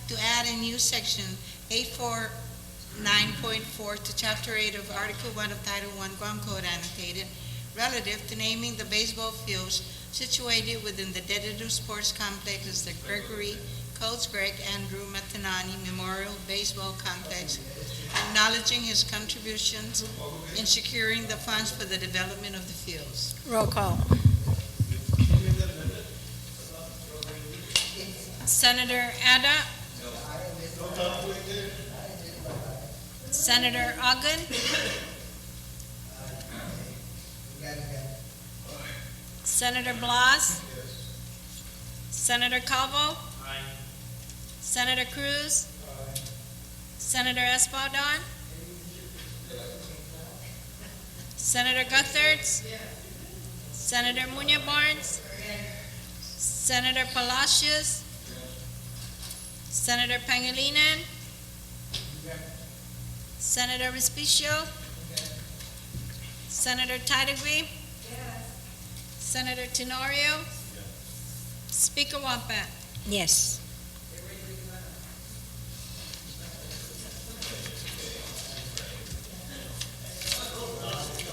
to add a new section 849.4 to Chapter 8 of Article 1 of Title 1 Guam Code annotated relative to naming the baseball fields situated within the Dededo Sports Complex as the Gregory Coates Greg Andrew Matanani Memorial Baseball Complex, acknowledging his contributions in securing the funds for the development of the fields. Roll call. Senator Ada. Senator Ogden. Senator Blas. Senator Calvo. Senator Cruz. Senator Espadon. Senator Guthertz. Senator Munya Barnes. Senator Palacios. Senator Pangilinan. Senator Respicio. Senator Titlery. Senator Tenorio. Speaker Wampat. Yes.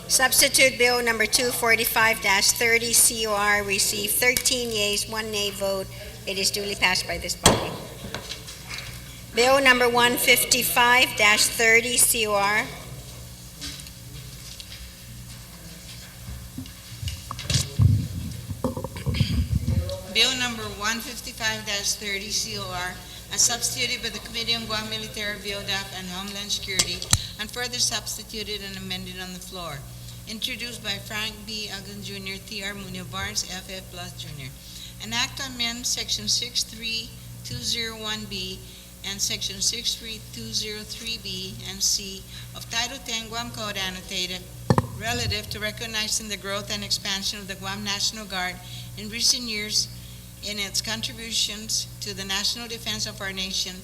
Substitute Bill number 245-30 COR received 13 yeas, 1 nay vote. It is duly passed by this body. Bill number 155-30 COR. Bill number 155-30 COR, as substituted by the Committee on Guam Military, BODAP, and Homeland Security, and further substituted and amended on the floor. Introduced by Frank B. Agun Jr., T.R. Munoz Barnes, F.F. Plus Jr. An act to amend Section 63201B and Section 63203B and C of Title 10 Guam Code annotated relative to recognizing the growth and expansion of the Guam National Guard in recent years in its contributions to the national defense of our nation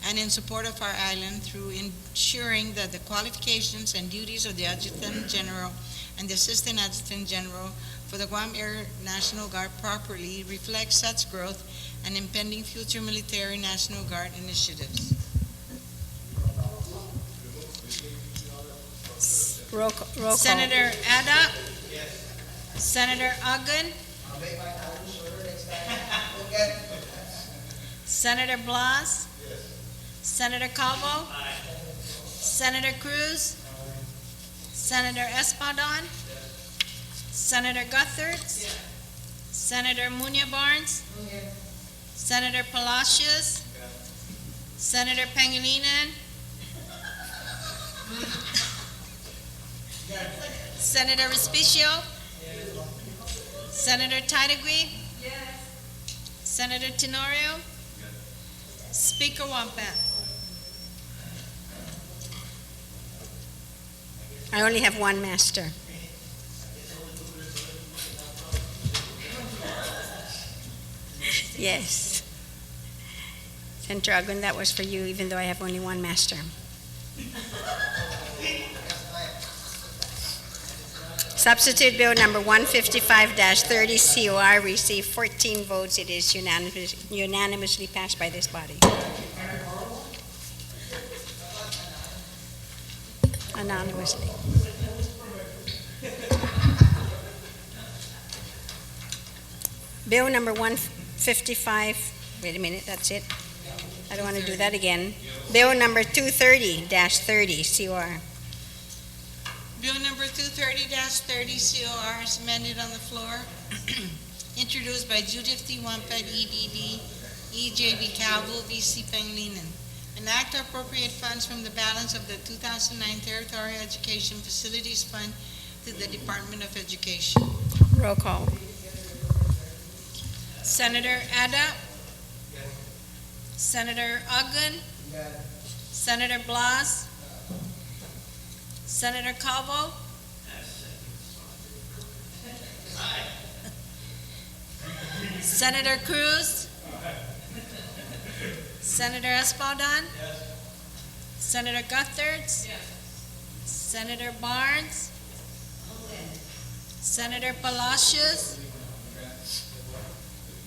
and in support of our island through ensuring that the qualifications and duties of the Adjutant General and the Assistant Adjutant General for the Guam Air National Guard properly reflect such growth and impending future military National Guard initiatives. Roll call. Senator Ada. Senator Ogden. Senator Blas. Senator Calvo. Senator Cruz. Senator Espadon. Senator Guthertz. Senator Munya Barnes. Senator Palacios. Senator Pangilinan. Senator Respicio. Senator Titlery. Senator Tenorio. Speaker Wampat. I only have one master. Yes. Senator Agun, that was for you, even though I have only one master. Substitute Bill number 155-30 COR received 14 votes. It is unanimously passed by this body. Anonymously. Bill number 155, wait a minute, that's it. I don't want to do that again. Bill number 230-30 COR. Bill number 230-30 COR is amended on the floor. Introduced by Judith T. Wampat, EDD, EJB Calvo, VC Pangilinan. An act to appropriate funds from the balance of the 2009 Territorial Education Facilities Fund to the Department of Education. Roll call. Senator Ada. Senator Ogden. Senator Blas. Senator Calvo. Senator Cruz. Senator Espadon. Senator Guthertz. Senator Barnes. Senator Palacios.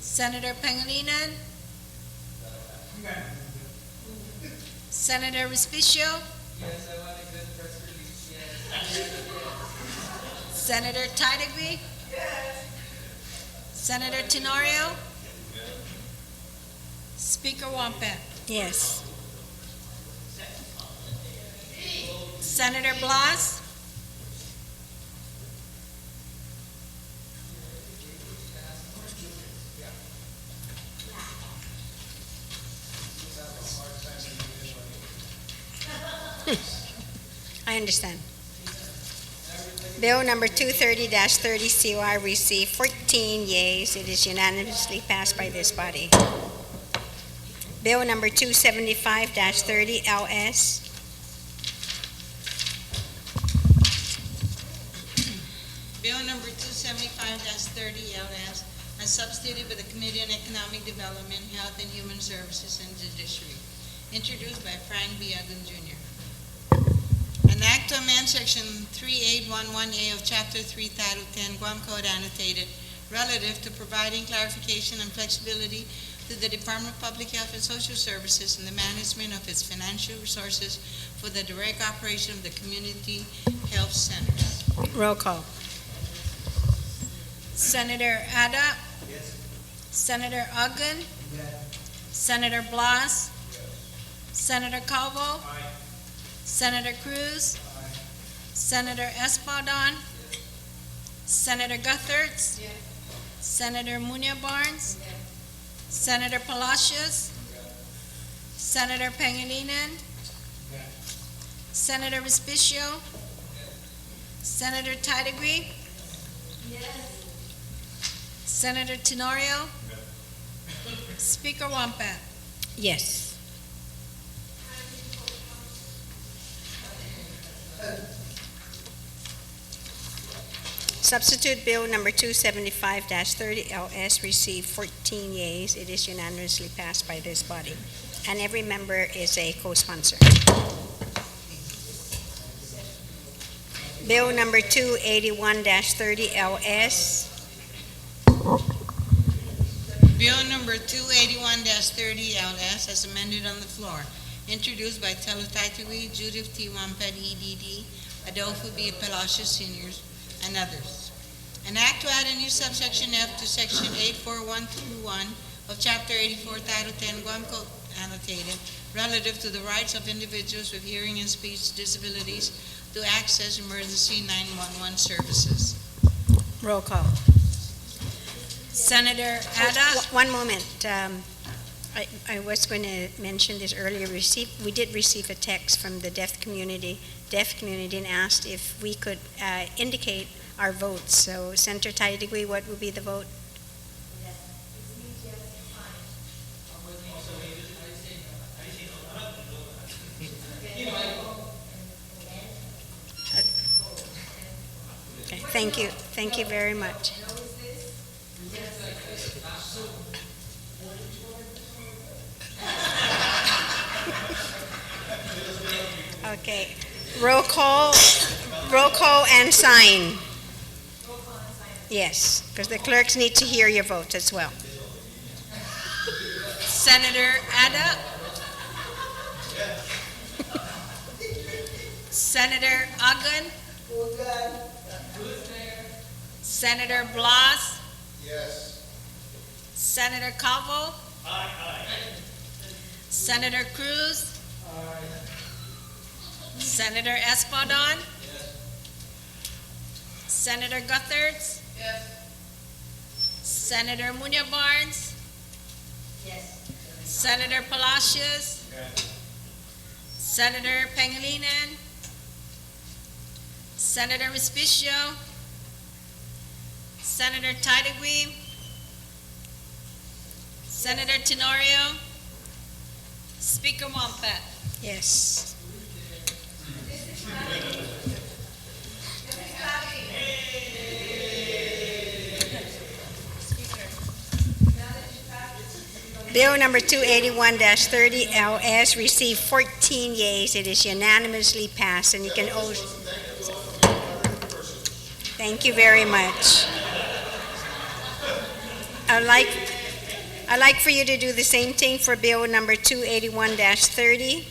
Senator Pangilinan. Senator Respicio. Senator Tydegui? Senator Tenorio? Speaker Wampat? Yes. Senator Blas? I understand. Bill number 230-30 COR received 14 yeas. It is unanimously passed by this body. Bill number 275-30 LS. Bill number 275-30 LS as substituted by the Committee on Economic Development, Health and Human Services and Judiciary, introduced by Frank B. Agun Jr. An act to amend section 3811A of chapter 3, title 10, Guam Code annotated, relative to providing clarification and flexibility to the Department of Public Health and Social Services in the management of its financial resources for the direct operation of the community health centers. Roll call. Senator Ada? Senator Uggan? Senator Blas? Senator Calvo? Senator Cruz? Senator Espadon? Senator Guthertz? Senator Munia Barnes? Senator Palacios? Senator Pangilinan? Senator Respicio? Senator Tydegui? Senator Tenorio? Speaker Wampat? Yes. Substitute Bill number 275-30 LS received 14 yeas. It is unanimously passed by this body, and every member is a co-sponsor. Bill number 281-30 LS. Bill number 281-30 LS as amended on the floor, introduced by Telo Tydegui, Judith T. Wampat, EDD, Adolfo B. Palacios Seniors, and others. An act to add a new subsection F to section 84121 of chapter 84, title 10, Guam Code annotated, relative to the rights of individuals with hearing and speech disabilities to access emergency 911 services. Roll call. Senator Ada? One moment. I was going to mention this earlier. We did receive a text from the deaf community and asked if we could indicate our votes. So, Senator Tydegui, what would be the vote? Okay, thank you. Thank you very much. Okay, roll call and sign. Yes, because the clerks need to hear your vote as well. Senator Ada? Senator Uggan? Senator Blas? Yes. Senator Calvo? Senator Cruz? Senator Espadon? Senator Guthertz? Senator Munia Barnes? Senator Palacios? Senator Pangilinan? Senator Respicio? Senator Tydegui? Senator Tenorio? Speaker Wampat? Yes. Bill number 281-30 LS received 14 yeas. It is unanimously passed, and you can also. Thank you very much. I'd like for you to do the same thing for Bill number 281-30.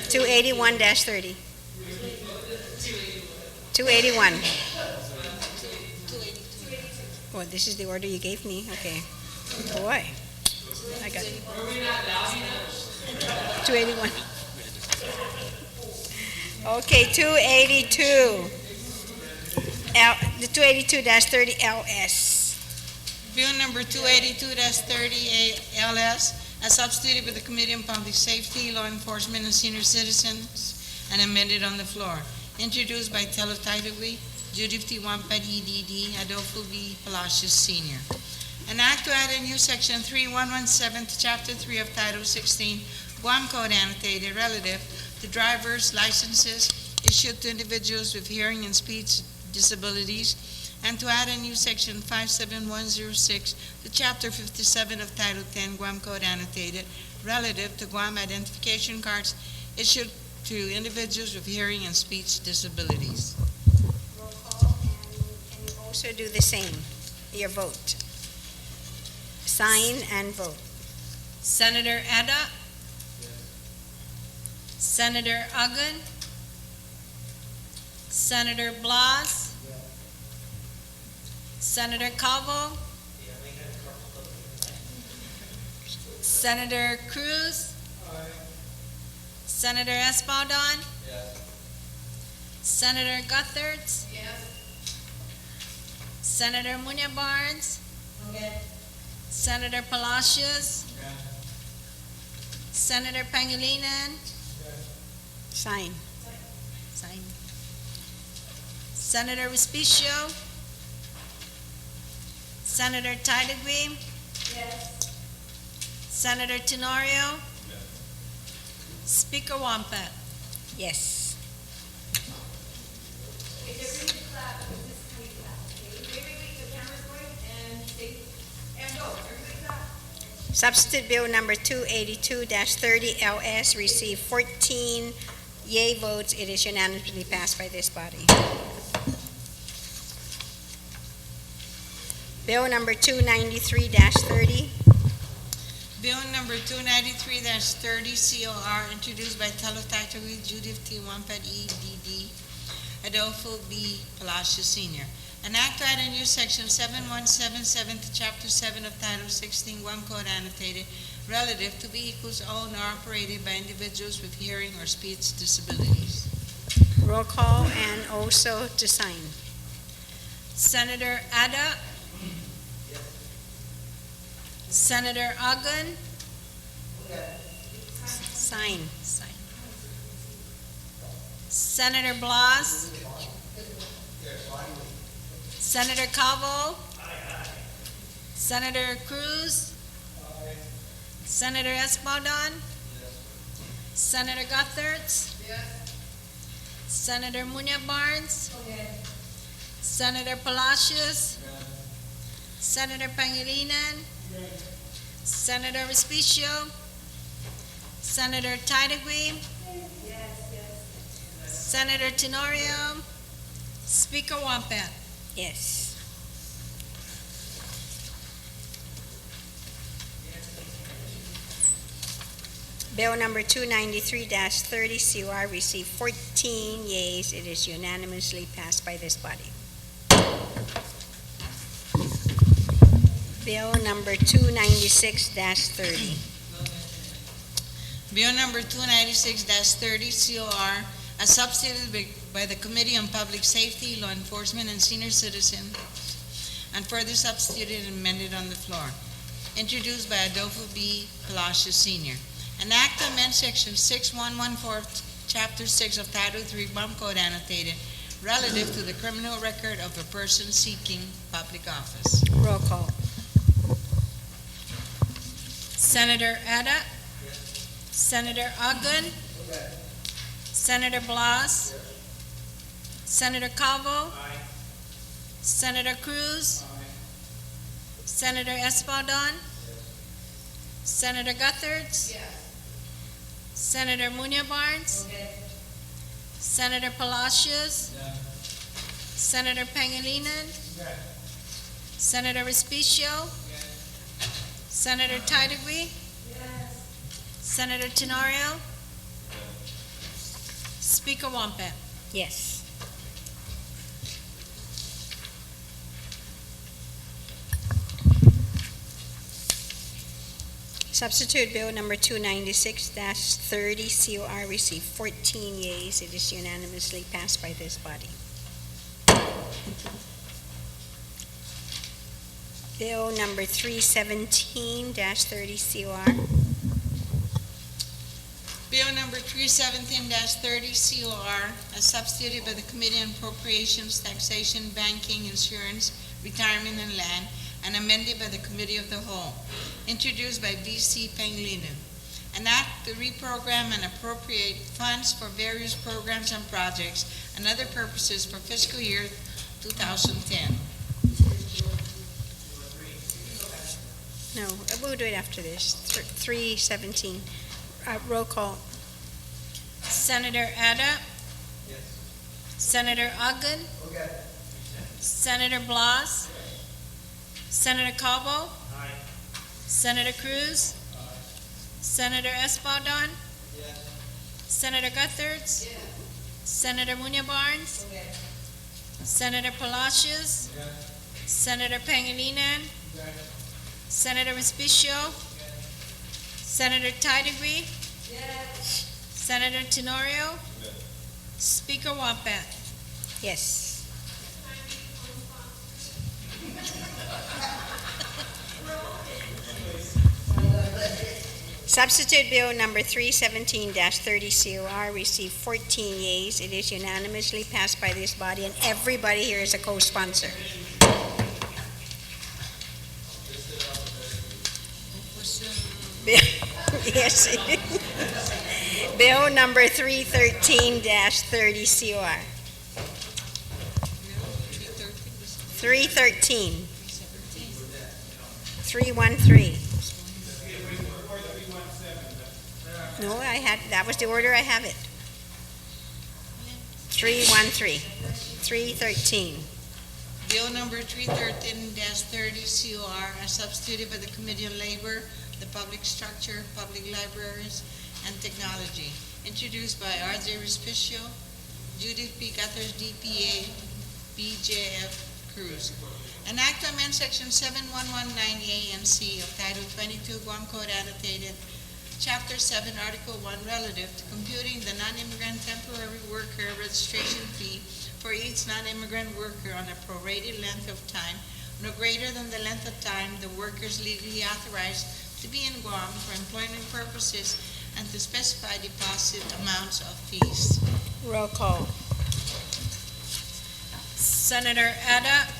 281-30. 281. Oh, this is the order you gave me? Okay. Boy, I got 281. Okay, 282. The 282-30 LS. Bill number 282-30 LS, as substituted by the Committee on Public Safety, Law Enforcement, and Senior Citizens, and amended on the floor. Introduced by Telotitagui, Judith T1 EDD, Adolfo B. Palacios Sr. An act to add a new section 3117 to Chapter 3 of Title 16, Guam Code annotated relative to driver's licenses issued to individuals with hearing and speech disabilities, and to add a new section 57106 to Chapter 57 of Title 10, Guam Code annotated relative to Guam identification cards issued to individuals with hearing and speech disabilities. Roll call, and you also do the same, your vote. Sign and vote. Senator Ada? Senator Uggan? Senator Blas? Senator Calvo? Senator Cruz? Senator Espaldon? Senator Guthertz? Senator Munya Barnes? Senator Palacios? Senator Pangilinan? Sign. Sign. Senator Respicio? Senator Tidegui? Senator Tenorio? Speaker Wampat? Yes. Substitute Bill number 282-30 LS received 14 yea votes. It is unanimously passed by this body. Bill number 293-30. Bill number 293-30 COR, introduced by Telotitagui, Judith T1 EDD, Adolfo B. Palacios Sr. An act to add a new section 7177 to Chapter 7 of Title 16, Guam Code annotated, relative to vehicles owned or operated by individuals with hearing or speech disabilities. Roll call and also to sign. Senator Ada? Senator Uggan? Sign. Sign. Senator Blas? Senator Calvo? Senator Cruz? Senator Espaldon? Senator Guthertz? Senator Munya Barnes? Senator Palacios? Senator Pangilinan? Senator Respicio? Senator Tidegui? Senator Tenorio? Speaker Wampat? Yes. Bill number 293-30 COR received 14 yeas. It is unanimously passed by this body. Bill number 296-30. Bill number 296-30 COR, as substituted by the Committee on Public Safety, Law Enforcement, and Senior Citizen, and further substituted and amended on the floor. Introduced by Adolfo B. Palacios Sr. An act to amend Section 6114, Chapter 6 of Title 3, Guam Code annotated, relative to the criminal record of a person seeking public office. Roll call. Senator Ada? Senator Uggan? Senator Blas? Senator Calvo? Senator Cruz? Senator Espaldon? Senator Guthertz? Senator Munya Barnes? Senator Palacios? Senator Pangilinan? Senator Respicio? Senator Tidegui? Senator Tenorio? Speaker Wampat? Yes. Substitute Bill number 296-30 COR received 14 yeas. It is unanimously passed by this body. Bill number 317-30 COR. Bill number 317-30 COR, as substituted by the Committee on Appropriations, Taxation, Banking, Insurance, Retirement, and Land, and amended by the Committee of the Whole. Introduced by V.C. Pangilinan. An act to reprogram and appropriate funds for various programs and projects and other purposes for fiscal year 2010. No, we'll do it after this. 317. Roll call. Senator Ada? Senator Ogden? Senator Blas? Senator Calvo? Senator Cruz? Senator Espadon? Senator Gutherts? Senator Munya Barnes? Senator Palacios? Senator Pangilinan? Senator Respicio? Senator Tidegree? Senator Tenorio? Speaker Wampat? Yes. Substitute Bill number 317-30 COR received 14 yeas. It is unanimously passed by this body, and everybody here is a co-sponsor. Yes. Bill number 313-30 COR. 313. 313. No, that was the order I have it. 313. 313. Bill number 313-30 COR, as substituted by the Committee on Labor, the Public Structure, Public Libraries, and Technology. Introduced by R.J. Respicio, Judith P. Guthers, DPA, B.J.F. Cruz. An act to amend section 7119A and C of Title 22 Guam Code Annotated, Chapter 7, Article 1, relative to computing the non-immigrant temporary worker registration fee for each non-immigrant worker on a prorated length of time no greater than the length of time the worker is legally authorized to be in Guam for employment purposes, and to specify deposit amounts of fees. Roll call. Senator Ada?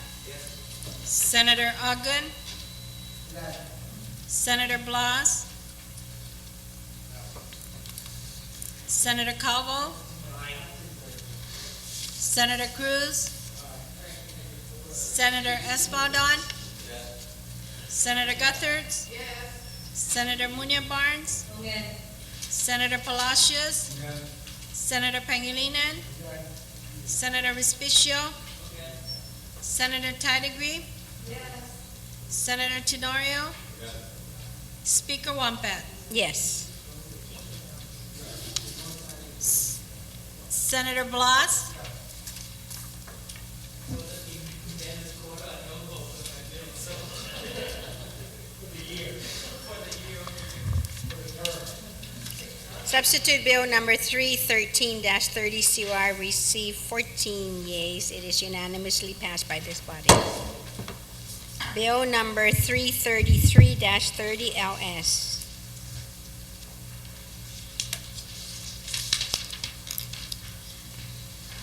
Senator Ogden? Senator Blas? Senator Calvo? Senator Cruz? Senator Espadon? Senator Gutherts? Senator Munya Barnes? Senator Palacios? Senator Pangilinan? Senator Respicio? Senator Tidegree? Senator Tenorio? Speaker Wampat? Yes. Senator Blas? Substitute Bill number 313-30 COR received 14 yeas. It is unanimously passed by this body. Bill number 333-30 LS.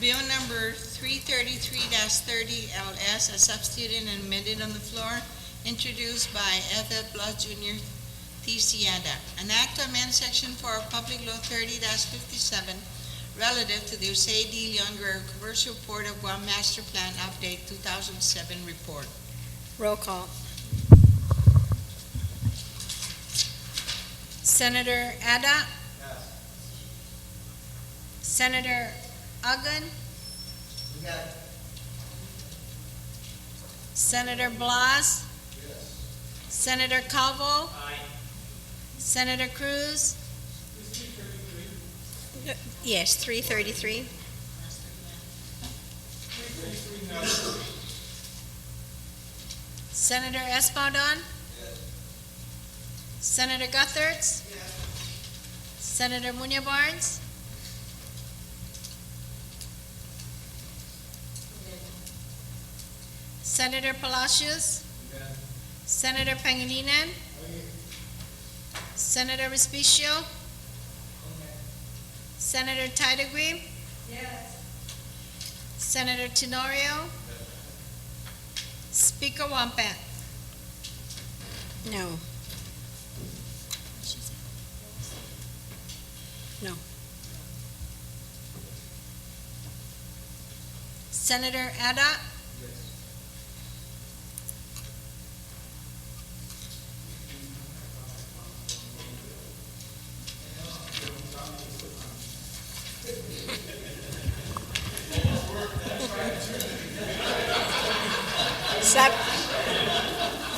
Bill number 333-30 LS, as substituted and amended on the floor, introduced by F.F. Blas Jr. Ticiada. An act to amend Section 4 of Public Law 30-57 relative to the Jose D. Leon Guerrero Commercial Port of Guam Master Plan Update 2007 report. Roll call. Senator Ada? Senator Ogden? Senator Blas? Senator Calvo? Senator Cruz? Yes, 333. Senator Espadon? Senator Guthertz? Senator Munya Barnes? Senator Palacios? Senator Pangilinan? Senator Respicio? Senator Tidegre? Senator Tenorio? Speaker Wampat? No. No. Senator Ada?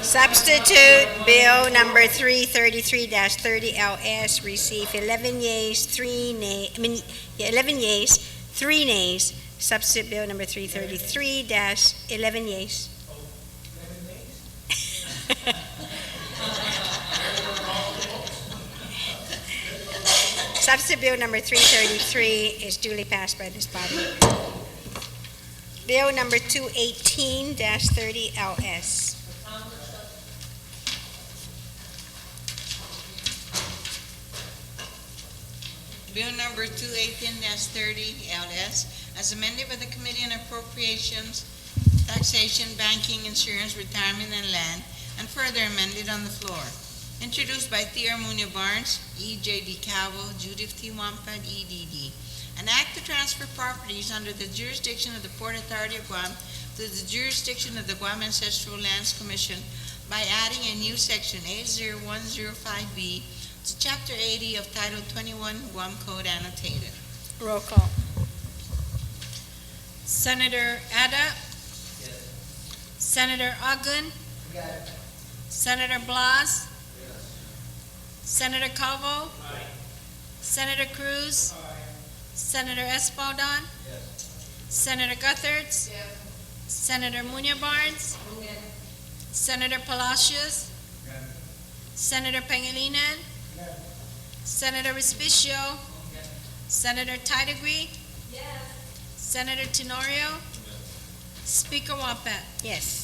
Substitute Bill number 333-30 LS received 11 yeas, 11 yeas, 3 nays. Substitute Bill number 333-11 yeas. Substitute Bill number 333 is duly passed by this body. Bill number 218-30 LS. Bill number 218-30 LS, as amended by the Committee on Appropriations, Taxation, Banking, Insurance, Retirement, and Land, and further amended on the floor. Introduced by T.R. Munya Barnes, E.J. DeCalvo, Judith T. Wampat, EDD. An act to transfer properties under the jurisdiction of the Port Authority of Guam to the jurisdiction of the Guam Ancestral Lands Commission by adding a new section 80105B to Chapter 80 of Title 21 Guam Code Annotated. Roll call. Senator Ada? Senator Agun? Senator Blas? Senator Calvo? Senator Cruz? Senator Espaldon? Senator Guthertz? Senator Munya Barnes? Senator Palacios? Senator Pangilinan? Senator Respicio? Senator Tidegre? Senator Tenorio? Speaker Wampat? Yes.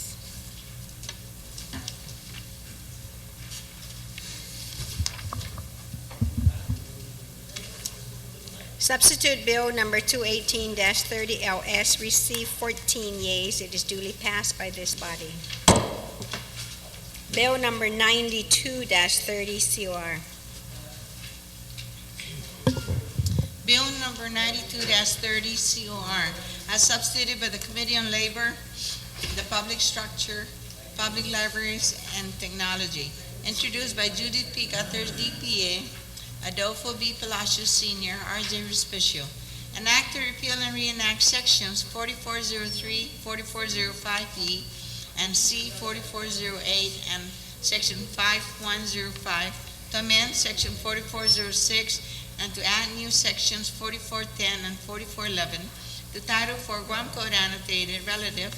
Substitute Bill number 218-30 LS received 14 yeas. It is duly passed by this body. Bill number 92-30 COR. Bill number 92-30 COR, as substituted by the Committee on Labor, the Public Structure, Public Libraries, and Technology. Introduced by Judith P. Guthers, DPA, Adolfo B. Palacios Sr., R.J. Respicio. An act to repeal and reenact sections 4403, 4405E, and C 4408, and section 5105, to amend section 4406, and to add new sections 4410 and 4411 to Title IV Guam Code Annotated relative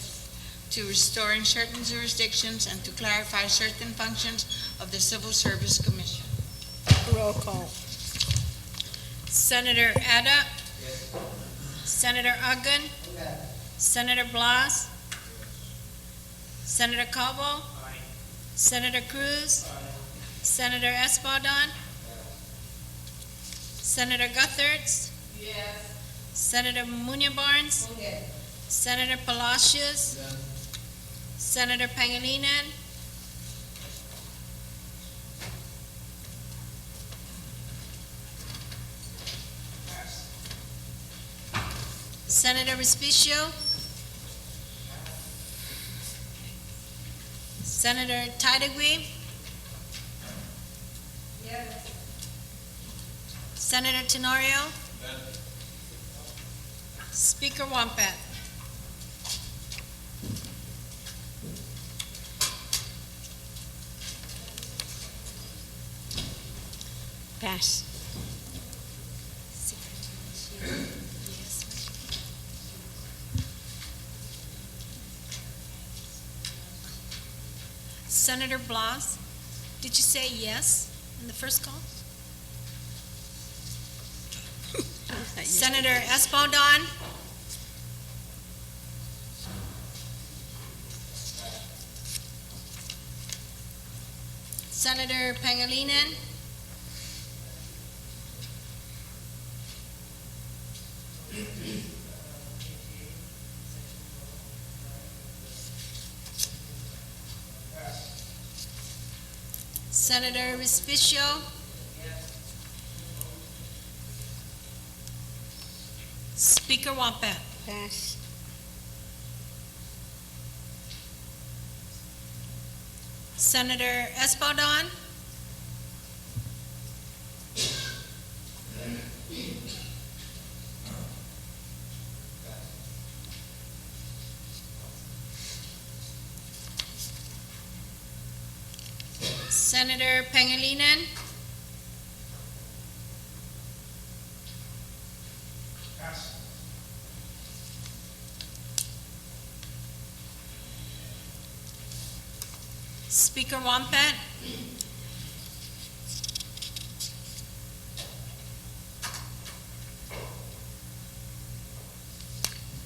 to restoring certain jurisdictions and to clarify certain functions of the Civil Service Commission. Roll call. Senator Ada? Senator Agun? Senator Blas? Senator Calvo? Senator Cruz? Senator Espaldon? Senator Guthertz? Senator Munya Barnes? Senator Palacios? Senator Pangilinan? Senator Respicio? Senator Tidegre? Senator Tenorio? Speaker Wampat? Pass. Senator Blas, did you say yes? on the first call. Senator Espadon. Senator Pangilinan. Senator Respicio. Speaker Wampat. Pass. Senator Espadon. Senator Pangilinan. Speaker Wampat.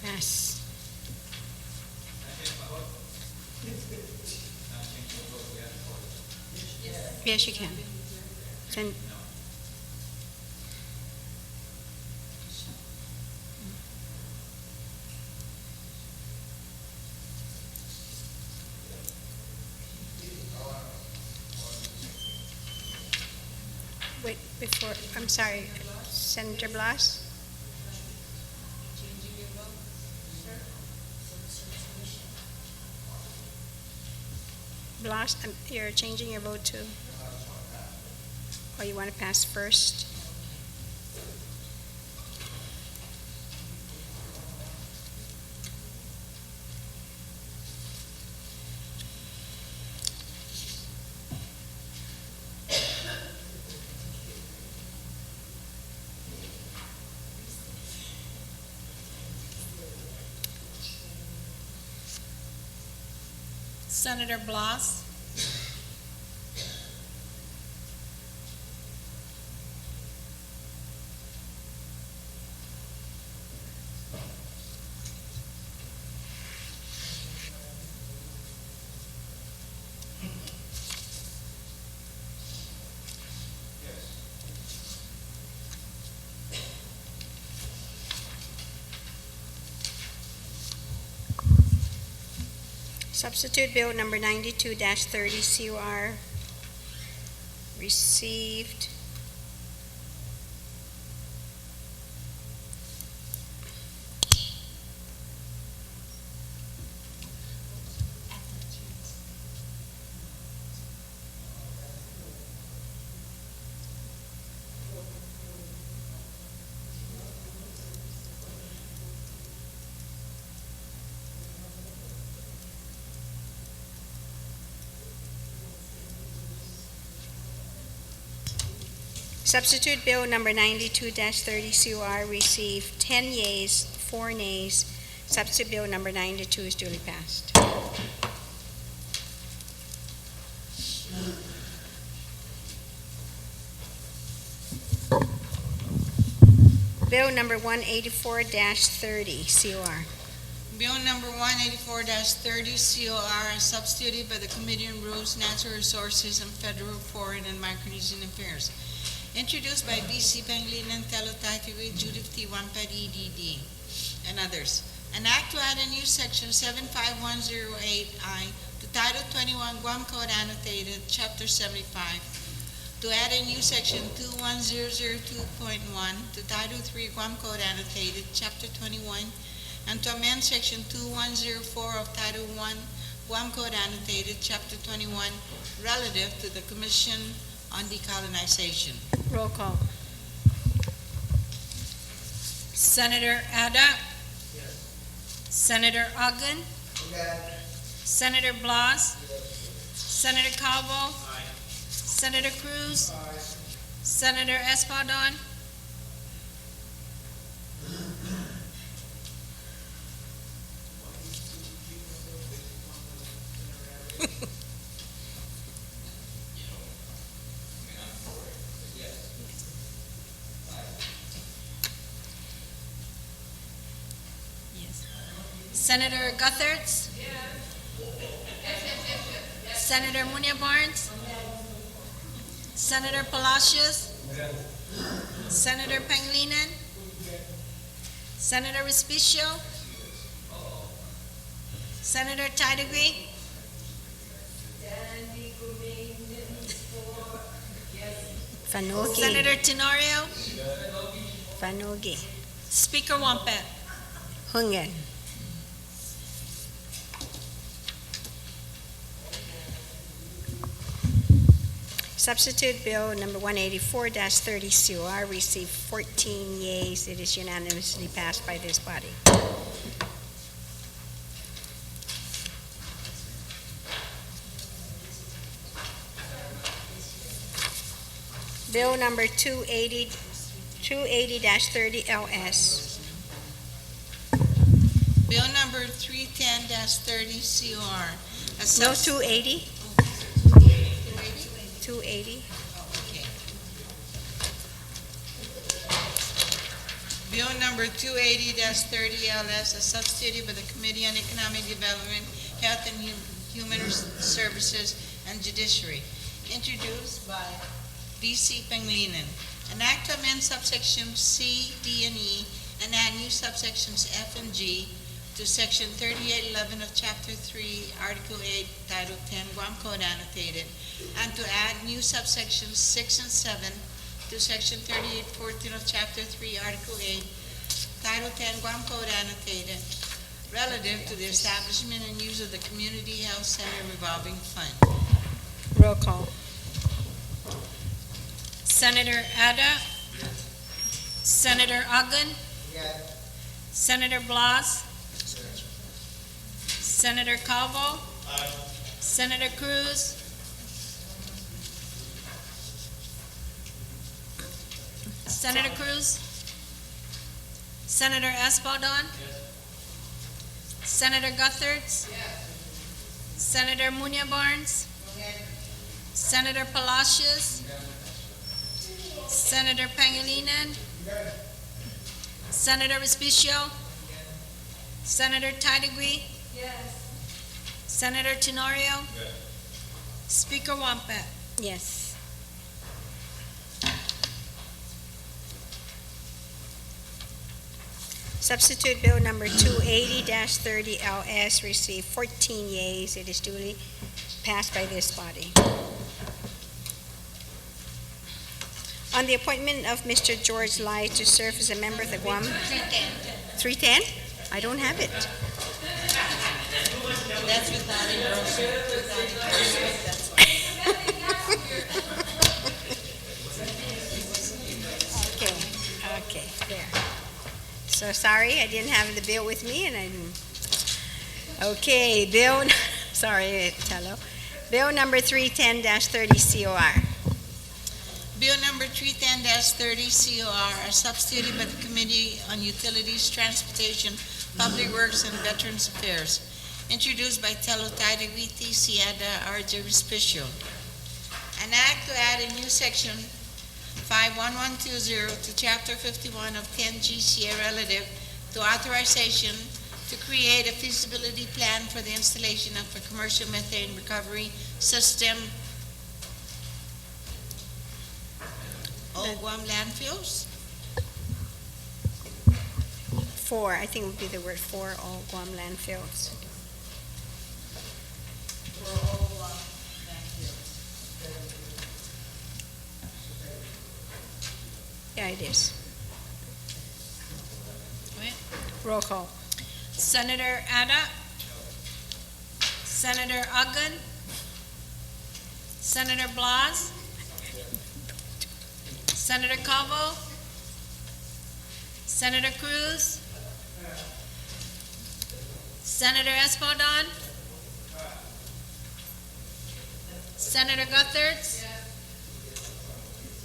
Pass. Yes, you can. Sen- Wait, before, I'm sorry, Senator Blas? Blas, you're changing your vote too? Or you want to pass first? Senator Blas. Substitute Bill number 92-30 COR received. Substitute Bill number 92-30 COR received 10 yeas, 4 nays. Substitute Bill number 92 is duly passed. Bill number 184-30 COR. Bill number 184-30 COR is substituted by the Committee on Rules, Natural Resources, and Federal, Foreign, and Micronesian Affairs. Introduced by B.C. Pangilinan, Talotakiwi, Judith T.1 EDD, and others. An act to add a new section 75108I to Title 21 Guam Code Annotated, Chapter 75, to add a new section 21002.1 to Title 3 Guam Code Annotated, Chapter 21, and to amend Section 2104 of Title 1 Guam Code Annotated, Chapter 21, relative to the Commission on Decolonization. Roll call. Senator Ada. Senator Ogden. Senator Blas. Senator Calvo. Senator Cruz. Senator Espadon. Senator Guthertz? Senator Munya Barnes? Senator Palacios? Senator Pangilinan? Senator Respicio? Senator Tydegui? Fanogi. Senator Tenorio? Fanogi. Speaker Wampet? Hungan. Substitute Bill number 184-30 COR received 14 yeas. It is unanimously passed by this body. Bill number 280-30 LS. Bill number 310-30 COR. No, 280? 280? Okay. Bill number 280-30 LS, a substitute by the Committee on Economic Development, Health and Human Services, and Judiciary, introduced by V.C. Pangilinan. An act to amend subsection C, D, and E, and add new subsections F and G to section 3811 of chapter 3, article 8, title 10, Guam Code annotated, and to add new subsections 6 and 7 to section 3814 of chapter 3, article 8, title 10, Guam Code annotated, relative to the establishment and use of the Community Health Center revolving fund. Roll call. Senator Ada? Senator Ogden? Senator Blas? Senator Calvo? Senator Cruz? Senator Cruz? Senator Espadon? Senator Guthertz? Senator Munya Barnes? Senator Palacios? Senator Pangilinan? Senator Respicio? Senator Tydegui? Senator Tenorio? Speaker Wampet? Yes. Substitute Bill number 280-30 LS received 14 yeas. It is duly passed by this body. On the appointment of Mr. George Lai to serve as a member of the Guam... 310? I don't have it. That's without endorsement. Okay, there. So sorry, I didn't have the bill with me, and I didn't. Okay, Bill, sorry, Tello. Bill number 310-30 COR. Bill number 310-30 COR, are substituted by the Committee on Utilities, Transportation, Public Works, and Veterans Affairs, introduced by Tello Tydegui, Siada, R.J. Respicio. An act to add a new section 51120 to Chapter 51 of 10 GCA relative to authorization to create a feasibility plan for the installation of a commercial methane recovery system. All Guam landfills? Four, I think would be the word for all Guam landfills. Yeah, it is. Roll call. Senator Ada? Senator Ogden? Senator Blas? Senator Calvo? Senator Cruz? Senator Espadon? Senator Guthertz?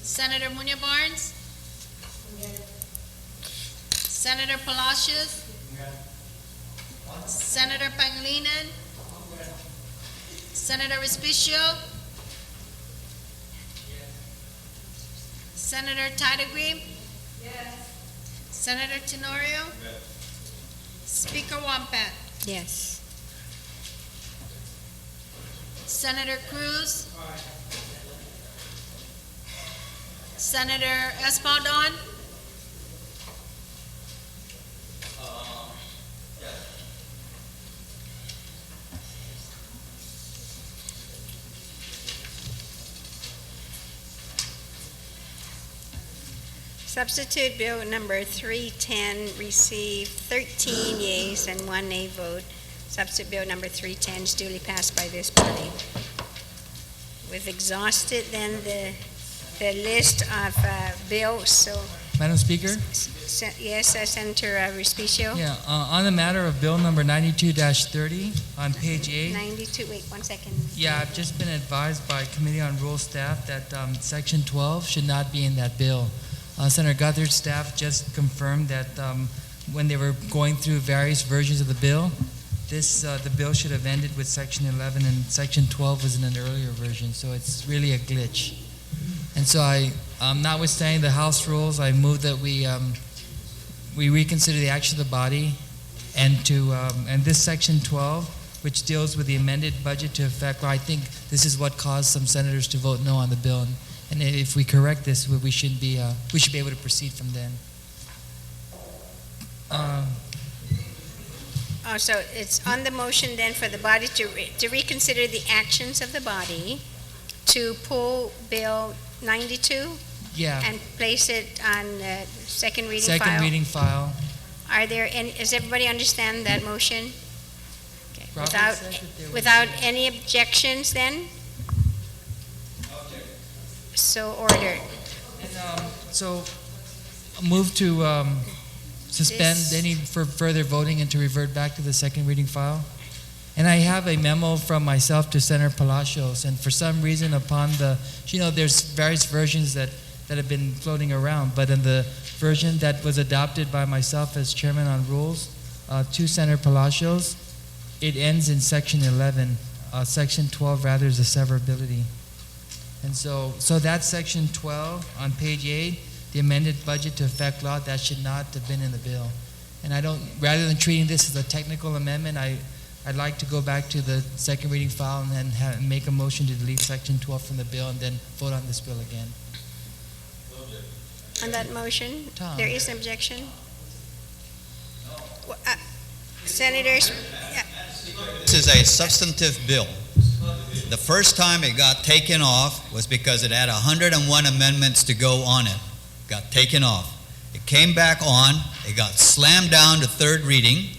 Senator Munya Barnes? Senator Palacios? Senator Pangilinan? Senator Respicio? Senator Tydegui? Senator Tenorio? Speaker Wampet? Yes. Senator Cruz. Senator Espadon. Substitute Bill number 310 received 13 yeas and 1 nay vote. Substitute Bill number 310 is duly passed by this body. We've exhausted then the list of bills, so, Madam Speaker? yes, Senator Respicio? Yeah, on the matter of bill number 92-30 on page 8. 92, wait, 1 second. Yeah, I've just been advised by Committee on Rules staff that section 12 should not be in that bill. Senator Guthridge's staff just confirmed that when they were going through various versions of the bill, the bill should have ended with section 11 and section 12 was in an earlier version, so it's really a glitch. And so notwithstanding the House rules, I move that we reconsider the action of the body and this section 12, which deals with the amended budget to effect, well, I think this is what caused some senators to vote no on the bill. And if we correct this, we should be able to proceed from then. So it's on the motion then for the body to reconsider the actions of the body, to pull Bill 92 Yeah. and place it on the second reading file. Second reading file. Are there any, does everybody understand that motion? Okay. Robert Without, said that there was without any objections then? So ordered. And, so move to suspend This- any further voting and to revert back to the second reading file. And I have a memo from myself to Senator Palacios, and for some reason upon there's various versions that have been floating around, but in the version that was adopted by myself as chairman on rules to Senator Palacios, it ends in section 11. Section 12 rather is a severability. And so that's section 12 on page 8, the amended budget to effect law, that should not have been in the bill. And rather than treating this as a technical amendment, I'd like to go back to the second reading file and then make a motion to delete section 12 from the bill and then vote on this bill again. On that motion, Tom. there is an objection? Senators, yeah, This is a substantive bill. The first time it got taken off was because it had 101 amendments to go on it. Got taken off. It came back on. It got slammed down to third reading.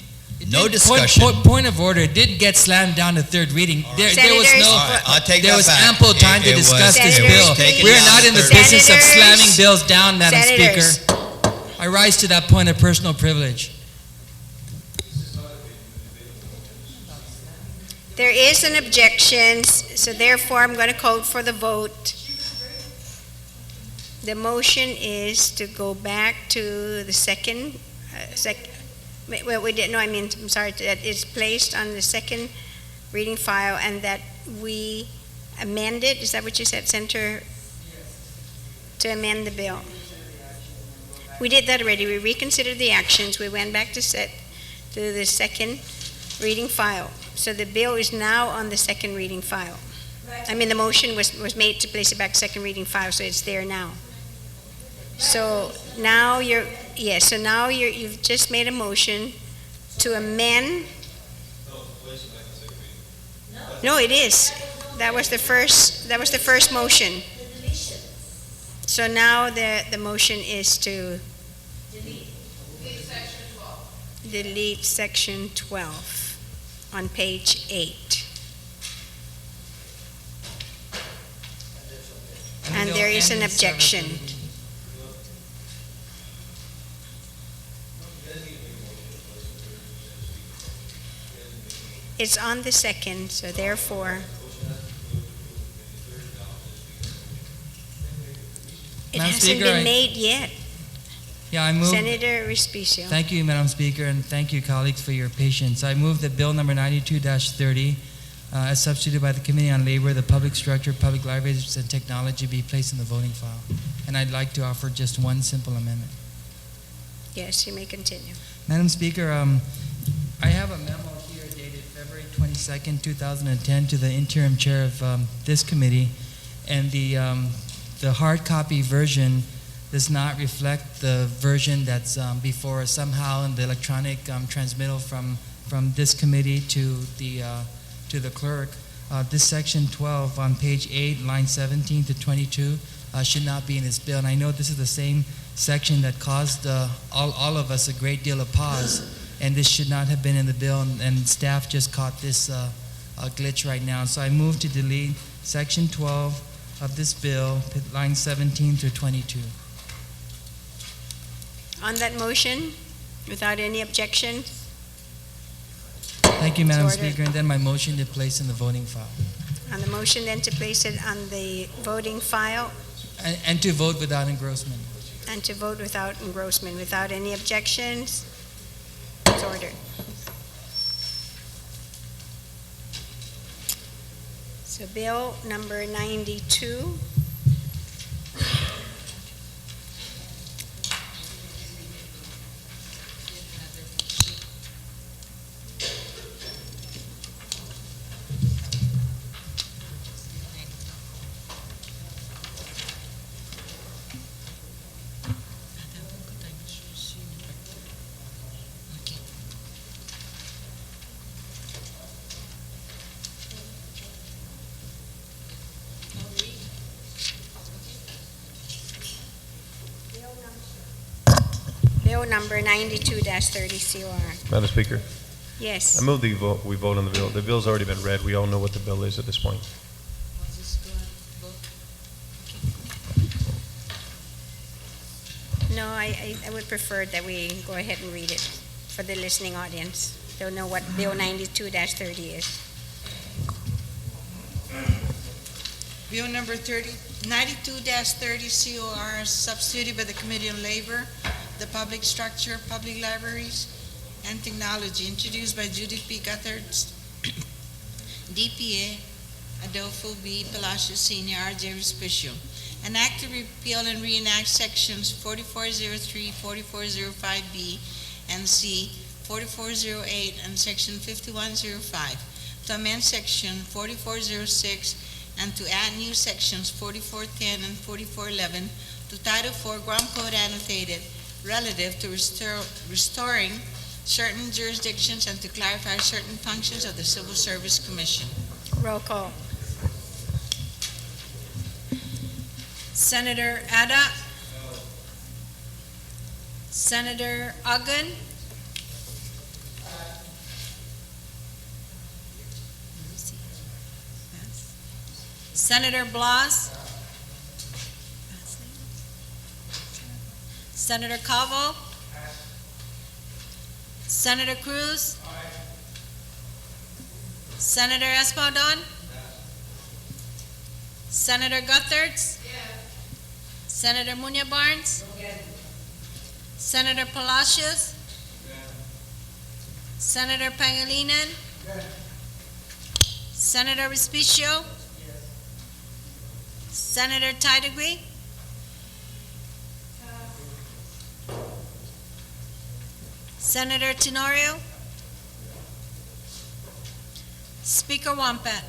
No discussion. Point of order. It did get slammed down to third reading. There was Senators, no. All right, I'll take There that was back. ample time to It was- discuss this Senators, bill. taken We're down not to in the third business of Senators. slamming bills down, Madam Senators. Speaker. I rise to that point of personal privilege. there is an objection, so therefore I'm going to call for the vote. The motion is to go back to the second, well, we didn't, no, I mean, I'm sorry, that is placed on the second reading file and that we amend it, is that what you said, Senator? To amend the bill. We did that already, we reconsidered the actions, we went back to the second reading file. So the bill is now on the second reading file. I mean, the motion was made to place it back second reading file, so it's there now. So now you've just made a motion to amend. No, it is. That was the first motion. So now the motion is to delete section 12 on page 8. And there is an objection. It's on the second, so therefore, it Madam hasn't Speaker, been made yet. Yeah, I move. Senator Respicio. Thank you, Madam Speaker, and thank you, colleagues, for your patience. I move that Bill number 92-30, as substituted by the Committee on Labor, the Public Structure, Public Libraries, and Technology, be placed in the voting file. And I'd like to offer just one simple amendment. Yes, you may continue. Madam Speaker, I have a memo here February 22nd, 2010, to the interim chair of this committee, and the hard copy version does not reflect the version that's before us. Somehow in the electronic transmittal from this committee to the clerk, this section 12 on page 8, line 17 to 22 should not be in this bill. And I know this is the same section that caused all of us a great deal of pause, and this should not have been in the bill, and staff just caught this glitch right now. So I move to delete section 12 of this bill, line 17 through 22. On that motion, without any objection, Thank you, Madam It's ordered. Speaker. And then my motion to place in the voting file. on the motion then to place it on the voting file And to vote without engrossment. and to vote without engrossment, without any objections, it's ordered. So bill number 92. Bill number 92-30 COR. Madam Speaker, Yes. I move we vote on the bill. The bill's already been read. We all know what the bill is at this point. No, I would prefer that we go ahead and read it for the listening audience. They'll know what Bill 92-30 is. Bill number 92-30 COR is substituted by the Committee on Labor, the Public Structure, Public Libraries, and Technology, introduced by Judith P. Guthertz, DPA, Adolfo B. Palacios Sr., R.J. Respicio. An act to repeal and reenact sections 4403, 4405B, and C, 4408, and section 5105, to amend section 4406, and to add new sections 4410 and 4411 to Title IV Guam Code annotated relative to restoring certain jurisdictions and to clarify certain functions of the Civil Service Commission. Roll call. Senator Ada. Senator Uggan. Senator Blas. Senator Cavo. Senator Cruz. Senator Espadon. Senator Guthertz. Senator Munya Barnes. Senator Palacios. Senator Pangilinan. Senator Respicio. Senator Tidegui. Senator Tenorio. Speaker Wampat.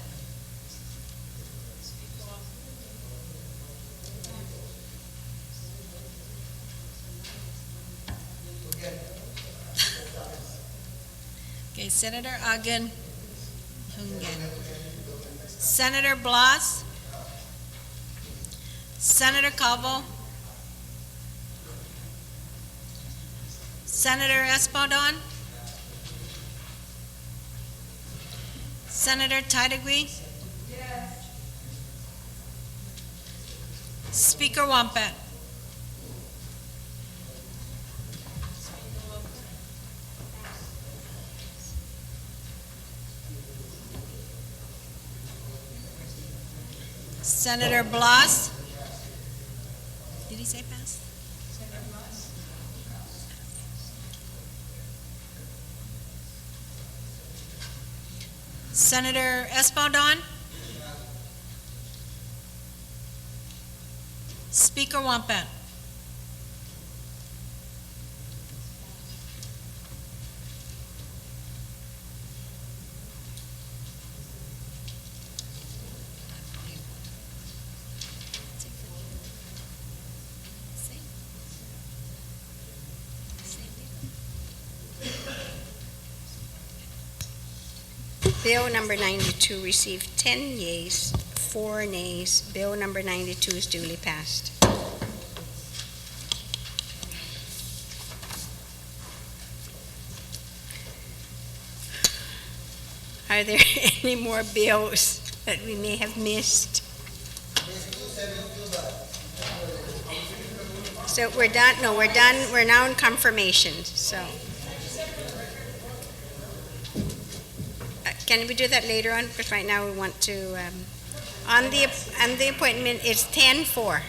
Okay, Senator Uggan. Hungan. Senator Blas. Senator Calvo. Senator Espadon. Senator Tidegui. Speaker Wampat. Senator Blas. Did he say pass? Senator Espadon. Speaker Wampat. Bill number 92 received 10 yeas, 4 nays. Bill number 92 is duly passed. Are there any more bills that we may have missed? So we're done, no, we're done, we're now in confirmation, so. Can we do that later on? Because right now we want to, on the appointment, it's 10-4.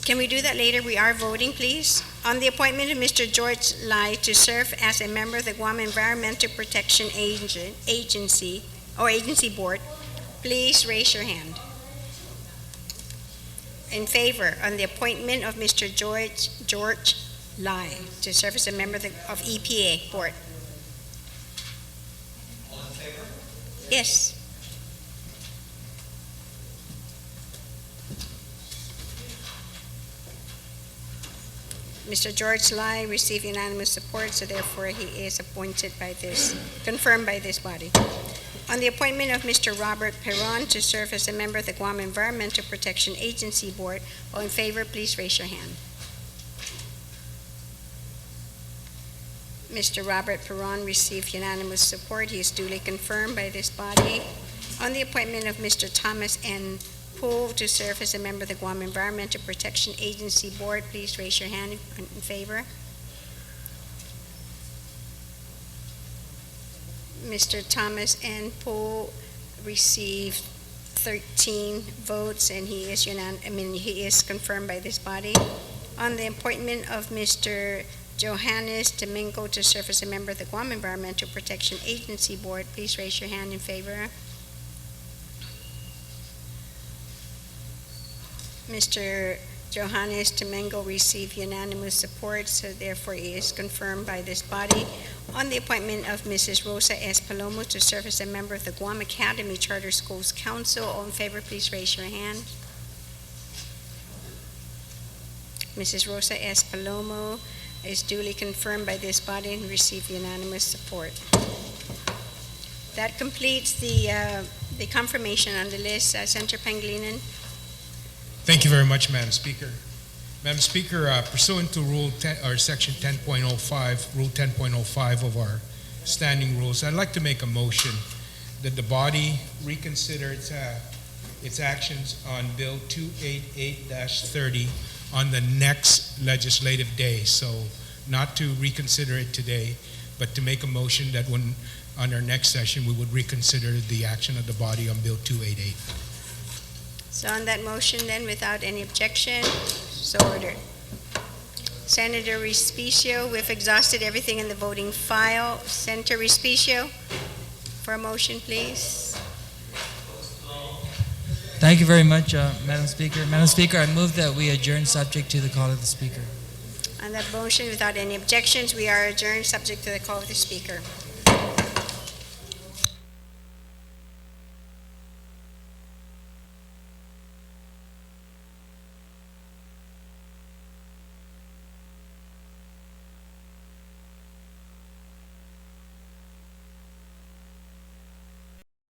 Can we do that later? We are voting, please. On the appointment of Mr. George Lai to serve as a member of the Guam Environmental Protection Agency Board, please raise your hand. In favor on the appointment of Mr. George Lai to serve as a member of EPA Board. All in favor? Yes. Mr. George Lai received unanimous support, so therefore he is appointed by this, confirmed by this body. On the appointment of Mr. Robert Perron to serve as a member of the Guam Environmental Protection Agency Board, all in favor, please raise your hand. Mr. Robert Perron received unanimous support. He is duly confirmed by this body. On the appointment of Mr. Thomas N. Poole to serve as a member of the Guam Environmental Protection Agency Board, please raise your hand in favor. Mr. Thomas N. Poole received 13 votes, and he is confirmed by this body. On the appointment of Mr. Johannes Domingo to serve as a member of the Guam Environmental Protection Agency Board, please raise your hand in favor. Mr. Johannes Domingo received unanimous support, so therefore he is confirmed by this body. On the appointment of Mrs. Rosa S. Palomo to serve as a member of the Guam Academy Charter Schools Council, all in favor, please raise your hand. Mrs. Rosa S. Palomo is duly confirmed by this body and received unanimous support. That completes the confirmation on the list. Senator Pangilinan. Thank you very much, Madam Speaker. Madam Speaker, pursuant to Section 10.05, Rule 10.05 of our standing rules, I'd like to make a motion that the body reconsider its actions on Bill 288-30 on the next legislative day. So not to reconsider it today, but to make a motion that when on our next session we would reconsider the action of the body on Bill 288. So on that motion then, without any objection, so ordered. Senator Respicio, we've exhausted everything in the voting file. Senator Respicio, for a motion, please. Thank you very much, Madam Speaker. Madam Speaker, I move that we adjourn subject to the call of the Speaker. On that motion, without any objections, we are adjourned subject to the call of the Speaker.